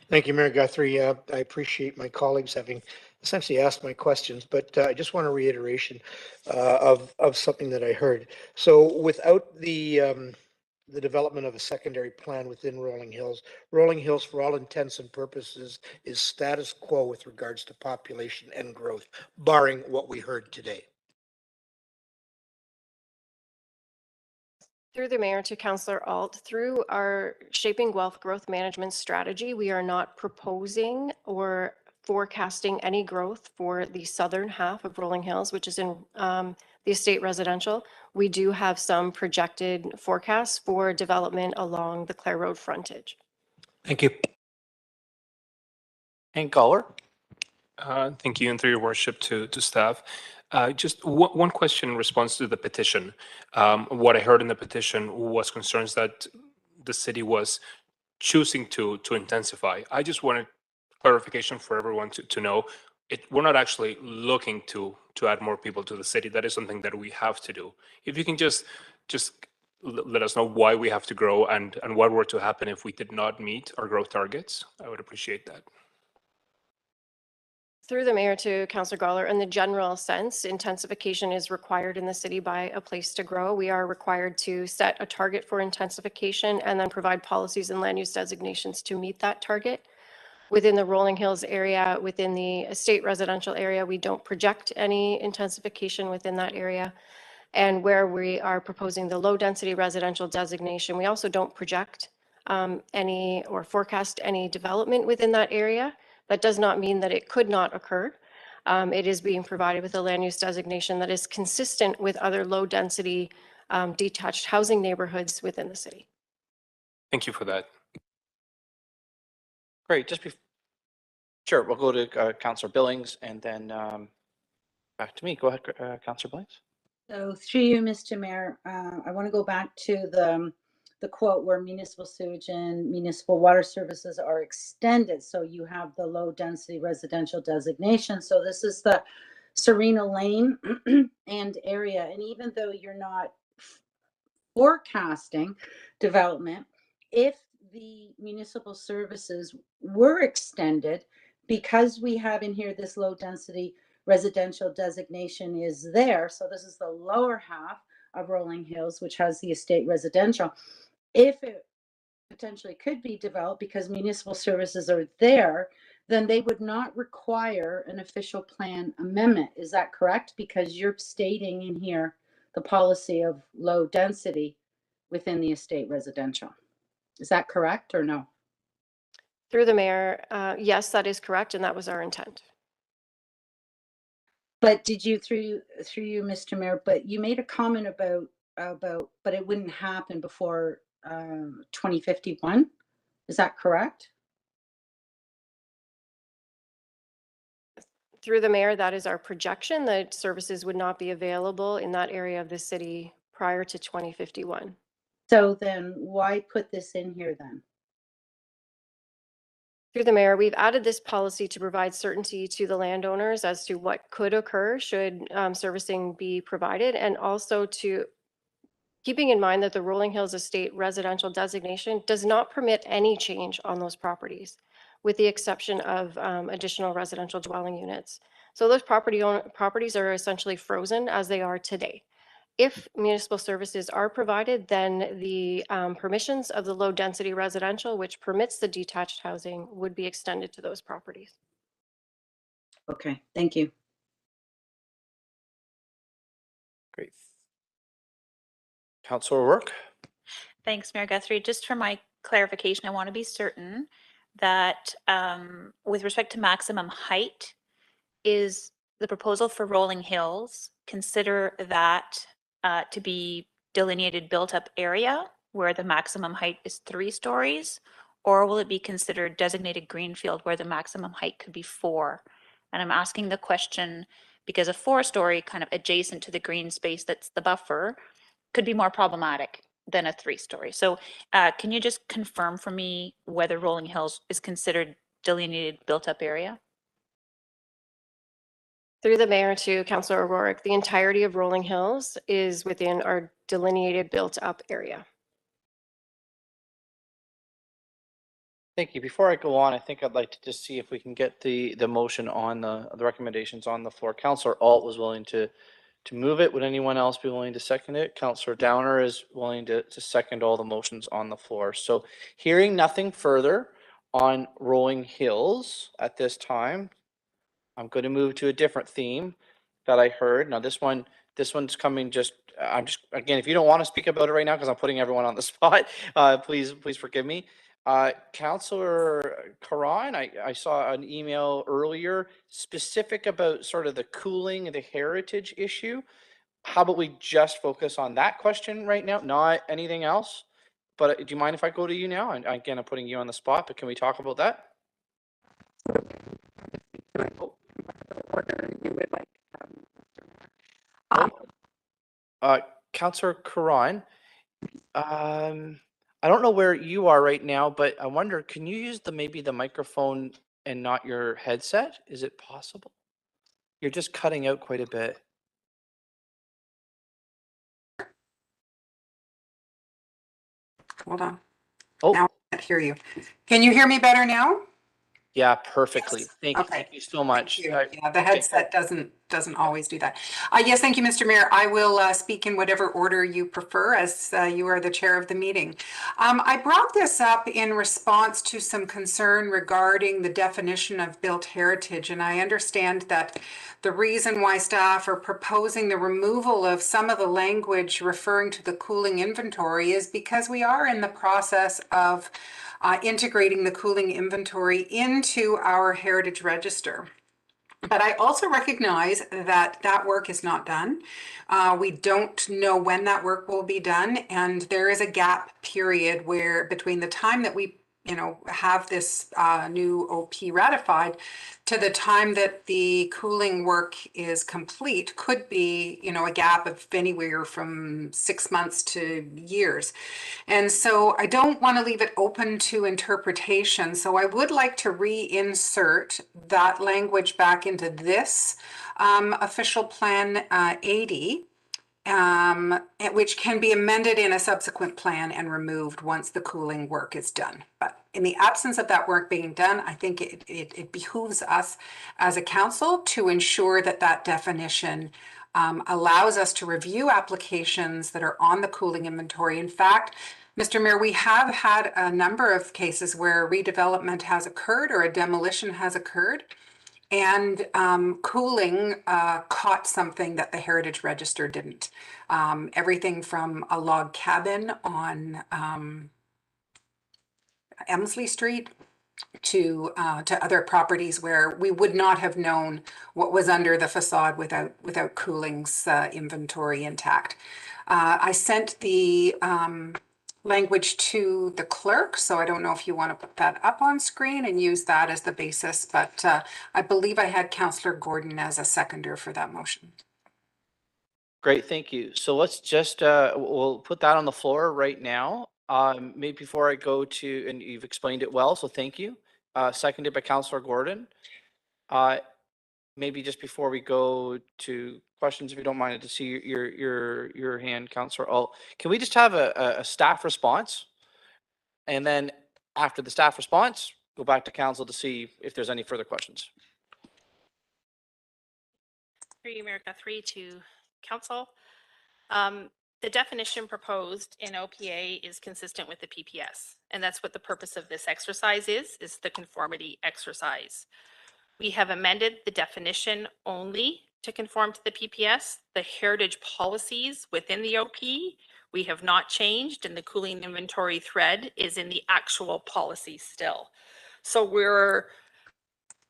Thank you, Mayor Guthrie. I appreciate my colleagues having essentially asked my questions, but I just want a reiteration of something that I heard. So without the development of a secondary plan within Rolling Hills, for all intents and purposes, is status quo with regards to population and growth, barring what we heard today. Through the mayor to Councillor Alt, through our Shaping Guelph Growth Management Strategy, we are not proposing or forecasting any growth for the southern half of Rolling Hills, which is in the estate residential. We do have some projected forecasts for development along the Clare Road frontage. Thank you. And Caller. Thank you, and through your worship to staff. Just one question in response to the petition. What I heard in the petition was concerns that the city was choosing to intensify. I just wanted clarification for everyone to know we're not actually looking to add more people to the city. That is something that we have to do. If you can just let us know why we have to grow and what were to happen if we did not meet our growth targets, I would appreciate that. Through the mayor to Councillor Goller, in the general sense, intensification is required in the city by a place to grow. We are required to set a target for intensification and then provide policies and land use designations to meet that target. Within the Rolling Hills area, within the estate residential area, we don't project any intensification within that area. And where we are proposing the low density residential designation, we also don't project any or forecast any development within that area. That does not mean that it could not occur. It is being provided with a land use designation that is consistent with other low density detached housing neighborhoods within the city. Thank you for that. Great. Sure, we'll go to Councillor Billings and then back to me. Go ahead, Councillor Billings. So through you, Mr. Mayor, I want to go back to the quote where municipal sewage and municipal water services are extended. So you have the low density residential designation. So this is the Serena Lane and area. And even though you're not forecasting development, if the municipal services were extended, because we have in here this low density residential designation is there. So this is the lower half of Rolling Hills, which has the estate residential. If it potentially could be developed because municipal services are there, then they would not require an official plan amendment. Is that correct? Because you're stating in here the policy of low density within the estate residential. Is that correct or no? Through the mayor, yes, that is correct, and that was our intent. But did you, through you, Mr. Mayor, but you made a comment about, but it wouldn't happen before 2051. Is that correct? Through the mayor, that is our projection that services would not be available in that area of the city prior to 2051. So then why put this in here then? Through the mayor, we've added this policy to provide certainty to the landowners as to what could occur should servicing be provided, and also to keeping in mind that the Rolling Hills Estate residential designation does not permit any change on those properties. with the exception of additional residential dwelling units. So those properties are essentially frozen as they are today. If municipal services are provided, then the permissions of the low density residential, which permits the detached housing, would be extended to those properties. Okay, thank you. Great. Councillor O'Rourke. Thanks, Mayor Guthrie. Just for my clarification, I want to be certain that with respect to maximum height, is the proposal for Rolling Hills consider that to be delineated built-up area where the maximum height is 3 stories, or will it be considered designated greenfield where the maximum height could be 4? And I'm asking the question because a 4-story kind of adjacent to the green space that's the buffer could be more problematic than a 3-story. So can you just confirm for me whether Rolling Hills is considered delineated built-up area? Through the mayor to Councillor O'Rourke, the entirety of Rolling Hills is within our delineated built-up area. Thank you. Before I go on, I think I'd like to just see if we can get the motion on the recommendations on the floor. Councillor Alt was willing to move it. Would anyone else be willing to second it? Councillor Downer is willing to second all the motions on the floor. So hearing nothing further on Rolling Hills at this time, I'm going to move to a different theme that I heard. Now this one's coming just, again, if you don't want to speak about it right now, because I'm putting everyone on the spot, please forgive me. Councillor Karan, I saw an email earlier specific about sort of the cooling and the heritage issue. How about we just focus on that question right now, not anything else? But do you mind if I go to you now? And again, I'm putting you on the spot, but can we talk about that? Councillor Karan, I don't know where you are right now, but I wonder, can you use maybe the microphone and not your headset? Is it possible? You're just cutting out quite a bit. Hold on. Oh. Now I can't hear you. Can you hear me better now? Yeah, perfectly. Yes. Thank you so much. Yeah, the headset doesn't always do that. Yes, thank you, Mr. Mayor. I will speak in whatever order you prefer, as you are the chair of the meeting. I brought this up in response to some concern regarding the definition of built heritage, and I understand that the reason why staff are proposing the removal of some of the language referring to the cooling inventory is because we are in the process of integrating the cooling inventory into our heritage register. But I also recognize that that work is not done. We don't know when that work will be done, and there is a gap period where between the time that we have this new OP ratified to the time that the cooling work is complete could be, a gap of anywhere from 6 months to years. And so I don't want to leave it open to interpretation. So I would like to reinsert that language back into this official plan 80. Which can be amended in a subsequent plan and removed once the cooling work is done. But in the absence of that work being done, I think it behooves us as a council to ensure that that definition allows us to review applications that are on the cooling inventory. In fact, Mr. Mayor, we have had a number of cases where redevelopment has occurred or a demolition has occurred, and cooling caught something that the Heritage Register didn't. Everything from a log cabin on Emsley Street to other properties where we would not have known what was under the facade without cooling's inventory intact. I sent the language to the clerk, so I don't know if you want to put that up on screen and use that as the basis, but I believe I had Councillor Gordon as a seconder for that motion. Great, thank you. So let's just, we'll put that on the floor right now. Maybe before I go to, and you've explained it well, so thank you. Seconded by Councillor Gordon. Maybe just before we go to questions, if you don't mind, to see your hand, Councillor Alt. Can we just have a staff response? And then after the staff response, go back to council to see if there's any further questions. Through you, Mayor Guthrie, to council. The definition proposed in OPA is consistent with the PPS, and that's what the purpose of this exercise is the conformity exercise. We have amended the definition only to conform to the PPS. The heritage policies within the OP, we have not changed, and the cooling inventory thread is in the actual policy still. So we're,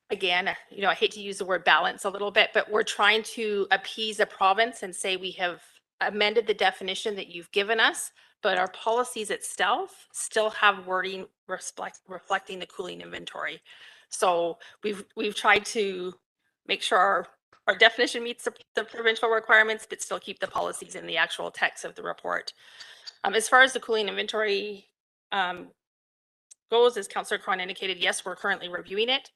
again, I hate to use the word balance a little bit, but we're trying to appease a province and say we have amended the definition that you've given us, but our policies itself still have wording reflecting the cooling inventory. So we've tried to make sure our definition meets the provincial requirements, but still keep the policies in the actual text of the report. As far as the cooling inventory goes, as Councillor Cron indicated, yes, we're currently reviewing it.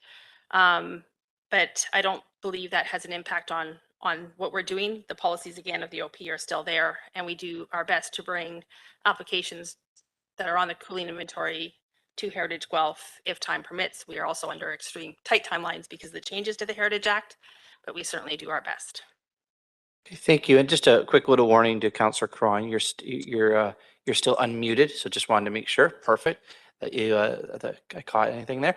But I don't believe that has an impact on what we're doing. The policies, again, of the OP are still there, and we do our best to bring applications that are on the cooling inventory to Heritage Guelph if time permits. We are also under extreme tight timelines because of the changes to the Heritage Act, but we certainly do our best. Okay, thank you. And just a quick little warning to Councillor Cron, you're still unmuted, so just wanted to make sure. Perfect that you that I caught anything there.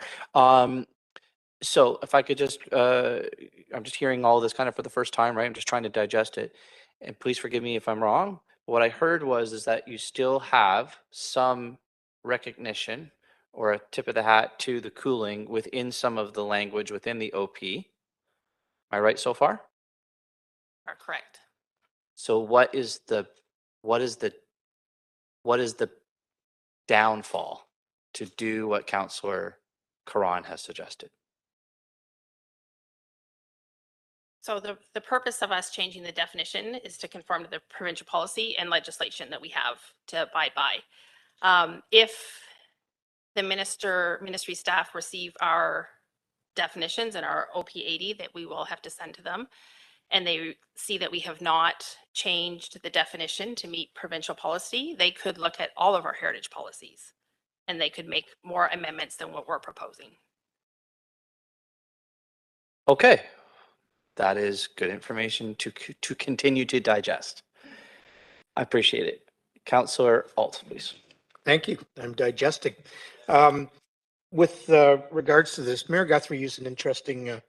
So if I could just, I'm just hearing all this kind of for the first time, right? I'm just trying to digest it. And please forgive me if I'm wrong. What I heard is that you still have some recognition or a tip of the hat to the cooling within some of the language within the OP. Am I right so far? Are correct. So what is the downfall to do what Councillor Karan has suggested? So the purpose of us changing the definition is to conform to the provincial policy and legislation that we have to abide by. If the ministry staff receive our definitions and our OP 80 that we will have to send to them, and they see that we have not changed the definition to meet provincial policy, they could look at all of our heritage policies and they could make more amendments than what we're proposing. Okay. That is good information to continue to digest. I appreciate it. Councillor Alt, please. Thank you. I'm digesting. With regards to this, Mayor Guthrie used an interesting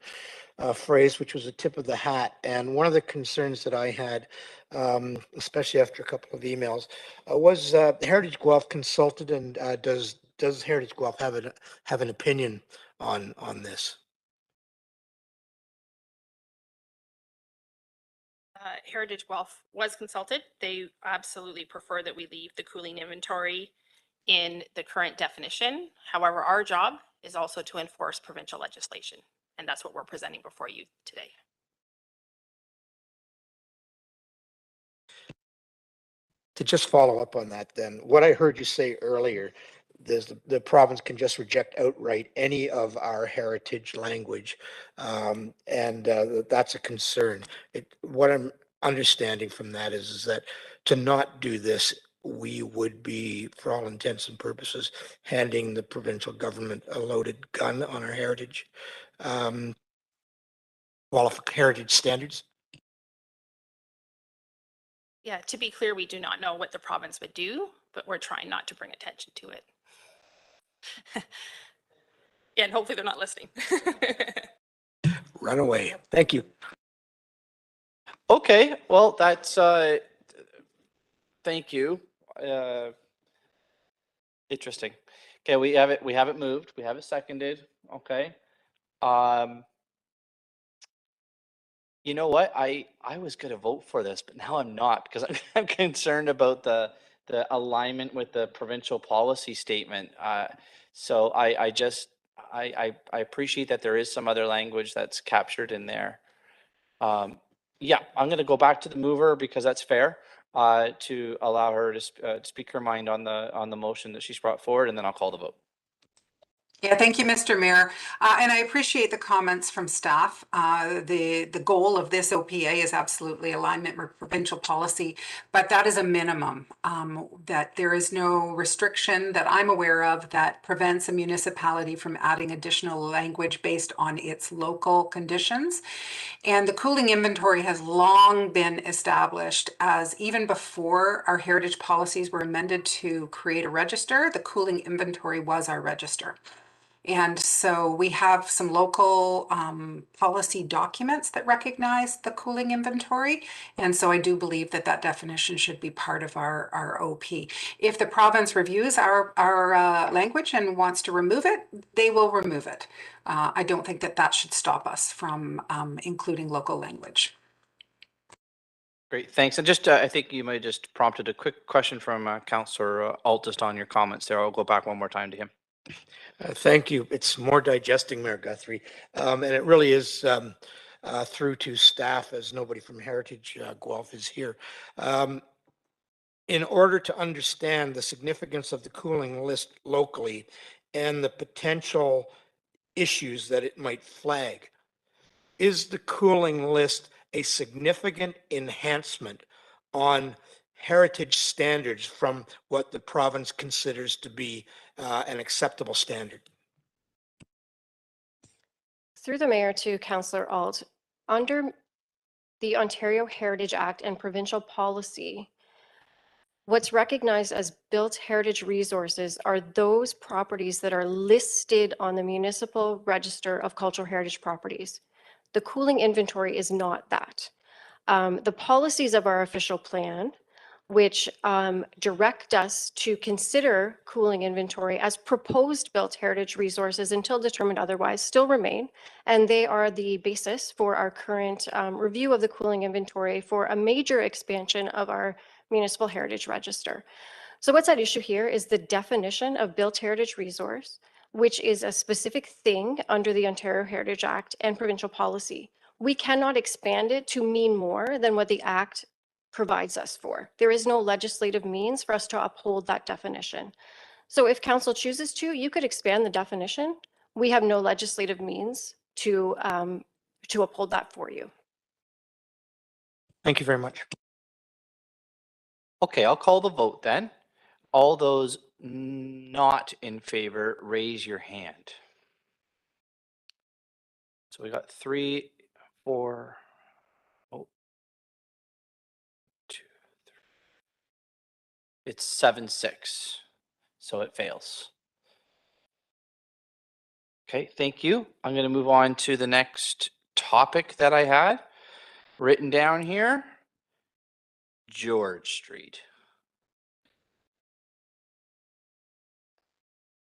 phrase, which was a tip of the hat. And one of the concerns that I had, especially after a couple of emails, was Heritage Guelph consulted, and does Heritage Guelph have an opinion on this? Heritage Guelph was consulted. They absolutely prefer that we leave the cooling inventory in the current definition. However, our job is also to enforce provincial legislation, and that's what we're presenting before you today. To just follow up on that then, what I heard you say earlier, the province can just reject outright any of our heritage language, and that's a concern. What I'm understanding from that is that to not do this, we would be, for all intents and purposes, handing the provincial government a loaded gun on our heritage heritage standards. Yeah, to be clear, we do not know what the province would do, but we're trying not to bring attention to it. Yeah, and hopefully they're not listening. Run away. Thank you. Okay, well, that's, thank you. Interesting. Okay, we have it moved. We have it seconded. Okay. You know what? I was going to vote for this, but now I'm not because I'm concerned about the alignment with the provincial policy statement. So I appreciate that there is some other language that's captured in there. Yeah, I'm going to go back to the mover because that's fair, to allow her to speak her mind on the motion that she's brought forward, and then I'll call the vote. Yeah, thank you, Mr. Mayor. And I appreciate the comments from staff. The goal of this OPA is absolutely alignment with provincial policy, but that is a minimum, that there is no restriction that I'm aware of that prevents a municipality from adding additional language based on its local conditions. And the cooling inventory has long been established as, even before our heritage policies were amended to create a register, the cooling inventory was our register. And so we have some local policy documents that recognize the cooling inventory. And so I do believe that that definition should be part of our OP. If the province reviews our language and wants to remove it, they will remove it. I don't think that that should stop us from including local language. Great, thanks. And just, I think you might have just prompted a quick question from Councillor Alt just on your comments there. I'll go back one more time to him. Thank you. It's more digesting, Mayor Guthrie. And it really is through to staff, as nobody from Heritage Guelph is here. In order to understand the significance of the cooling list locally and the potential issues that it might flag, is the cooling list a significant enhancement on heritage standards from what the province considers to be an acceptable standard? Through the mayor to Councillor Alt, under the Ontario Heritage Act and provincial policy, what's recognized as built heritage resources are those properties that are listed on the municipal register of cultural heritage properties. The cooling inventory is not that. The policies of our official plan, which direct us to consider cooling inventory as proposed built heritage resources until determined otherwise, still remain. And they are the basis for our current review of the cooling inventory for a major expansion of our municipal heritage register. So what's at issue here is the definition of built heritage resource, which is a specific thing under the Ontario Heritage Act and provincial policy. We cannot expand it to mean more than what the Act provides us for. There is no legislative means for us to uphold that definition. So if council chooses to, you could expand the definition. We have no legislative means to uphold that for you. Thank you very much. Okay, I'll call the vote then. All those not in favor, raise your hand. So we got 3, 4, 2, 3. It's 7-6, so it fails. Okay, thank you. I'm going to move on to the next topic that I had written down here. George Street.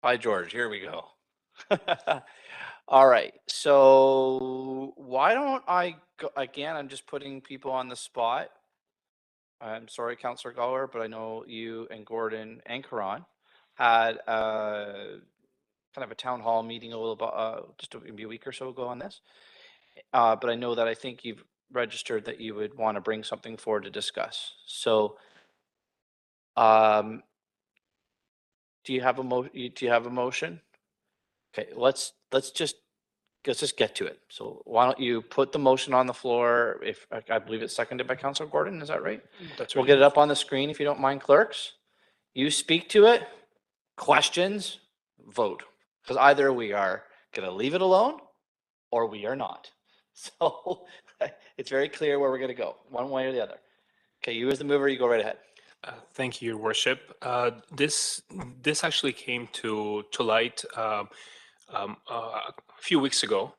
Hi, George. Here we go. All right. So why don't I go again? I'm just putting people on the spot. I'm sorry, Councillor Gower, but I know you and Gordon and Karan had kind of a town hall meeting a little bit, just maybe a week or so ago on this. But I know that I think you've registered that you would want to bring something forward to discuss. So, do you have a motion? Okay, let's just get to it. So why don't you put the motion on the floor? If I believe it's seconded by Councillor Gordon, is that right? That's We'll right. get it up on the screen if you don't mind, clerks. You speak to it, questions, vote. Because either we are going to leave it alone or we are not. So it's very clear where we're going to go, one way or the other. Okay, you as the mover, you go right ahead. Thank you, Your Worship. This actually came to light a few weeks ago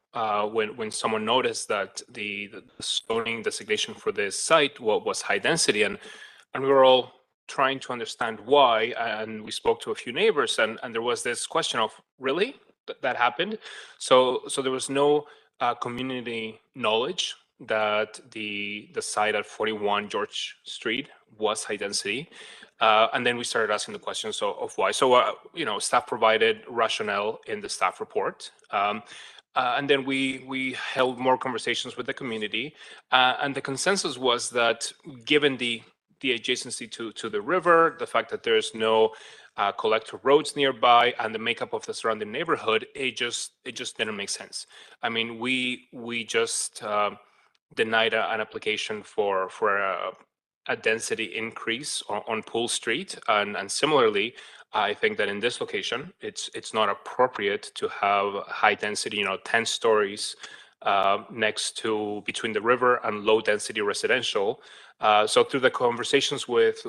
when someone noticed that the zoning designation for this site was high density, and we were all trying to understand why. And we spoke to a few neighbors, and there was this question of, really, that happened? So there was no community knowledge that the site at 41 George Street was high density. And then we started asking the questions of why. So, staff provided rationale in the staff report. And then we held more conversations with the community. And the consensus was that given the adjacency to the river, the fact that there's no collector roads nearby, and the makeup of the surrounding neighborhood, it just didn't make sense. I mean, we just denied an application for a density increase on Pool Street, and similarly, I think that in this location, it's not appropriate to have high density, 10 stories next to between the river and low density residential. So through the conversations with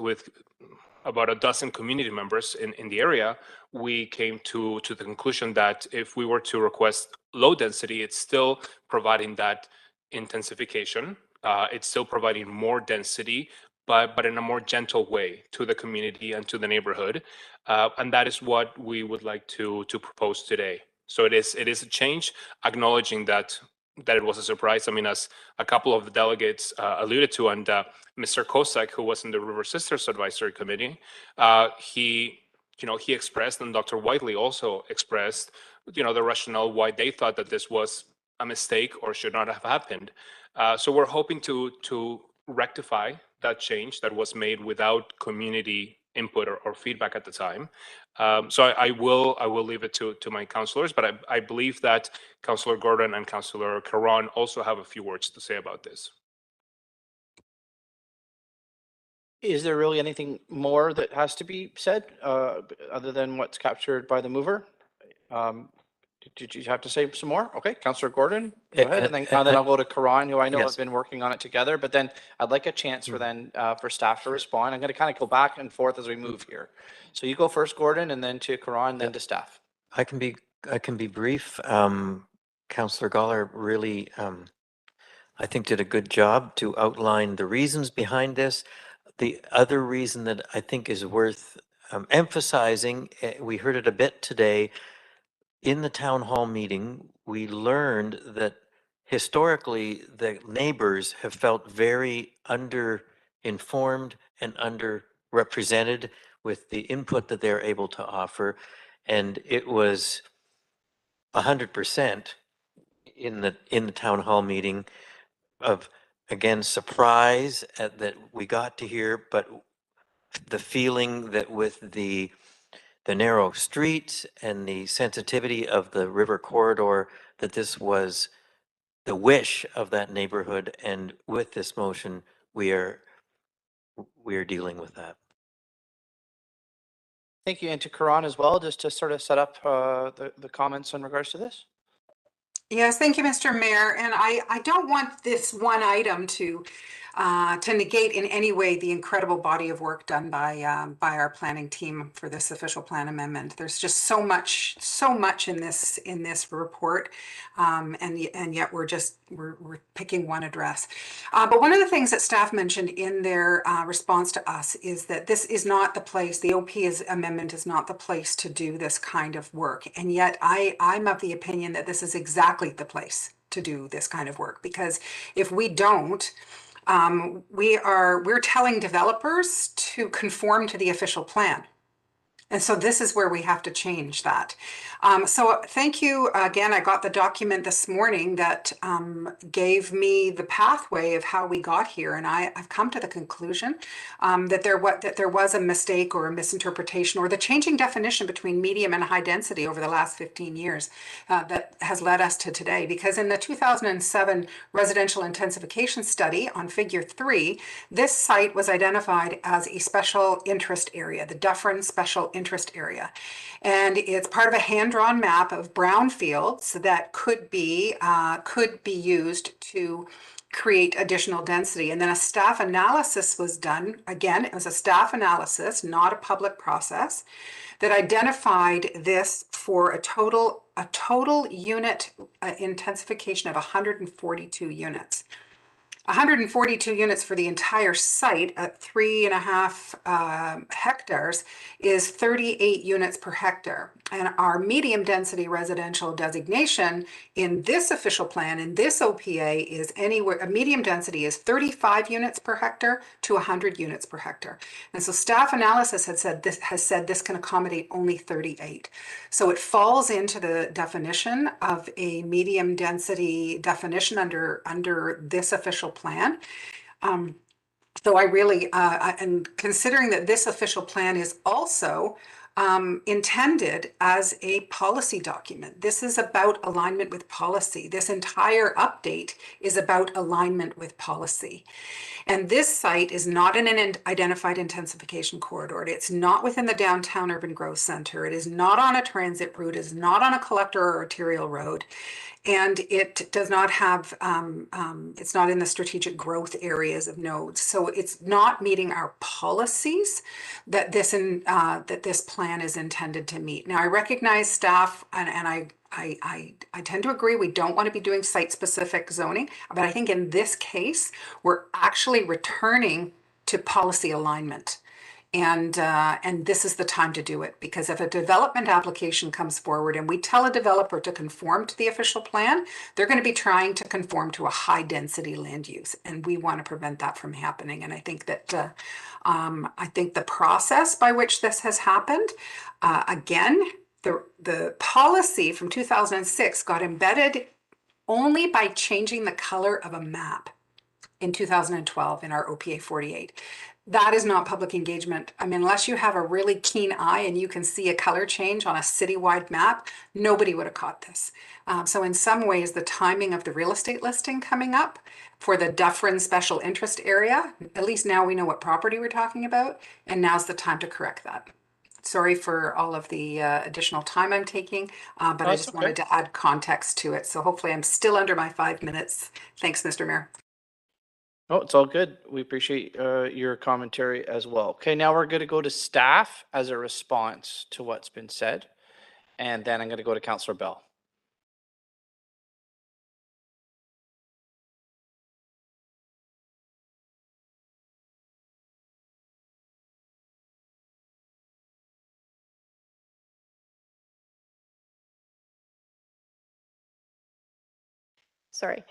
about a dozen community members in the area, we came to the conclusion that if we were to request low density, it's still providing that intensification. It's still providing more density, but in a more gentle way to the community and to the neighborhood. And that is what we would like to propose today. So it is a change, acknowledging that it was a surprise. I mean, as a couple of the delegates alluded to, and Mr. Kosak, who was in the River Sisters Advisory Committee, he expressed, and Dr. Whiteley also expressed, the rationale why they thought that this was a mistake or should not have happened. So we're hoping to rectify that change that was made without community input or feedback at the time. So I will leave it to my councillors, but I believe that Councillor Gordon and Councillor Caron also have a few words to say about this. Is there really anything more that has to be said other than what's captured by the mover? Did you have to say some more? Okay, Councillor Gordon, go ahead, and then I'll go to Karan, who I know has been working on it together. But then I'd like a chance for staff to respond. I'm going to kind of go back and forth as we move here. So you go first, Gordon, and then to Karan, then to staff. I can be brief. Councillor Galler really, I think, did a good job to outline the reasons behind this. The other reason that I think is worth emphasizing, we heard it a bit today, in the town hall meeting, we learned that historically the neighbors have felt very under-informed and underrepresented with the input that they're able to offer. And it was 100% in the town hall meeting of, again, surprise that we got to hear, but the feeling that with the narrow streets and the sensitivity of the river corridor, that this was the wish of that neighborhood. And with this motion, we are dealing with that. Thank you, and to Karan as well, just to sort of set up the comments in regards to this. Yes, thank you, Mr. Mayor. And I don't want this one item to negate in any way the incredible body of work done by our planning team for this official plan amendment. There's just so much in this report, and yet we're picking one address. But one of the things that staff mentioned in their response to us is that this is not the place. The OP amendment is not the place to do this kind of work, and yet I'm of the opinion that this is exactly the place to do this kind of work, because if we don't, we're telling developers to conform to the official plan. And so this is where we have to change that. So thank you again. I got the document this morning that gave me the pathway of how we got here, and I've come to the conclusion that there was a mistake or a misinterpretation or the changing definition between medium and high density over the last 15 years that has led us to today. Because in the 2007 residential intensification study on Figure 3, this site was identified as a special interest area, the Dufferin Special Interest Area. And it's part of a hand-drawn map of brownfields that could be used to create additional density. And then a staff analysis was done. Again, it was a staff analysis, not a public process, that identified this for a total unit intensification of 142 units. 142 units for the entire site at 3.5 hectares is 38 units per hectare. And our medium density residential designation in this official plan, in this OPA, is anywhere, a medium density is 35 units per hectare to 100 units per hectare. And so staff analysis has said this can accommodate only 38. So it falls into the definition of a medium density definition under this official plan. So I really, and considering that this official plan is also intended as a policy document. This is about alignment with policy. This entire update is about alignment with policy. And this site is not in an identified intensification corridor. It's not within the downtown urban growth center. It is not on a transit route. It is not on a collector or arterial road. And it does not have, it's not in the strategic growth areas of nodes. So it's not meeting our policies that this plan is intended to meet. Now, I recognize staff, and I tend to agree, we don't want to be doing site-specific zoning, but I think in this case, we're actually returning to policy alignment. And this is the time to do it, because if a development application comes forward and we tell a developer to conform to the official plan, they're going to be trying to conform to a high density land use, and we want to prevent that from happening. And I think that I think the process by which this has happened, again, the policy from 2006 got embedded only by changing the color of a map in 2012 in our OPA 48. That is not public engagement. I mean, unless you have a really keen eye and you can see a color change on a citywide map, nobody would have caught this. So in some ways, the timing of the real estate listing coming up for the Dufferin special interest area, at least now we know what property we're talking about, and now's the time to correct that. Sorry for all of the additional time I'm taking, but I just wanted to add context to it. So hopefully I'm still under my 5 minutes. Thanks, Mr. Mayor. Oh, it's all good. We appreciate your commentary as well. Okay, now we're going to go to staff as a response to what's been said. And then I'm going to go to Councillor Bell. Sorry.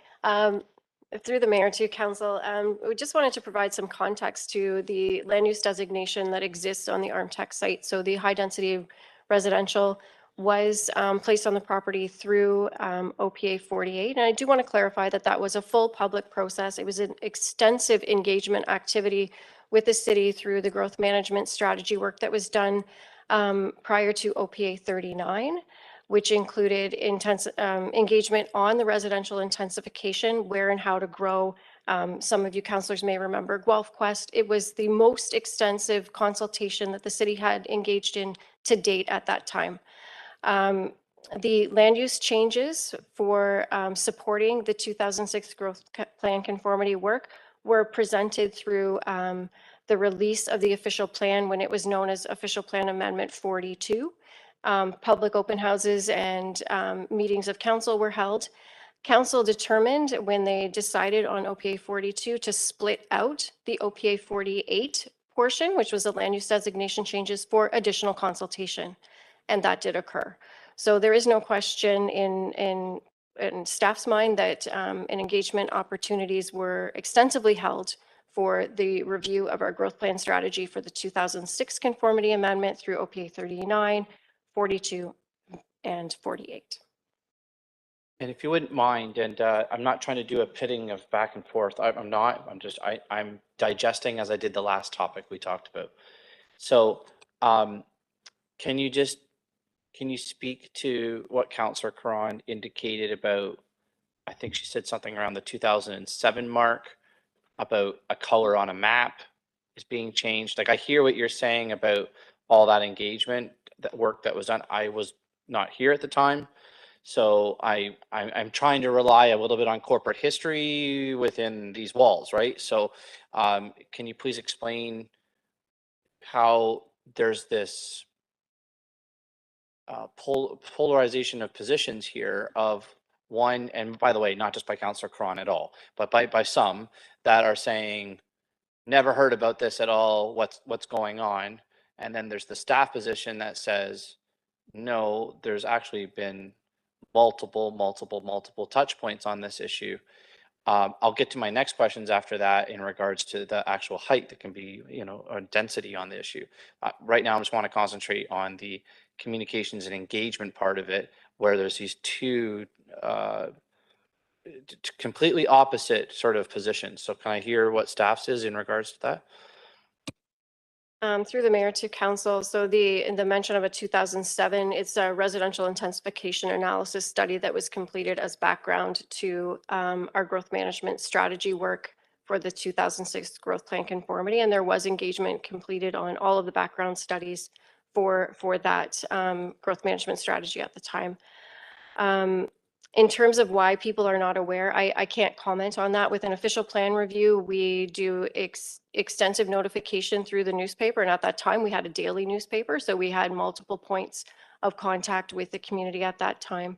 Through the mayor to council, we just wanted to provide some context to the land use designation that exists on the Armtech site. So the high density residential was placed on the property through OPA 48. And I do want to clarify that that was a full public process. It was an extensive engagement activity with the city through the growth management strategy work that was done prior to OPA 39. Which included intense engagement on the residential intensification, where and how to grow. Some of you councillors may remember Guelph Quest. It was the most extensive consultation that the city had engaged in to date at that time. The land use changes for supporting the 2006 growth plan conformity work were presented through the release of the official plan when it was known as Official Plan Amendment 42. Public open houses and meetings of council were held. Council determined when they decided on OPA 42 to split out the OPA 48 portion, which was the land use designation changes, for additional consultation. And that did occur. So there is no question in staff's mind that engagement opportunities were extensively held for the review of our growth plan strategy for the 2006 conformity amendment through OPA 39, 42, and 48. And if you wouldn't mind, and I'm not trying to do a pitting of back and forth. I'm not. I'm digesting as I did the last topic we talked about. So can you speak to what Councillor Caron indicated about, I think she said something around the 2007 mark about a color on a map is being changed. Like, I hear what you're saying about all that engagement, that work that was done. I was not here at the time. So I'm trying to rely a little bit on corporate history within these walls, right? So can you please explain how there's this polarization of positions here of one, and by the way, not just by Councillor Cron at all, but by some that are saying, never heard about this at all, what's going on? And then there's the staff position that says, no, there's actually been multiple touch points on this issue. I'll get to my next questions after that in regards to the actual height that can be, or density on the issue. Right now, I just want to concentrate on the communications and engagement part of it, where there's these two completely opposite sort of positions. So can I hear what staff says in regards to that? Through the mayor to council. So the mention of a 2007, it's a residential intensification analysis study that was completed as background to our growth management strategy work for the 2006 growth plan conformity. And there was engagement completed on all of the background studies for that growth management strategy at the time. In terms of why people are not aware, I can't comment on that. With an official plan review, we do extensive notification through the newspaper. And at that time, we had a daily newspaper. So we had multiple points of contact with the community at that time.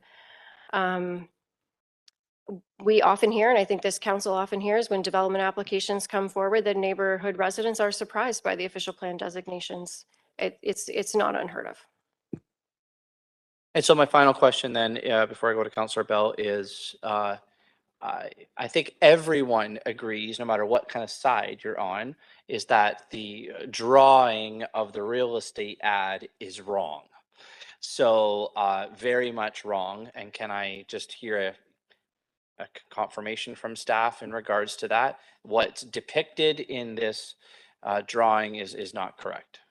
We often hear, and I think this council often hears, when development applications come forward, that neighborhood residents are surprised by the official plan designations. It's not unheard of. And so my final question then, before I go to Councillor Bell, is I think everyone agrees, no matter what kind of side you're on, is that the drawing of the real estate ad is wrong. So very much wrong. And can I just hear a confirmation from staff in regards to that? What's depicted in this drawing is not correct.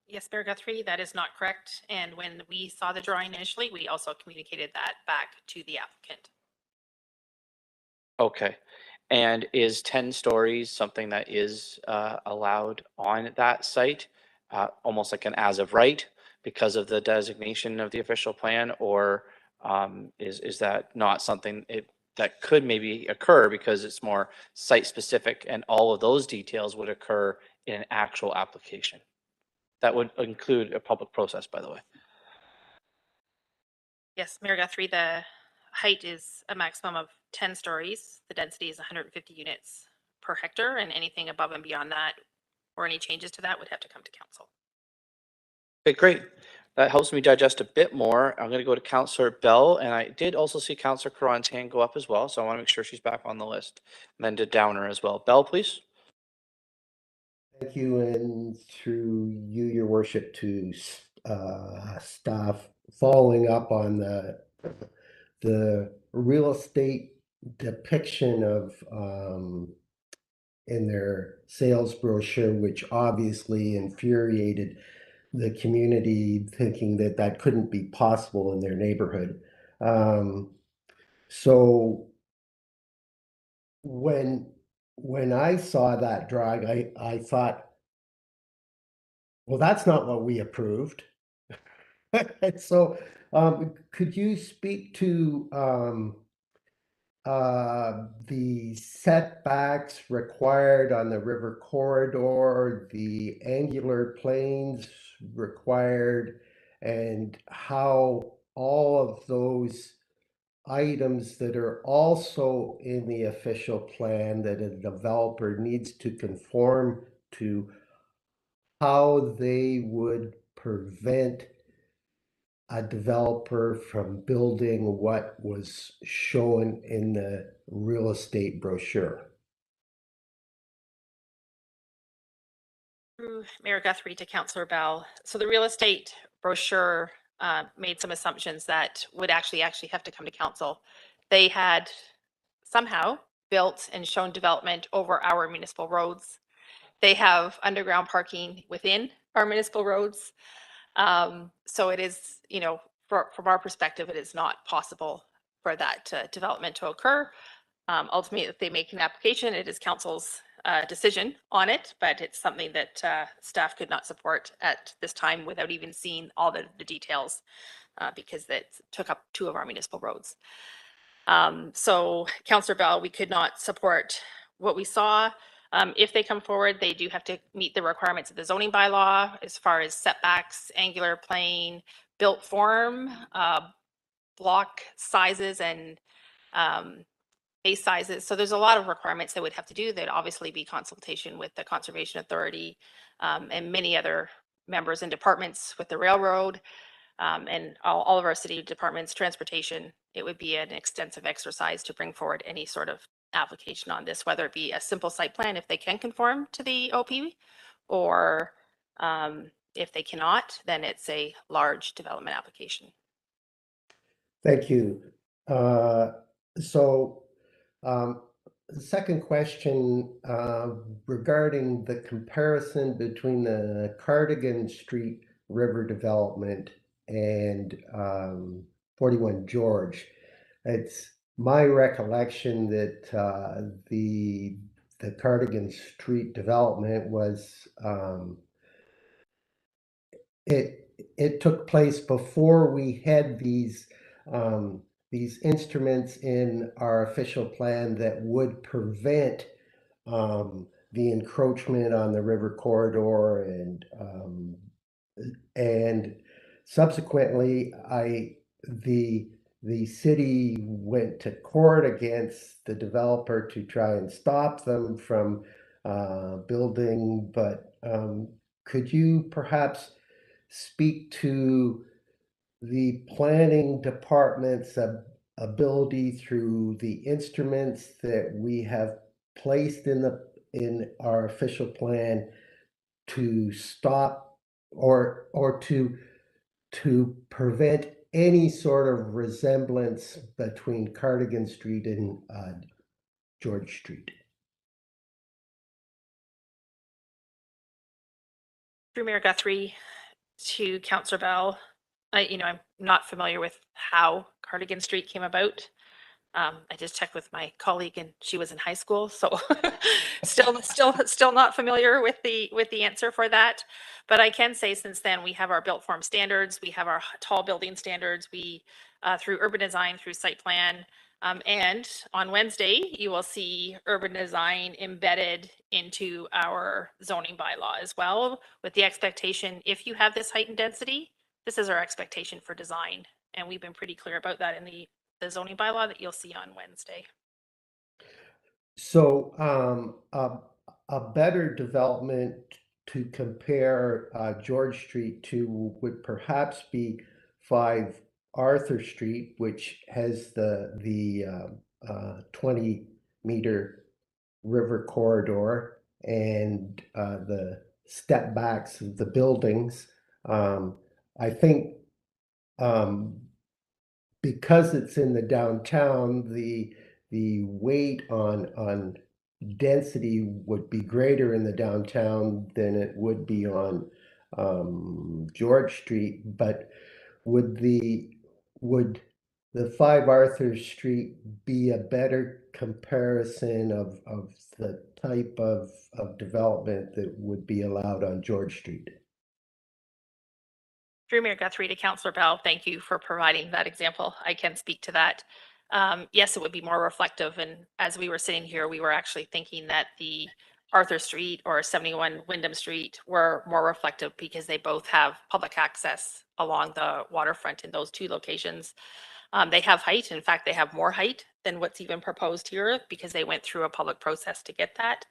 Yes, Mayor Guthrie, that is not correct. And when we saw the drawing initially, we also communicated that back to the applicant. Okay. And is 10 stories something that is allowed on that site, almost like an as of right because of the designation of the official plan, or is that not something that could maybe occur because it's more site specific and all of those details would occur in an actual application? That would include a public process, by the way. Yes, Mayor Guthrie, the height is a maximum of 10 stories. The density is 150 units per hectare, and anything above and beyond that or any changes to that would have to come to council. Okay, great. That helps me digest a bit more. I'm going to go to Councillor Bell, and I did also see Councillor Karan's hand go up as well, so I want to make sure she's back on the list. And then to Downer as well. Bell, please. Thank you, and through you, your worship, to staff, following up on the real estate depiction of in their sales brochure, which obviously infuriated the community, thinking that that couldn't be possible in their neighborhood. So when I saw that drawing, I thought, well, that's not what we approved. And so, could you speak to the setbacks required on the river corridor, the angular planes required, and how all of those items that are also in the official plan that a developer needs to conform to, how they would prevent a developer from building what was shown in the real estate brochure? Through Mayor Guthrie to Councillor Bell. So the real estate brochure made some assumptions that would actually have to come to council. They had somehow built and shown development over our municipal roads. They have underground parking within our municipal roads. So it is, from our perspective, it is not possible for that development to occur. Ultimately, if they make an application, it is council's decision on it, but it's something that staff could not support at this time without even seeing all the details because that took up 2 of our municipal roads. So Councillor Bell, we could not support what we saw. If they come forward, they do have to meet the requirements of the zoning bylaw as far as setbacks, angular plane, built form, block sizes, and base sizes. So there's a lot of requirements they would have to do. There'd obviously be consultation with the Conservation Authority and many other members and departments with the railroad and all of our city departments, transportation. It would be an extensive exercise to bring forward any sort of application on this, whether it be a simple site plan if they can conform to the OP, or if they cannot, then it's a large development application. Thank you. So the second question regarding the comparison between the Cardigan Street River development and 41 George. It's my recollection that the Cardigan Street development was it took place before we had these instruments in our official plan that would prevent the encroachment on the river corridor, and subsequently the city went to court against the developer to try and stop them from building. But could you perhaps speak to the planning department's ability through the instruments that we have placed in our official plan to stop or to prevent any sort of resemblance between Cardigan Street and George Street? Through Mayor Guthrie to Councillor Bell, I'm not familiar with how Cardigan Street came about. I just checked with my colleague and she was in high school, so still not familiar with the answer for that. But I can say since then we have our built form standards, we have our tall building standards, we through urban design, through site plan, and on Wednesday you will see urban design embedded into our zoning bylaw as well, with the expectation if you have this height and density, this is our expectation for design. And we've been pretty clear about that in the zoning bylaw that you'll see on Wednesday. So a better development to compare George Street to would perhaps be 5 Arthur Street, which has the 20-meter river corridor and the step backs of the buildings. I think because it's in the downtown, the weight on density would be greater in the downtown than it would be on George Street. But would the 5 Arthur Street be a better comparison of the type of development that would be allowed on George Street? Through Mayor Guthrie to Councillor Bell, thank you for providing that example. I can speak to that. Yes, it would be more reflective. And as we were sitting here, we were actually thinking that the Arthur Street or 71 Wyndham Street were more reflective because they both have public access along the waterfront in those 2 locations. They have height. In fact, they have more height than what's even proposed here because they went through a public process to get that.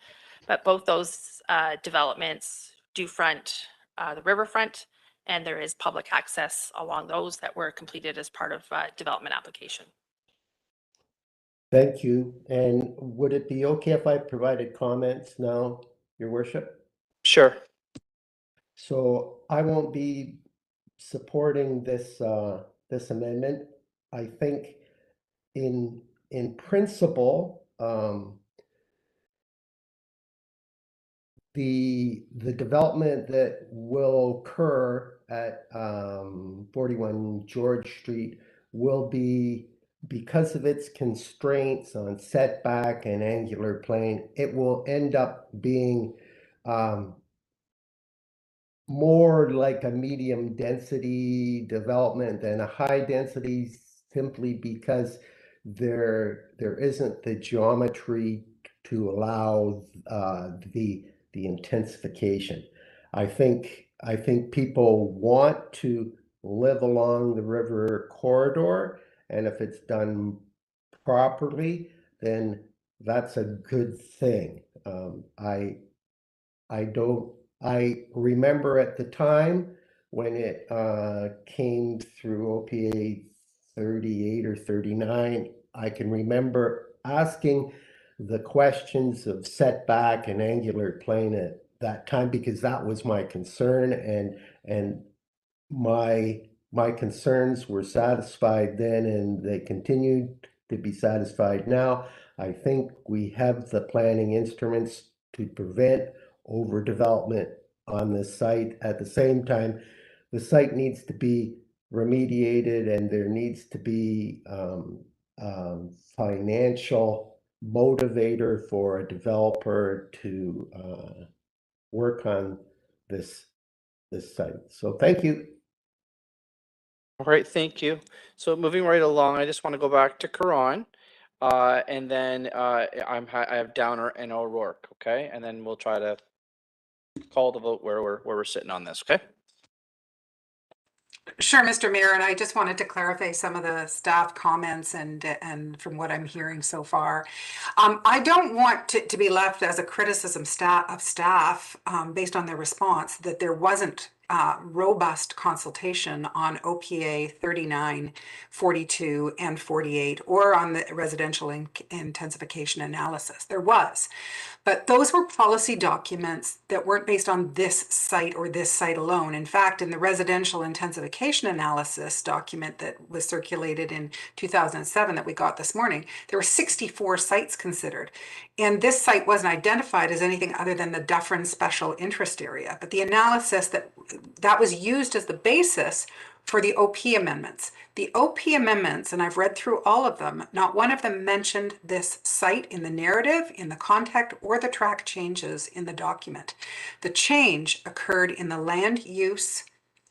But both those developments do front the riverfront, and there is public access along those that were completed as part of development application. Thank you. And would it be okay if I provided comments now, Your Worship? Sure. So I won't be supporting this this amendment. I think in principle, the development that will occur at 41 George Street will be, because of its constraints on setback and angular plane, it will end up being more like a medium density development than a high density, simply because there isn't the geometry to allow the intensification. I think people want to live along the river corridor, and if it's done properly, then that's a good thing. I remember at the time when it came through OPA 38 or 39, I can remember asking the questions of setback and angular plane at that time, because that was my concern, and my concerns were satisfied then, and they continued to be satisfied now. I think we have the planning instruments to prevent overdevelopment on this site. At the same time, the site needs to be remediated and there needs to be financial motivator for a developer to work on this site. So thank you. All right, thank you. So moving right along, I just want to go back to Karan. And then I have Downer and O'Rourke, okay? And then we'll try to call the vote where we're sitting on this, okay? Sure, Mr. Mayor, and I just wanted to clarify some of the staff comments and from what I'm hearing so far. I don't want to be left as a criticism of staff based on their response that there wasn't robust consultation on OPA 39, 42, and 48, or on the residential intensification analysis. There was. But those were policy documents that weren't based on this site or this site alone. In fact, in the residential intensification analysis document that was circulated in 2007 that we got this morning, there were 64 sites considered. And this site wasn't identified as anything other than the Dufferin Special Interest Area. But the analysis that was used as the basis for the OP amendments. The OP amendments, and I've read through all of them, not one of them mentioned this site in the narrative, in the context, or the track changes in the document. The change occurred in the land use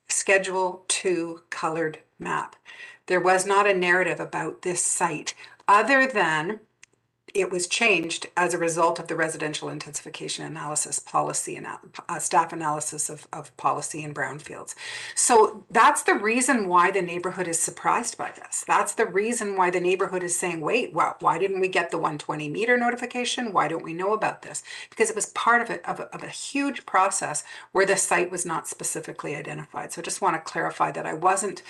Schedule 2 colored map. There was not a narrative about this site other than it was changed as a result of the residential intensification analysis policy and staff analysis of policy in brownfields. So that's the reason why the neighborhood is surprised by this. That's the reason why the neighborhood is saying, wait, why didn't we get the 120 meter notification? Why don't we know about this? Because it was part of a huge process where the site was not specifically identified. So I just want to clarify that I wasn't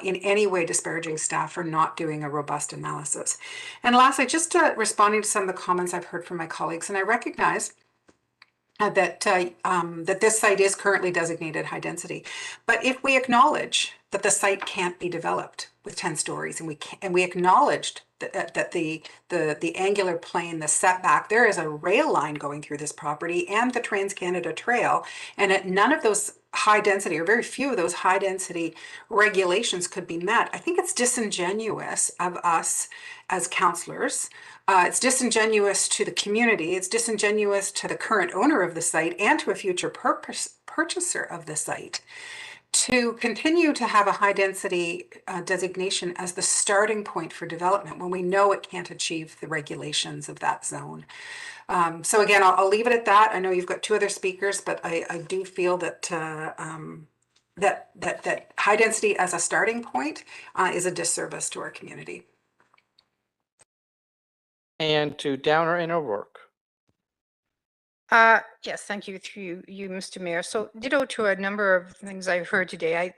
in any way disparaging staff for not doing a robust analysis. And lastly, just responding to some of the comments I've heard from my colleagues, and I recognize that this site is currently designated high density. But if we acknowledge that the site can't be developed with 10 stories, and we acknowledged that the angular plane, the setback, there is a rail line going through this property and the Trans-Canada Trail, and none of those high density, or very few of those high density regulations could be met. I think it's disingenuous of us as councillors. It's disingenuous to the community. It's disingenuous to the current owner of the site and to a future purchaser of the site to continue to have a high density designation as the starting point for development when we know it can't achieve the regulations of that zone. So again, I'll leave it at that. I know you've got two other speakers, but I do feel that that high density as a starting point is a disservice to our community. And to Downer and O'Rourke. Yes, thank you through you, Mr. Mayor. So ditto to a number of things I've heard today. I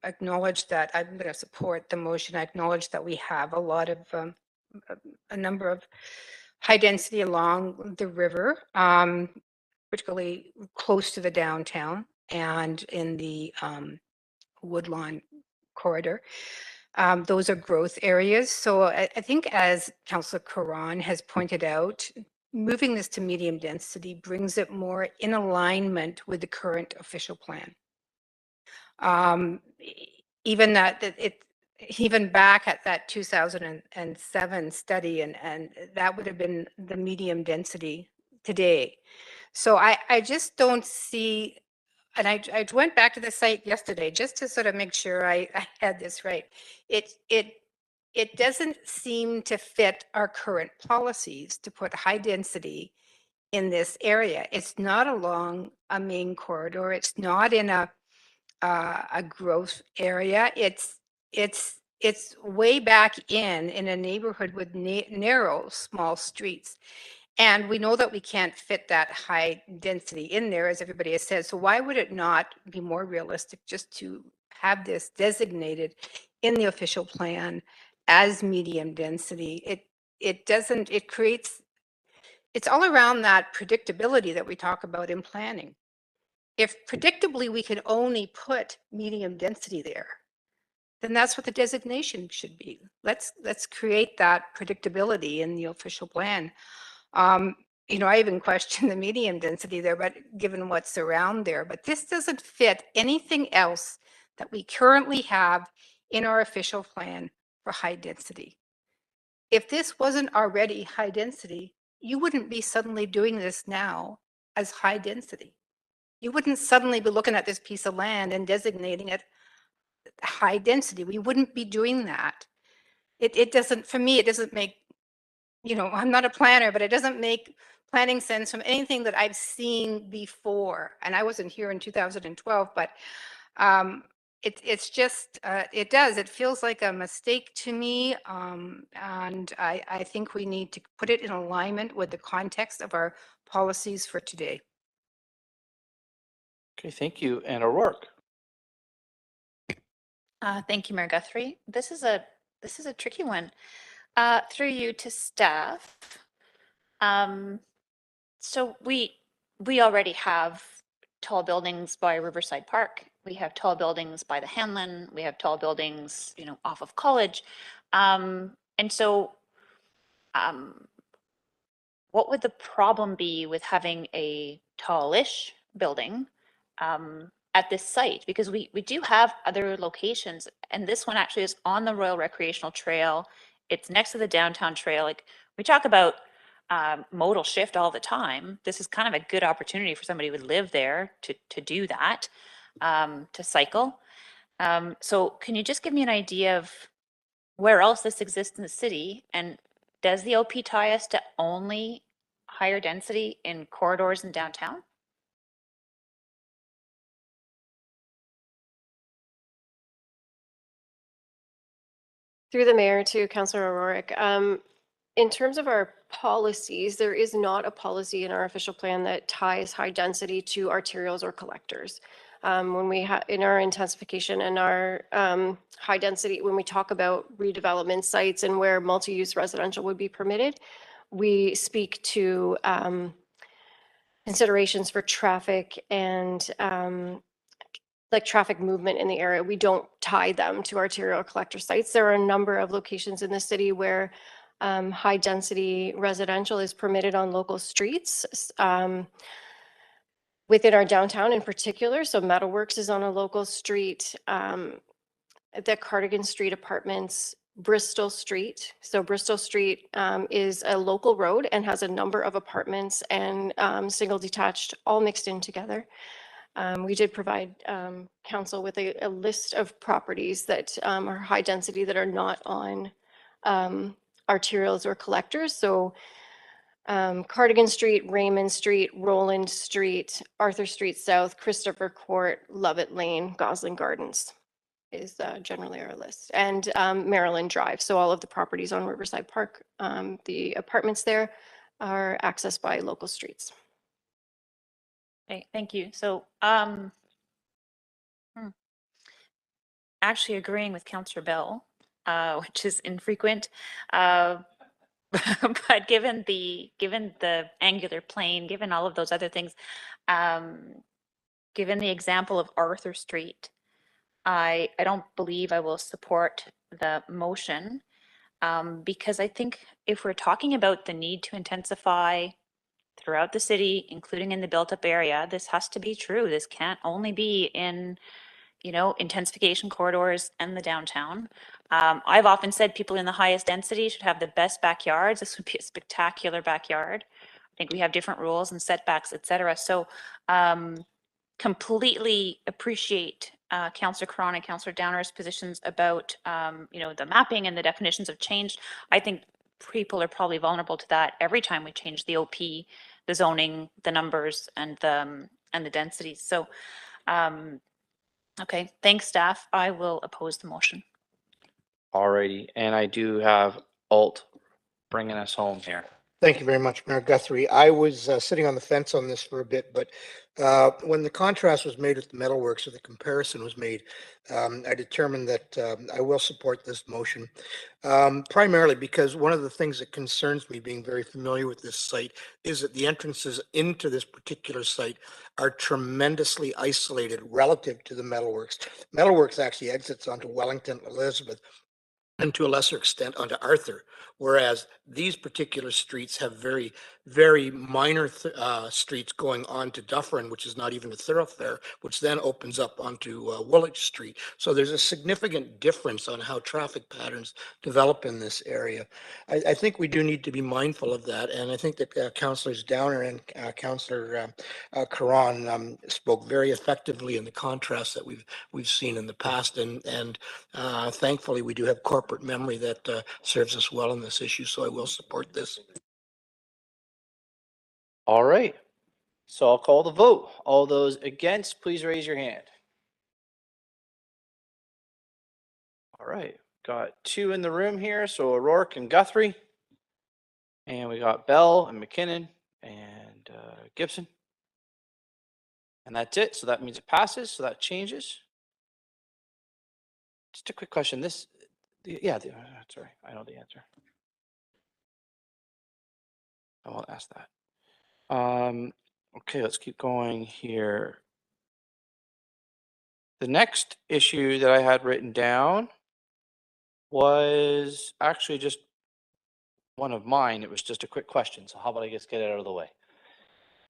acknowledge that I'm going to support the motion. I acknowledge that we have a lot of a number of high density along the river, particularly close to the downtown and in the Woodlawn corridor. Those are growth areas. So I think, as Councillor Karan has pointed out, moving this to medium density brings it more in alignment with the current official plan. Even back at that 2007 study, and that would have been the medium density today. So I just don't see, and I went back to the site yesterday just to sort of make sure I had this right. It doesn't seem to fit our current policies to put high density in this area. It's not along a main corridor. It's not in a growth area. It's way back in a neighborhood with narrow, small streets. And we know that we can't fit that high density in there, as everybody has said. So why would it not be more realistic just to have this designated in the official plan as medium density? It's all around that predictability that we talk about in planning. If predictably we can only put medium density there, then that's what the designation should be. Let's create that predictability in the official plan. You know, I even question the medium density there, but given what's around there, but this doesn't fit anything else that we currently have in our official plan for high density. If this wasn't already high density, you wouldn't be suddenly doing this now as high density. You wouldn't suddenly be looking at this piece of land and designating it high density. We wouldn't be doing that. It doesn't, for me, it doesn't make, you know, I'm not a planner, but it doesn't make planning sense from anything that I've seen before. And I wasn't here in 2012, but it's just, it feels like a mistake to me. And I think we need to put it in alignment with the context of our policies for today. Okay, thank you. And O'Rourke. Thank you, Mayor Guthrie. This is a tricky one. Through you to staff. So we already have tall buildings by Riverside Park. We have tall buildings by the Hanlon. We have tall buildings, you know, off of College. And so what would the problem be with having a tallish building at this site? Because we do have other locations, and this one actually is on the Royal Recreational Trail. It's next to the downtown trail. Like, we talk about modal shift all the time. This is kind of a good opportunity for somebody who would live there to do that, to cycle. So can you just give me an idea of where else this exists in the city? And does the OP tie us to only higher density in corridors in downtown? Through the mayor to Councillor O'Rourke. In terms of our policies, there is not a policy in our official plan that ties high density to arterials or collectors. When we have in our intensification and our high density, when we talk about redevelopment sites and where multi-use residential would be permitted, we speak to considerations for traffic and like traffic movement in the area. We don't tie them to arterial collector sites. There are a number of locations in the city where high density residential is permitted on local streets. Within our downtown in particular, so Metalworks is on a local street, the Cardigan Street Apartments, Bristol Street. So Bristol Street is a local road and has a number of apartments and single detached all mixed in together. We did provide council with a list of properties that are high density that are not on arterials or collectors. So Cardigan Street, Raymond Street, Roland Street, Arthur Street South, Christopher Court, Lovett Lane, Gosling Gardens is generally our list. And Maryland Drive. So all of the properties on Riverside Park, the apartments there are accessed by local streets. Okay, thank you. So actually agreeing with Councillor Bell, which is infrequent. But given the angular plane, given all of those other things, given the example of Arthur Street, I don't believe I will support the motion, because I think if we're talking about the need to intensify throughout the city, including in the built-up area, this has to be true. This can't only be in, you know, intensification corridors and the downtown. I've often said people in the highest density should have the best backyards. This would be a spectacular backyard. I think we have different rules and setbacks, et cetera. So completely appreciate Councillor Cron and Councillor Downer's positions about, you know, the mapping and the definitions have changed. I think people are probably vulnerable to that every time we change the OP, the zoning, the numbers, and the densities. So, okay, thanks, staff. I will oppose the motion. Alrighty, and I do have Alt bringing us home here. Thank you very much, Mayor Guthrie. I was sitting on the fence on this for a bit, but when the contrast was made with the metalworks, or the comparison was made, I determined that I will support this motion. Primarily because one of the things that concerns me, being very familiar with this site, is that the entrances into this particular site are tremendously isolated relative to the metalworks. Metalworks actually exits onto Wellington, Elizabeth, and to a lesser extent onto Arthur, whereas these particular streets have very, very minor streets going on to Dufferin, which is not even a thoroughfare, which then opens up onto Woolwich Street. So there's a significant difference on how traffic patterns develop in this area. I think we do need to be mindful of that, and I think that Councillors Downer and Councillor Caron spoke very effectively in the contrast that we've seen in the past, and thankfully we do have corporate memory that serves us well in this issue, so I will support this. All right. So I'll call the vote. All those against, please raise your hand. All right. Got 2 in the room here. So O'Rourke and Guthrie. And we got Bell and McKinnon and Gibson. And that's it. So that means it passes. So that changes. Just a quick question. Sorry, I know the answer. I won't ask that. Okay, let's keep going here. The next issue that I had written down was actually just one of mine. It was just a quick question. So how about I just get it out of the way?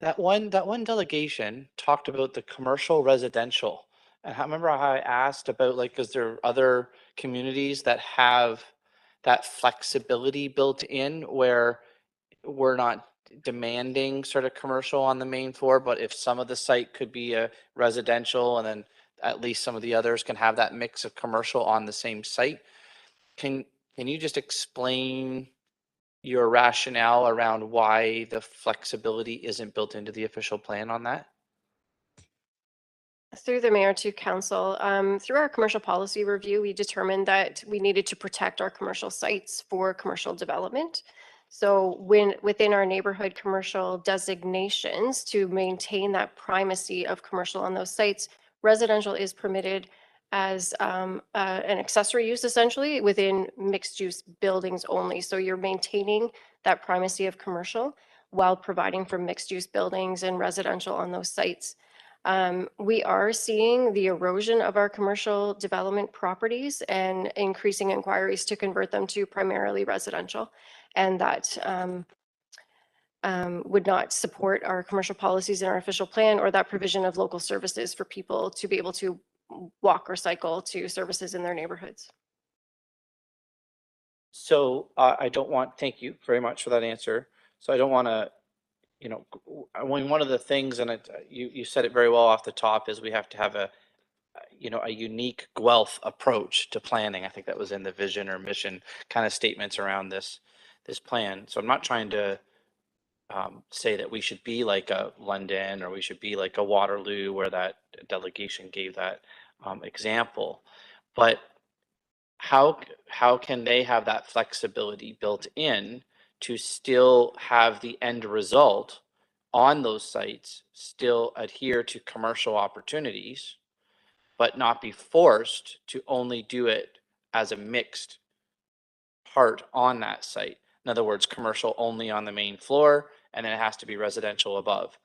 That one delegation talked about the commercial residential. And I remember how I asked about, like, is there other communities that have that flexibility built in where we're not demanding sort of commercial on the main floor, but if some of the site could be a residential and then at least some of the others can have that mix of commercial on the same site. Can you just explain your rationale around why the flexibility isn't built into the official plan on that? Through the mayor to council, through our commercial policy review, we determined that we needed to protect our commercial sites for commercial development. So within our neighborhood commercial designations, to maintain that primacy of commercial on those sites, residential is permitted as an accessory use essentially within mixed use buildings only. So you're maintaining that primacy of commercial while providing for mixed use buildings and residential on those sites. We are seeing the erosion of our commercial development properties and increasing inquiries to convert them to primarily residential. And that would not support our commercial policies in our official plan or that provision of local services for people to be able to walk or cycle to services in their neighborhoods. So thank you very much for that answer. So I don't want to, one of the things, and you said it very well off the top, is we have to have a unique Guelph approach to planning. I think that was in the vision or mission kind of statements around this plan. So I'm not trying to say that we should be like a London or we should be like a Waterloo, where that delegation gave that example. But how can they have that flexibility built in to still have the end result on those sites still adhere to commercial opportunities, but not be forced to only do it as a mixed part on that site? In other words, commercial only on the main floor, and then it has to be residential above.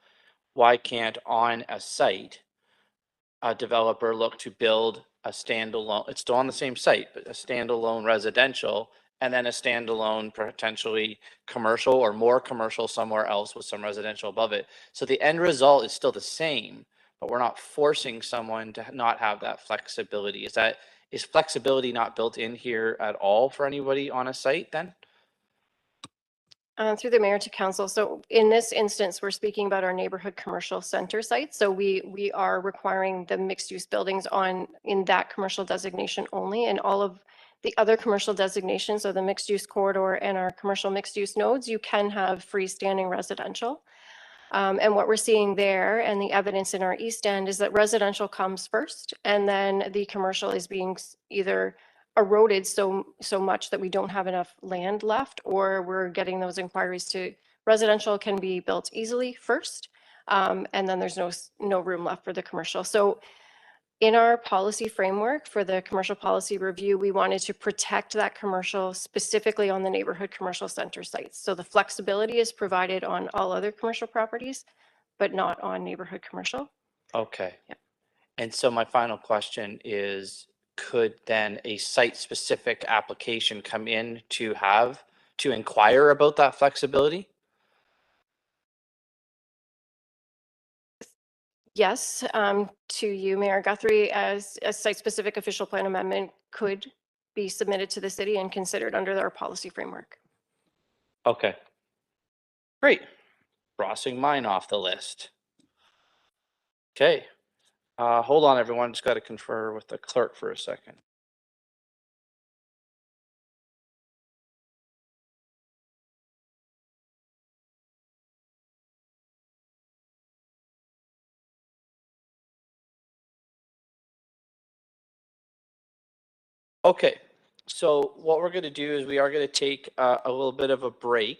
Why can't on a site a developer look to build a standalone, it's still on the same site, but a standalone residential, and then a standalone potentially commercial or more commercial somewhere else with some residential above it? So the end result is still the same, but we're not forcing someone to not have that flexibility. Is flexibility not built in here at all for anybody on a site then? Through the mayor to council. So in this instance, we're speaking about our neighborhood commercial center sites. So we are requiring the mixed use buildings in that commercial designation only, and all of the other commercial designations, so the mixed use corridor and our commercial mixed use nodes, you can have freestanding residential. And what we're seeing there and the evidence in our East End is that residential comes first, and then the commercial is being either eroded so much that we don't have enough land left, or we're getting those inquiries to residential can be built easily first, and then there's no room left for the commercial. So in our policy framework for the commercial policy review, we wanted to protect that commercial specifically on the neighborhood commercial center sites. So the flexibility is provided on all other commercial properties, but not on neighborhood commercial. Okay. Yeah. And so my final question is, could then a site-specific application come in to inquire about that flexibility? Yes, to you, Mayor Guthrie, as a site-specific official plan amendment could be submitted to the city and considered under our policy framework. Okay. Great. Crossing mine off the list. Okay. Hold on, everyone. Just got to confer with the clerk for a second. Okay, so what we're going to do is we are going to take a little bit of a break,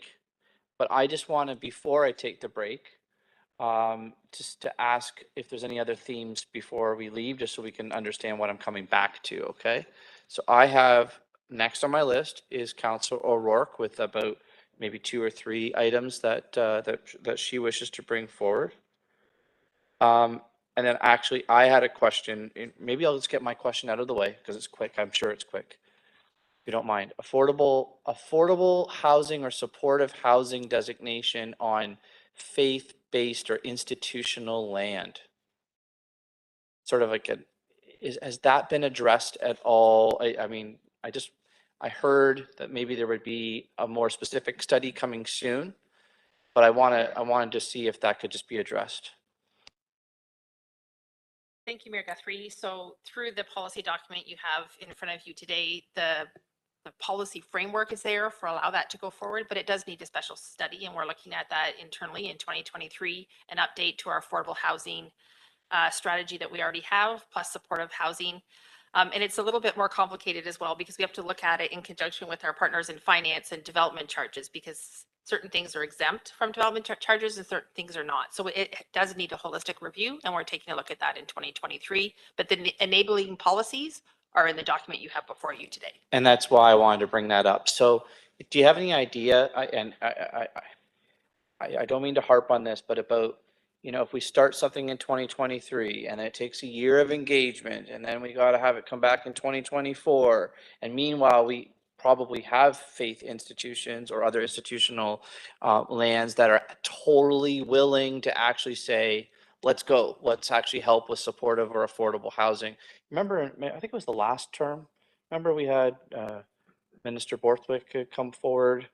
but I just want to, before I take the break, just to ask if there's any other themes before we leave, just so we can understand what I'm coming back to, okay? So I have, next on my list is Councillor O'Rourke with about maybe 2 or 3 items that she wishes to bring forward. And then actually I had a question, maybe I'll just get my question out of the way because it's quick. I'm sure it's quick. If you don't mind, affordable housing or supportive housing designation on faith-based or institutional land. Sort of like has that been addressed at all? I mean, I heard that maybe there would be a more specific study coming soon, but I wanted to see if that could just be addressed. Thank you, Mayor Guthrie. So through the policy document you have in front of you today, the policy framework is there for allow that to go forward, but it does need a special study, and we're looking at that internally in 2023, an update to our affordable housing strategy that we already have, plus supportive housing. And it's a little bit more complicated as well because we have to look at it in conjunction with our partners in finance and development charges, because certain things are exempt from development charges and certain things are not. So it does need a holistic review, and we're taking a look at that in 2023. But the enabling policies are in the document you have before you today. And that's why I wanted to bring that up. So do you have any idea, I don't mean to harp on this, but about, if we start something in 2023 and it takes a year of engagement and then we got to have it come back in 2024. And meanwhile, we probably have faith institutions or other institutional lands that are totally willing to actually say, let's go, let's actually help with supportive or affordable housing. Remember, I think it was the last term, remember we had Minister Borthwick come forward.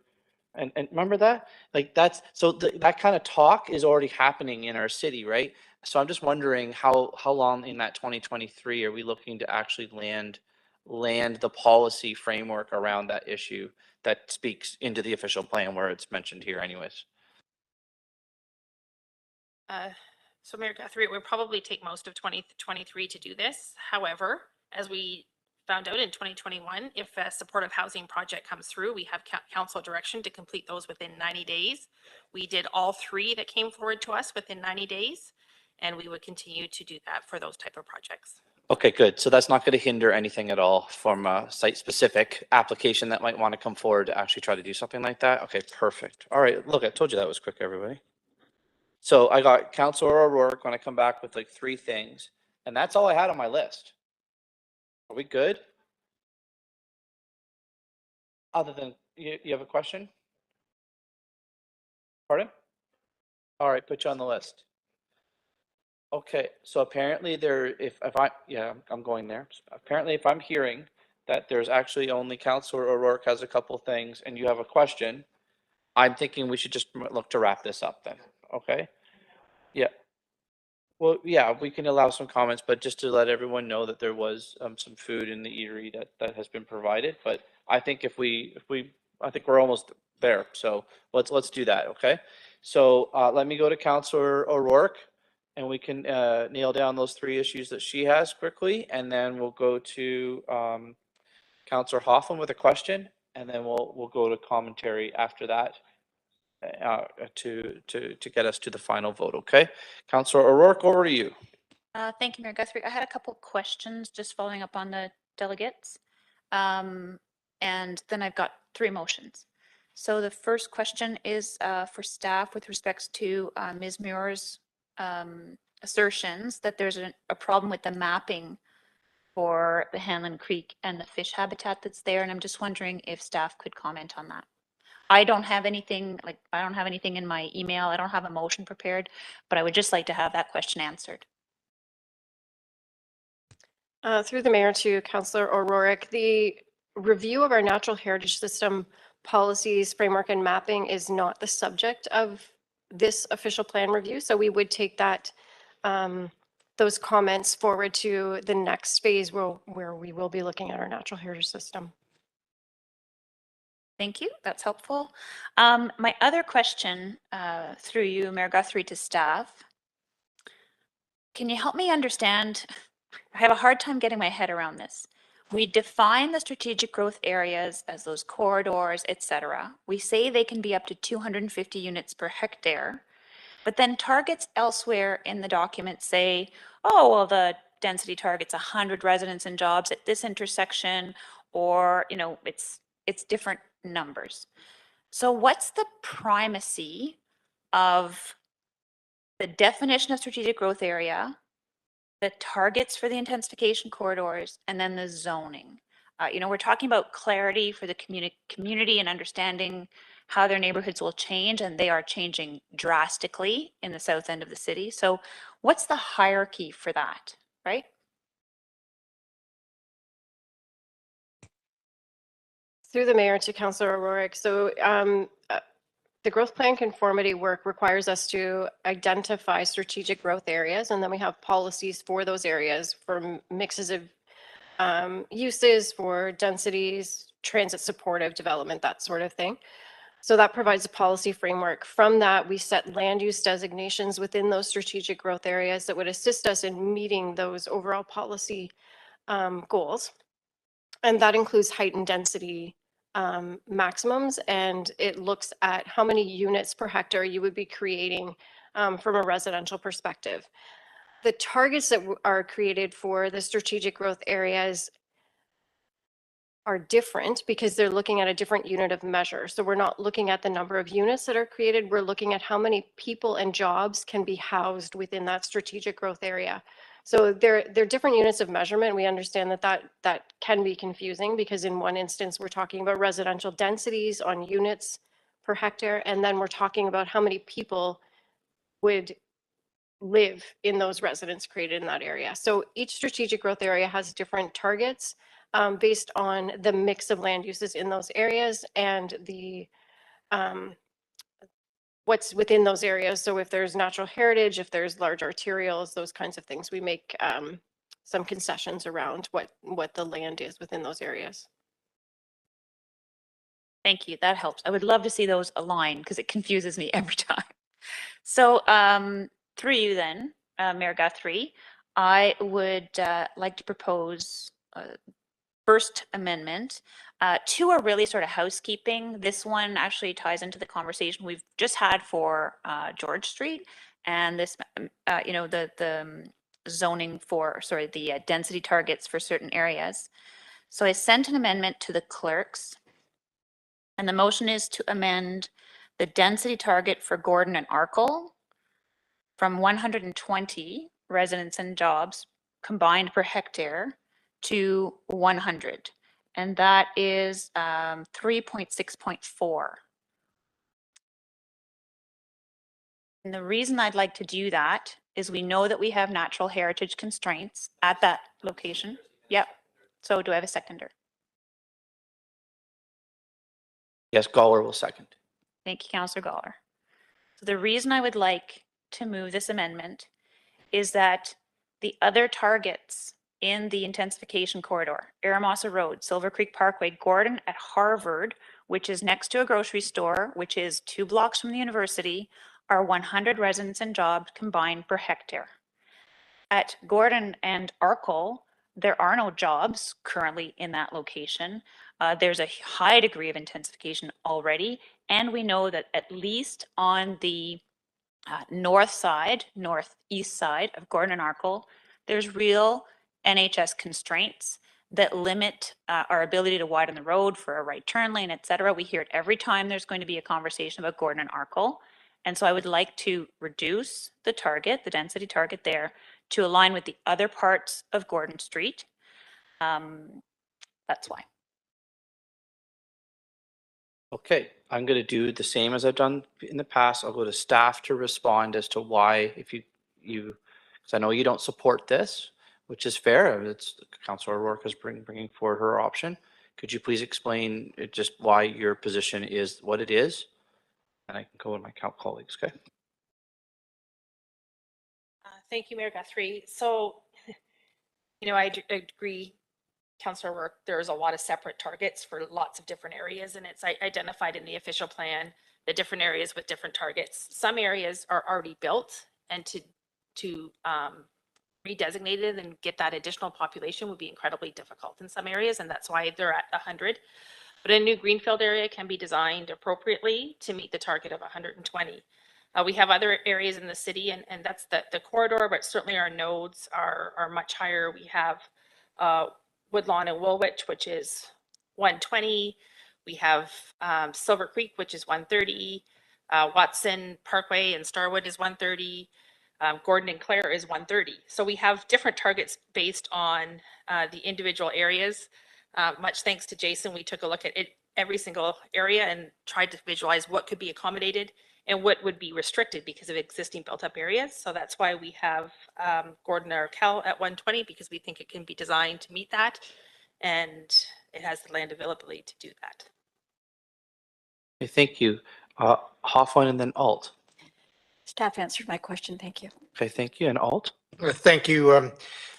And remember that? Like that kind of talk is already happening in our city, right? So I'm just wondering how long in that 2023 are we looking to actually land the policy framework around that issue that speaks into the official plan where it's mentioned here anyways? So Mayor Guthrie, it would probably take most of 2023 to do this. However, as we found out in 2021, if a supportive housing project comes through, we have council direction to complete those within 90 days. We did all 3 that came forward to us within 90 days, and we would continue to do that for those type of projects. Okay, good. So that's not going to hinder anything at all from a site-specific application that might want to come forward to actually try to do something like that? Okay, perfect. All right, look, I told you that was quick, everybody. So I got Councillor O'Rourke when I come back with like 3 things, and that's all I had on my list. Are we good? Other than, you have a question? Pardon? All right, put you on the list. Okay, so apparently I'm going there. Apparently, if I'm hearing that there's actually only Councillor O'Rourke has a couple things and you have a question, I'm thinking we should just look to wrap this up then, okay? Yeah. Well, yeah, we can allow some comments, but just to let everyone know that there was some food in the eatery that has been provided. But I think I think we're almost there. So let's do that, okay? So let me go to Councillor O'Rourke, and we can nail down those 3 issues that she has quickly, and then we'll go to Councillor Hoffman with a question, and then we'll go to commentary after that to get us to the final vote. Okay, Councillor O'Rourke, over to you. Thank you, Mayor Guthrie. I had a couple questions just following up on the delegates. And then I've got 3 motions. So the first question is for staff with respects to Ms. Muir's assertions that there's a problem with the mapping for the Hanlon Creek and the fish habitat that's there. And I'm just wondering if staff could comment on that. I don't have anything in my email. I don't have a motion prepared, but I would just like to have that question answered. Through the mayor to Councillor O'Rourke, the review of our natural heritage system policies, framework, and mapping is not the subject of this official plan review. So we would take that those comments forward to the next phase where we will be looking at our natural heritage system. Thank you. That's helpful. My other question through you, Mayor Guthrie, to staff. Can you help me understand? I have a hard time getting my head around this. We define the strategic growth areas as those corridors, etc. We say they can be up to 250 units per hectare, but then targets elsewhere in the document say, oh, well, the density target's 100 residents and jobs at this intersection, or, you know, it's different numbers. So what's the primacy of the definition of strategic growth area, the targets for the intensification corridors, and then the zoning? You know, we're talking about clarity for the community and understanding how their neighborhoods will change, and they are changing drastically in the south end of the city. So what's the hierarchy for that, right? Through the mayor to Councillor O'Rourke. So the growth plan conformity work requires us to identify strategic growth areas, and then we have policies for those areas for mixes of uses, for densities, transit supportive development, that sort of thing. So that provides a policy framework. From that, we set land use designations within those strategic growth areas that would assist us in meeting those overall policy goals. And that includes height and density maximums, and it looks at how many units per hectare you would be creating from a residential perspective. The targets that are created for the strategic growth areas are different because they're looking at a different unit of measure. So we're not looking at the number of units that are created, we're looking at how many people and jobs can be housed within that strategic growth area. So they're different units of measurement. We understand that can be confusing because in one instance, we're talking about residential densities on units per hectare, and then we're talking about how many people would live in those residents created in that area. So each strategic growth area has different targets based on the mix of land uses in those areas and the what's within those areas. So if there's natural heritage, if there's large arterials, those kinds of things, we make some concessions around what the land is within those areas. Thank you. That helps. I would love to see those align because it confuses me every time. So through you then, Mayor Guthrie, I would like to propose first amendment. 2 are really sort of housekeeping. This one actually ties into the conversation we've just had for George Street, and this, you know, the zoning for, sorry, the density targets for certain areas. So I sent an amendment to the clerks, and the motion is to amend the density target for Gordon and Arkell from 120 residents and jobs combined per hectare to 100. And that is 3.6.4. And the reason I'd like to do that is we know that we have natural heritage constraints at that location. Yep. So do I have a seconder? Yes, Galler will second. Thank you, Councillor Galler. So the reason I would like to move this amendment is that the other targets in the intensification corridor, Aramosa Road, Silver Creek Parkway, Gordon at Harvard, which is next to a grocery store, which is 2 blocks from the university, are 100 residents and jobs combined per hectare. At Gordon and Arkell, there are no jobs currently in that location. There's a high degree of intensification already, and we know that at least on the northeast side of Gordon and Arkell, there's real NHS constraints that limit our ability to widen the road for a right turn lane, et cetera. We hear it every time there's going to be a conversation about Gordon and Arkell. And so I would like to reduce the target, the density target there, to align with the other parts of Gordon Street. That's why. Okay, I'm going to do the same as I've done in the past. I'll go to staff to respond as to why, if you, because I know you don't support this, which is fair. It's Councillor O'Rourke is bringing forward her option. Could you please explain just why your position is what it is? And I can go with my colleagues, okay? Thank you, Mayor Guthrie. So, I agree, Councillor O'Rourke, there's a lot of separate targets for lots of different areas, and it's identified in the official plan, the different areas with different targets. Some areas are already built, and to redesignate it and get that additional population would be incredibly difficult in some areas, and that's why they're at 100. But a new greenfield area can be designed appropriately to meet the target of 120. We have other areas in the city, and that's the corridor, but certainly our nodes are much higher. We have Woodlawn and Woolwich, which is 120. We have Silver Creek, which is 130. Watson, Parkway, and Starwood is 130. Gordon and Clare is 130. So we have different targets based on the individual areas. Much thanks to Jason, we took a look at every single area and tried to visualize what could be accommodated and what would be restricted because of existing built up areas. So that's why we have Gordon or Cal at 120, because we think it can be designed to meet that, and it has the land availability to do that. Okay, thank you. Hoffman and then Alt. Staff answered my question. Thank you. Okay, thank you. And Alt? Thank you,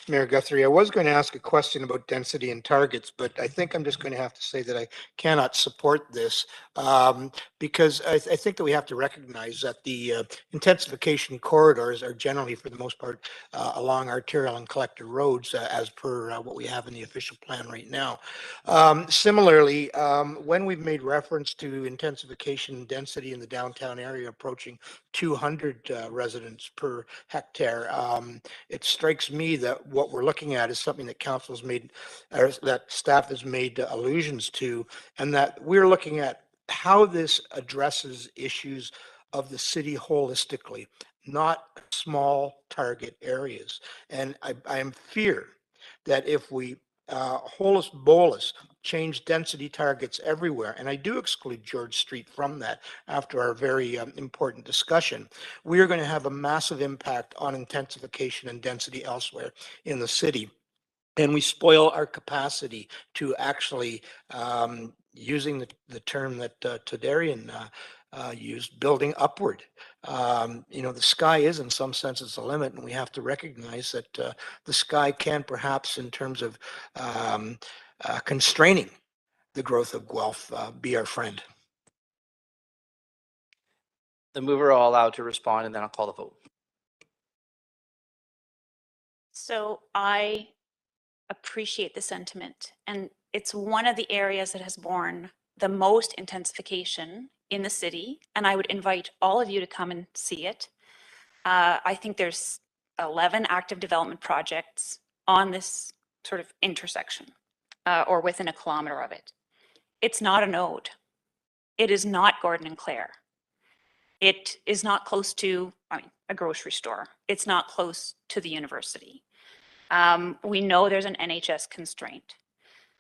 Mayor Guthrie. I was going to ask a question about density and targets, but I think I'm just going to have to say that I cannot support this because I think that we have to recognize that the intensification corridors are generally, for the most part, along arterial and collector roads as per what we have in the official plan right now. Similarly, when we've made reference to intensification density in the downtown area approaching 200 residents per hectare, it strikes me that what we're looking at is something that council's made, or that staff has made allusions to, and that we're looking at how this addresses issues of the city holistically, not small target areas. And I am fear that if we holus bolus change density targets everywhere, and I do exclude George Street from that after our very important discussion, we are going to have a massive impact on intensification and density elsewhere in the city. And we spoil our capacity to actually, using the term that Tadarian used, building upward. The sky is in some senses the limit, and we have to recognize that the sky can perhaps, in terms of constraining the growth of Guelph, be our friend. The mover are all allowed to respond, and then I'll call the vote. So I appreciate the sentiment, and it's one of the areas that has borne the most intensification in the city, and I would invite all of you to come and see it. I think there's 11 active development projects on this sort of intersection or within a kilometer of it. It's not a node. It is not Gordon and Clare. It is not close to, a grocery store. It's not close to the university. We know there's an NHS constraint.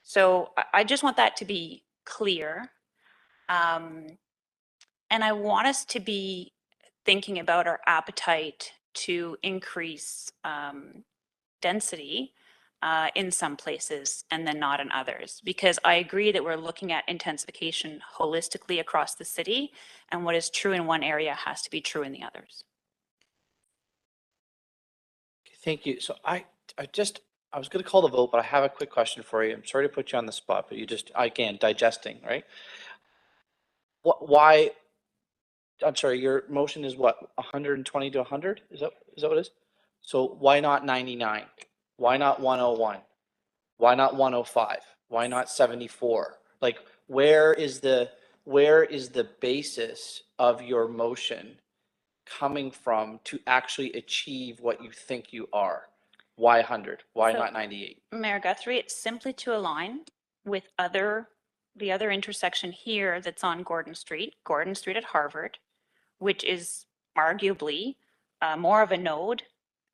So I just want that to be clear. And I want us to be thinking about our appetite to increase density in some places and then not in others, because I agree that we're looking at intensification holistically across the city, and what is true in one area has to be true in the others. Thank you. So I was going to call the vote, but I have a quick question for you. I'm sorry to put you on the spot, but again, digesting, right? Why, I'm sorry, your motion is what, 120 to 100? Is that what it is? So why not 99? Why not 101? Why not 105? Why not 74? Like, where is the basis of your motion coming from to actually achieve what you think you are? Why 100? Why So- not 98? Mayor Guthrie, it's simply to align with the other intersection here that's on Gordon Street at Harvard, which is arguably more of a node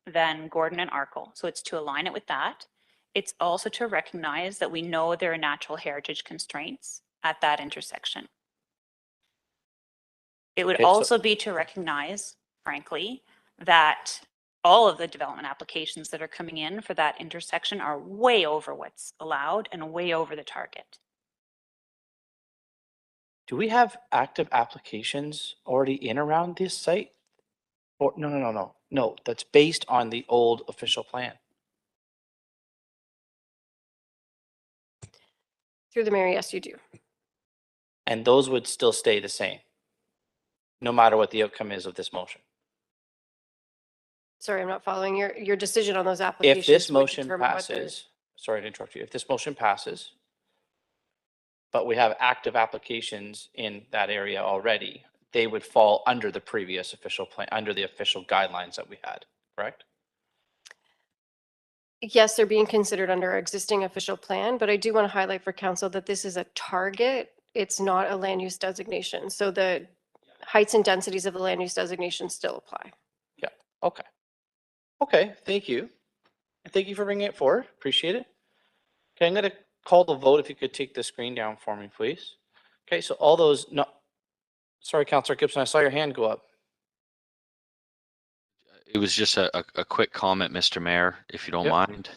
than Gordon and Arkell. So it's to align it with that. It's also to recognize that we know there are natural heritage constraints at that intersection. It would Okay, so- also be to recognize, frankly, that all of the development applications that are coming in for that intersection are way over what's allowed and way over the target. Do we have active applications already in around this site? Or no, that's based on the old official plan. Through the mayor, yes, you do. And those would still stay the same, no matter what the outcome is of this motion. Sorry, I'm not following your decision on those applications. If this would motion determine what the- passes, sorry to interrupt you, if this motion passes, but we have active applications in that area already, they would fall under the previous official plan, under the official guidelines that we had, correct? Yes, they're being considered under our existing official plan, but I do want to highlight for council that this is a target. It's not a land use designation. So the heights and densities of the land use designation still apply. Yeah, okay. Okay, thank you. And thank you for bringing it forward. Appreciate it. Okay, I'm gonna call the vote. If you could take the screen down for me, please. Okay, so all those, no, sorry, Councillor Gibson, I saw your hand go up. It was just a quick comment, Mr. Mayor, if you don't Yep. mind.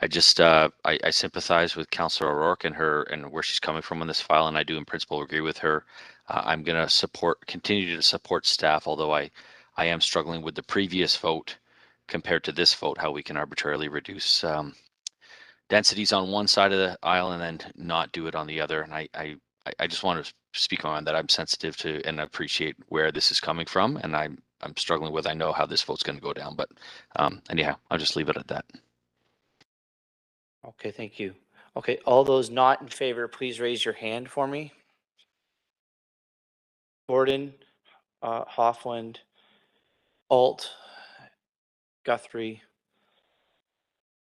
I just, I sympathize with Councillor O'Rourke and where she's coming from on this file, and I do in principle agree with her. I'm going to continue to support staff, although I am struggling with the previous vote compared to this vote, how we can arbitrarily reduce densities on one side of the aisle and then not do it on the other. And I just want to speak on that. I'm sensitive to and appreciate where this is coming from, and I'm struggling with. I know how this vote's going to go down, but anyhow, I'll just leave it at that. Okay, thank you. Okay, all those not in favor, please raise your hand for me. Gordon, Hoffland, Alt, Guthrie,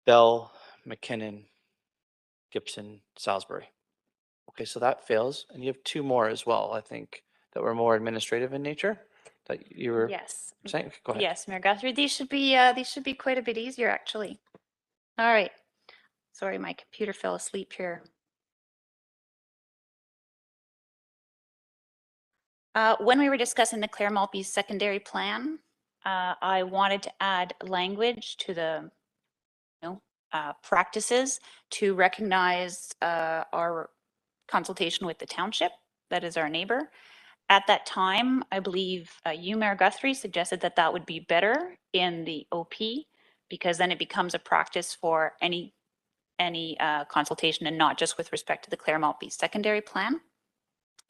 Bell, McKinnon, Gibson, Salisbury. Okay, so that fails. And you have two more as well, I think, that were more administrative in nature that you were Yes. saying. Okay, go ahead. Yes, Mayor Guthrie, these should be quite a bit easier, actually. All right. Sorry, my computer fell asleep here. When we were discussing the Clare Maltby's secondary plan, I wanted to add language to the practices to recognize our consultation with the township, that is our neighbor. At that time, I believe you, Mayor Guthrie, suggested that that would be better in the OP because then it becomes a practice for any consultation and not just with respect to the Clare Maltby secondary plan.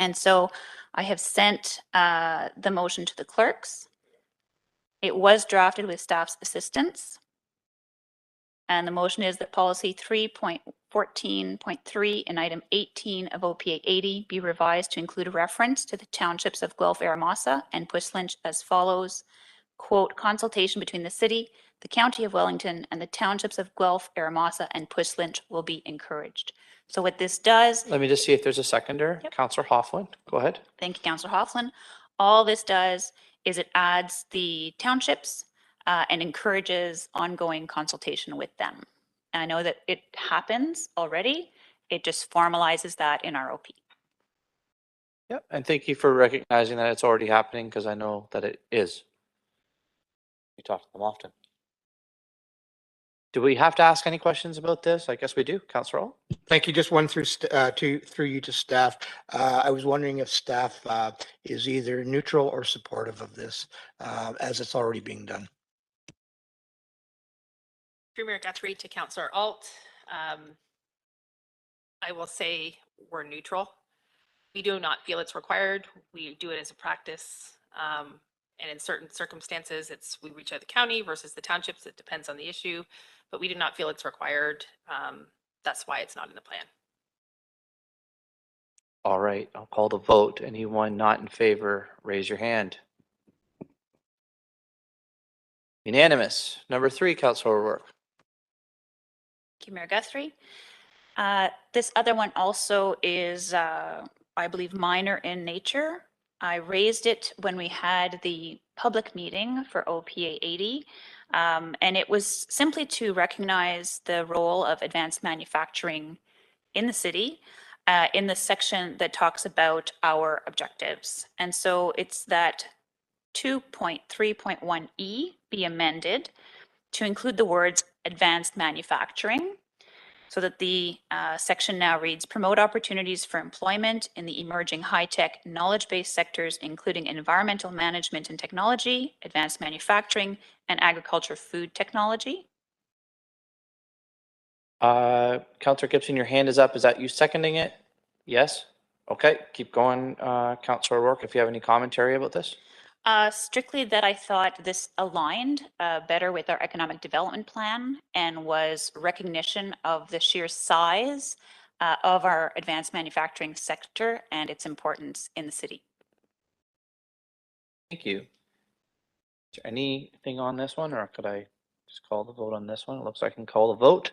And so I have sent the motion to the clerks. It was drafted with staff's assistance. And the motion is that policy 3.14.3 and item 18 of OPA 80 be revised to include a reference to the townships of Guelph, Aramasa, and Puslynch as follows. Quote, consultation between the city, the county of Wellington, and the townships of Guelph, Aramasa, and Puslynch will be encouraged. So what this does. Let me just see if there's a seconder. Yep. Councillor Hoffland, go ahead. Thank you, Councillor Hoffland. All this does is it adds the townships and encourages ongoing consultation with them. And I know that it happens already. It just formalizes that in our OP. Yep, and thank you for recognizing that it's already happening because I know that it is. We talk to them often. Do we have to ask any questions about this? I guess we do. Councillor Alt? Thank you. Just one through you to staff. I was wondering if staff is either neutral or supportive of this as it's already being done. Premier Guthrie to Councillor Alt. I will say we're neutral. We do not feel it's required. We do it as a practice. And in certain circumstances, we reach out to the county versus the townships. It depends on the issue, but we do not feel it's required. that's why it's not in the plan. All right, I'll call the vote. Anyone not in favor, raise your hand. Unanimous. Number 3, Councillor O'Rourke. Thank you, Mayor Guthrie. This other one also is, I believe, minor in nature. I raised it when we had the public meeting for OPA 80, and it was simply to recognize the role of advanced manufacturing in the city in the section that talks about our objectives. And so it's that 2.3.1E be amended to include the words advanced manufacturing, so that the section now reads, promote opportunities for employment in the emerging high-tech knowledge-based sectors, including environmental management and technology, advanced manufacturing, and agriculture food technology. Councillor Gibson, your hand is up. Is that you seconding it? Yes? Okay, keep going, Councillor O'Rourke, if you have any commentary about this. Strictly that I thought this aligned better with our economic development plan and was recognition of the sheer size of our advanced manufacturing sector and its importance in the city. Thank you. Is there anything on this one, or could I just call the vote on this one? It looks like I can call the vote.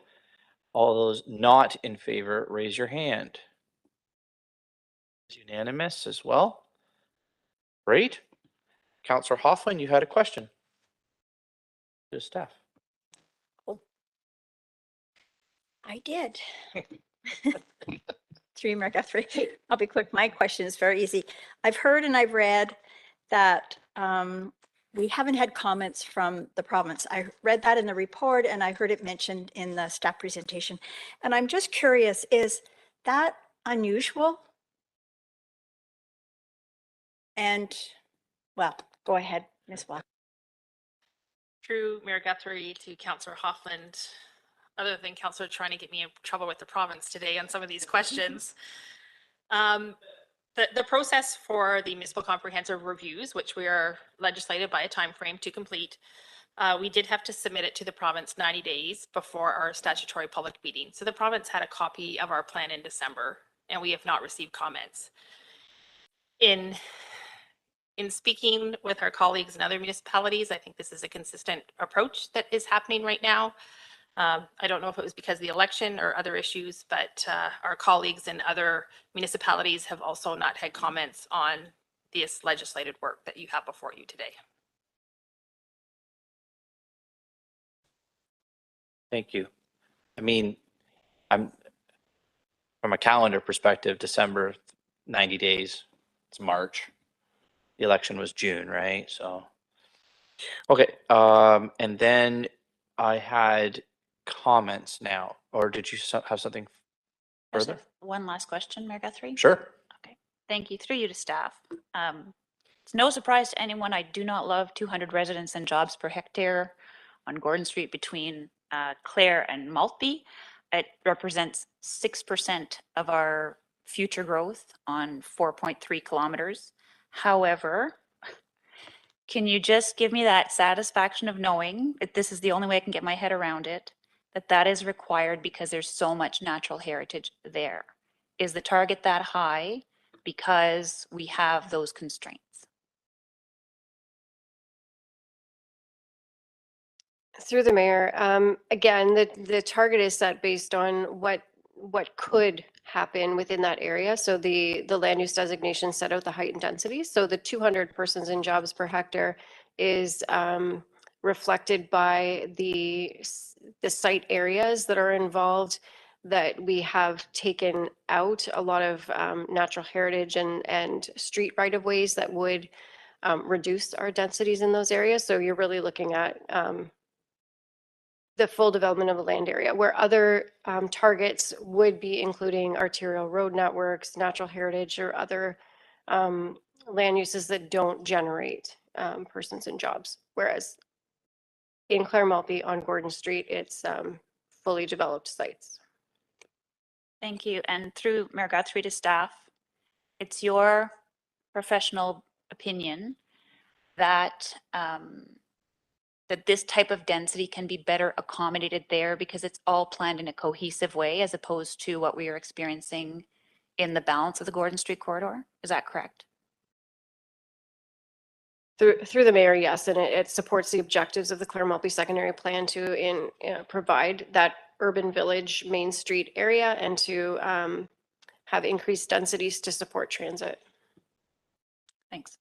All those not in favor, raise your hand. It's unanimous as well. Great. Councillor Hoffman, you had a question to staff. I did. Through Mayor Guthrie. I'll be quick. My question is very easy. I've heard and I've read that we haven't had comments from the province. I read that in the report and I heard it mentioned in the staff presentation. And I'm just curious, is that unusual? And, well, go ahead, Ms. Block. Through Mayor Guthrie to Councillor Hoffland, other than Councillor trying to get me in trouble with the province today on some of these questions. The process for the municipal comprehensive reviews, which we are legislated by a time frame to complete, we did have to submit it to the province 90 days before our statutory public meeting. So the province had a copy of our plan in December, and we have not received comments. In speaking with our colleagues in other municipalities, I think this is a consistent approach that is happening right now. I don't know if it was because of the election or other issues, but our colleagues in other municipalities have also not had comments on this legislated work that you have before you today. Thank you. I mean, I'm from a calendar perspective, December, 90 days, it's March. The election was June, right? So, okay. And then I had comments now, or did you have something There's further? one last question, Mayor Guthrie. Sure. Okay, thank you. Through you to staff. It's no surprise to anyone, I do not love 200 residents and jobs per hectare on Gordon Street between Clare and Maltby. It represents 6% of our future growth on 4.3 kilometers. However, can you just give me that satisfaction of knowing that this is the only way I can get my head around it, that that is required because there's so much natural heritage there? Is the target that high because we have those constraints? Through the mayor, again, the target is set based on what could happen within that area. So the land use designation set out the height and density. So the 200 persons and jobs per hectare is reflected by the site areas that are involved, that we have taken out a lot of natural heritage and street right of ways that would reduce our densities in those areas. So you're really looking at the full development of a land area, where other targets would be including arterial road networks, natural heritage, or other land uses that don't generate persons and jobs. Whereas in Clare Maltby on Gordon Street, it's fully developed sites. Thank you. And through Mayor Guthrie to staff, it's your professional opinion that that this type of density can be better accommodated there because it's all planned in a cohesive way as opposed to what we are experiencing in the balance of the Gordon Street corridor? Is that correct? Through the mayor, yes, and it supports the objectives of the Clare multi-secondary plan to provide that urban village Main Street area and to have increased densities to support transit. Thanks.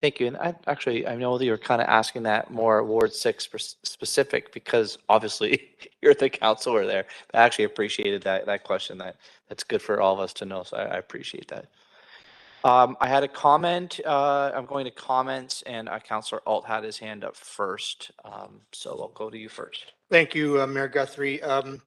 Thank you. And I know that you're kind of asking that more Ward 6 specific because obviously you're the councilor there. But I actually appreciated that question. That's good for all of us to know. So I appreciate that. I had a comment. I'm going to comments, and Councillor Alt had his hand up first. So I'll go to you first. Thank you, Mayor Guthrie. I'm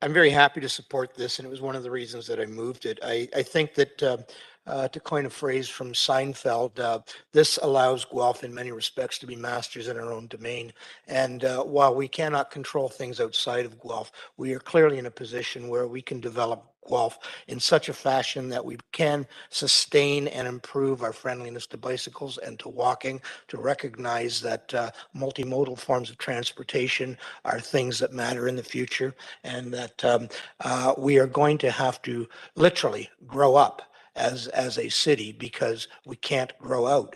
very happy to support this, and it was one of the reasons that I moved it. I think that to coin a phrase from Seinfeld, this allows Guelph in many respects to be masters in our own domain. And while we cannot control things outside of Guelph, we are clearly in a position where we can develop Guelph in such a fashion that we can sustain and improve our friendliness to bicycles and to walking, to recognize that multimodal forms of transportation are things that matter in the future, and that we are going to have to literally grow up as a city because we can't grow out.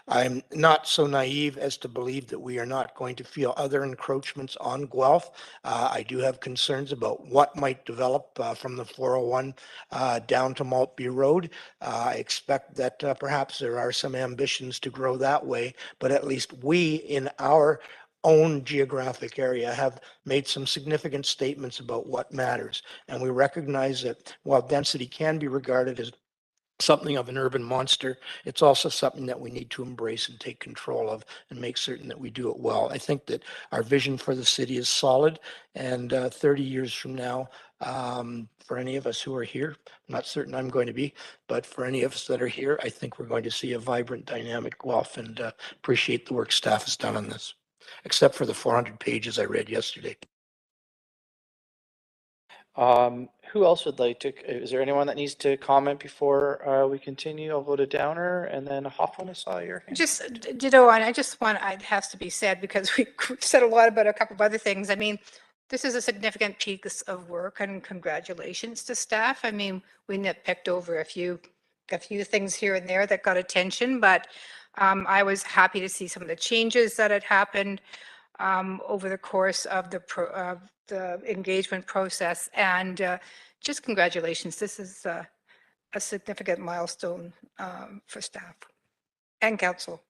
I'm not so naive as to believe that we are not going to feel other encroachments on Guelph. I do have concerns about what might develop from the 401 down to Maltby Road. I expect that perhaps there are some ambitions to grow that way, but at least we in our own geographic area have made some significant statements about what matters. And we recognize that while density can be regarded as something of an urban monster, it's also something that we need to embrace and take control of and make certain that we do it well. I think that our vision for the city is solid, and 30 years from now, for any of us who are here, I'm not certain I'm going to be, but for any of us that are here, I think we're going to see a vibrant, dynamic Guelph, and appreciate the work staff has done on this, except for the 400 pages I read yesterday. Who else would like to, is there anyone that needs to comment before we continue? I'll go to Downer and then Hoffman, I saw your hand. Just ditto on, it has to be said because we said a lot about a couple of other things. I mean, this is a significant piece of work and congratulations to staff. I mean, we nitpicked over a few things here and there that got attention, but I was happy to see some of the changes that had happened over the course of the engagement process, and just congratulations. This is a significant milestone for staff and council.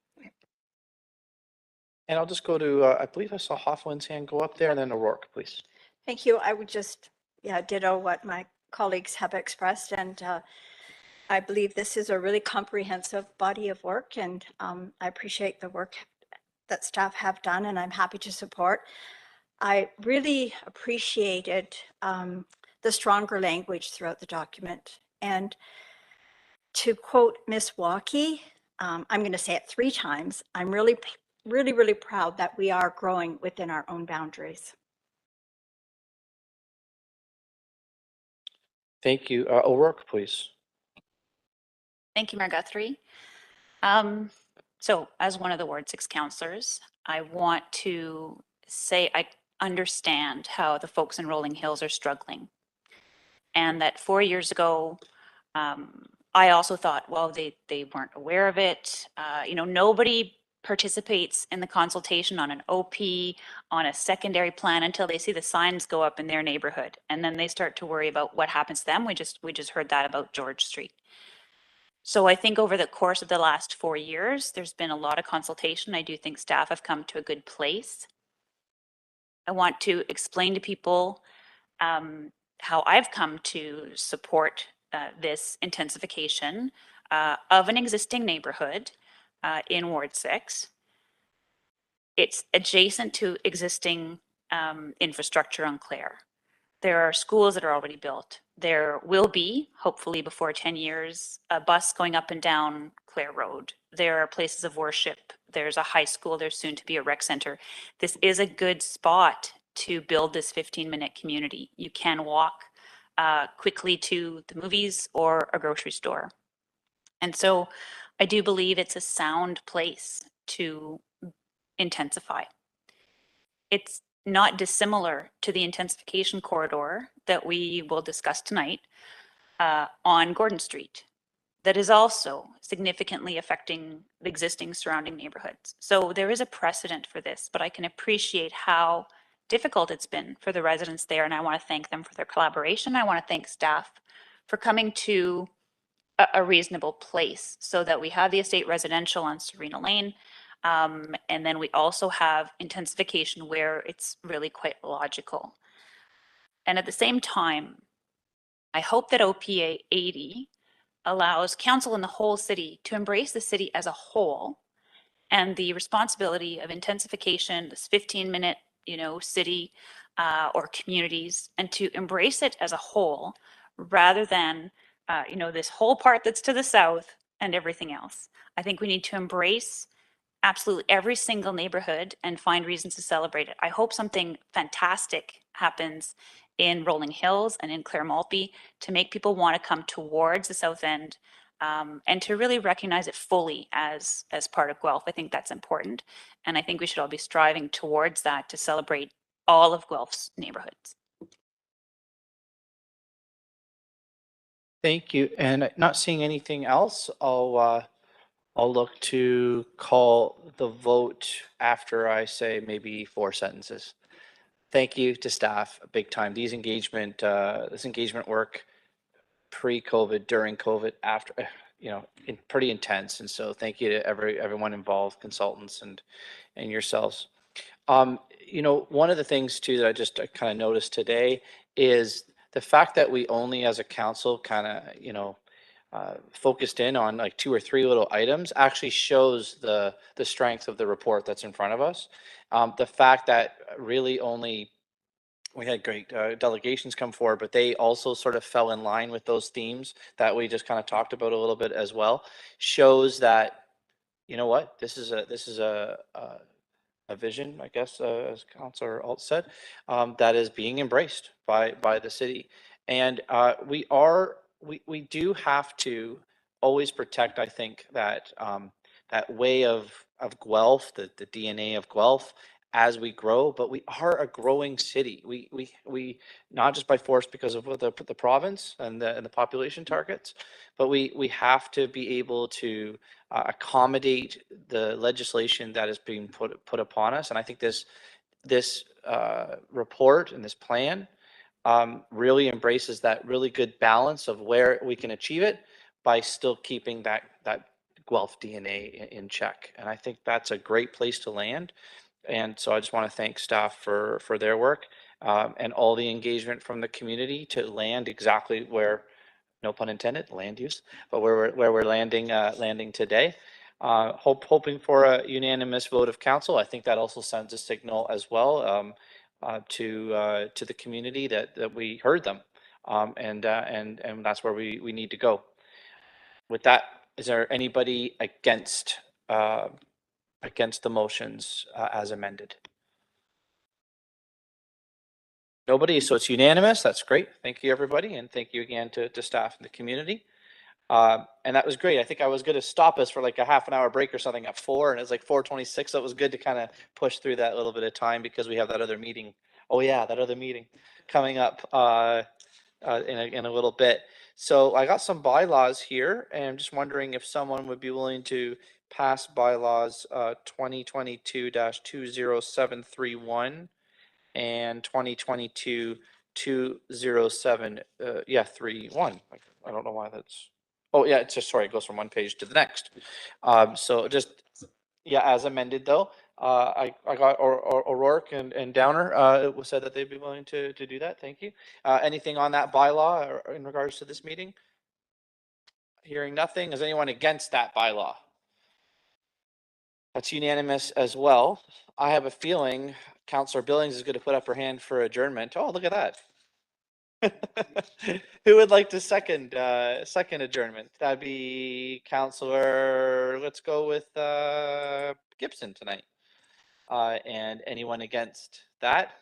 And I'll just go to, I believe I saw Hoffman's hand go up there, and then O'Rourke, please. Thank you. I would just, ditto what my colleagues have expressed, and I believe this is a really comprehensive body of work, and I appreciate the work that staff have done, and I'm happy to support. I really appreciated the stronger language throughout the document. And to quote Miss Walkie, I'm going to say it 3 times, I'm really, really, really proud that we are growing within our own boundaries. Thank you. O'Rourke, please. Thank you, Mayor Guthrie. So as one of the Ward 6 councillors, I want to say I understand how the folks in Rolling Hills are struggling. And that 4 years ago, I also thought, well, they weren't aware of it. Nobody participates in the consultation on an OP, on a secondary plan until they see the signs go up in their neighborhood. And then they start to worry about what happens to them. We just heard that about George Street. So I think over the course of the last 4 years, there's been a lot of consultation. I do think staff have come to a good place. I want to explain to people how I've come to support this intensification of an existing neighborhood in Ward 6. It's adjacent to existing infrastructure on Clare. There are schools that are already built. There will be, hopefully before 10 years, a bus going up and down Clare Road. There are places of worship. There's a high school. There's soon to be a rec center. This is a good spot to build this 15-minute community. You can walk quickly to the movies or a grocery store. And so I do believe it's a sound place to intensify. It's not dissimilar to the intensification corridor that we will discuss tonight on Gordon Street that is also significantly affecting the existing surrounding neighborhoods. So there is a precedent for this, but I can appreciate how difficult it's been for the residents there. And I want to thank them for their collaboration. I want to thank staff for coming to a reasonable place so that we have the estate residential on Serena Lane. And then we also have intensification where it's really quite logical. And at the same time, I hope that OPA 80 allows council in the whole city to embrace the city as a whole and the responsibility of intensification, this 15-minute, city or communities, and to embrace it as a whole rather than, this whole part that's to the south and everything else. I think we need to embrace absolutely every single neighborhood and find reasons to celebrate it. I hope something fantastic happens in Rolling Hills and in Clare Maltby to make people want to come towards the South End and to really recognize it fully as part of Guelph. I think that's important. And I think we should all be striving towards that to celebrate all of Guelph's neighborhoods. Thank you. And not seeing anything else, I'll look to call the vote after I say maybe 4 sentences. Thank you to staff, big time. This engagement work pre-COVID, during COVID, after, pretty intense. And so thank you to everyone involved, consultants and yourselves. One of the things too that I kind of noticed today is the fact that we only as a council kind of, focused in on like 2 or 3 little items actually shows the strength of the report that's in front of us. The fact that really only we had great delegations come forward, but they also sort of fell in line with those themes that we just kind of talked about a little bit as well, shows that, this is a vision, I guess, as Councillor Alt said, that is being embraced by the city. And we do have to always protect, I think, that that way of Guelph, the DNA of Guelph as we grow, but we are a growing city. We not just by force because of the province and the population targets, but we have to be able to accommodate the legislation that is being put upon us. And I think this report and this plan really embraces that really good balance of where we can achieve it by still keeping that Guelph DNA in check. And I think that's a great place to land. And so I just want to thank staff for their work and all the engagement from the community to land exactly where, no pun intended, land use, but where we're landing today. Hoping for a unanimous vote of council. I think that also sends a signal as well to the community that we heard them, and that's where we need to go. With that, is there anybody against the motions as amended? Nobody, so it's unanimous. That's great. Thank you, everybody, and thank you again to staff and the community. And that was great. I think I was going to stop us for like a half an hour break or something at 4, and it's like 4:26. So it was good to kind of push through that little bit of time because we have that other meeting. Oh yeah, that other meeting coming up in a little bit. So I got some bylaws here, and I'm just wondering if someone would be willing to pass bylaws 2022-20731 and 2022-20731. I don't know why that's. Oh yeah, it's just, sorry, it goes from one page to the next. So just, yeah, as amended though, I got O'Rourke and Downer said that they'd be willing to do that. Thank you. Anything on that bylaw or in regards to this meeting? Hearing nothing. Is anyone against that bylaw? That's unanimous as well. I have a feeling Councillor Billings is going to put up her hand for adjournment. Oh, look at that. Who would like to second adjournment? That'd be Councillor, let's go with Gibson tonight. And anyone against that?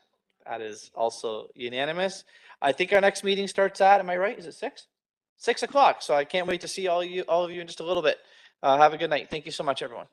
That is also unanimous. I think our next meeting starts at, am I right? Is it 6? 6 o'clock. So I can't wait to see all of you in just a little bit. Have a good night. Thank you so much, everyone.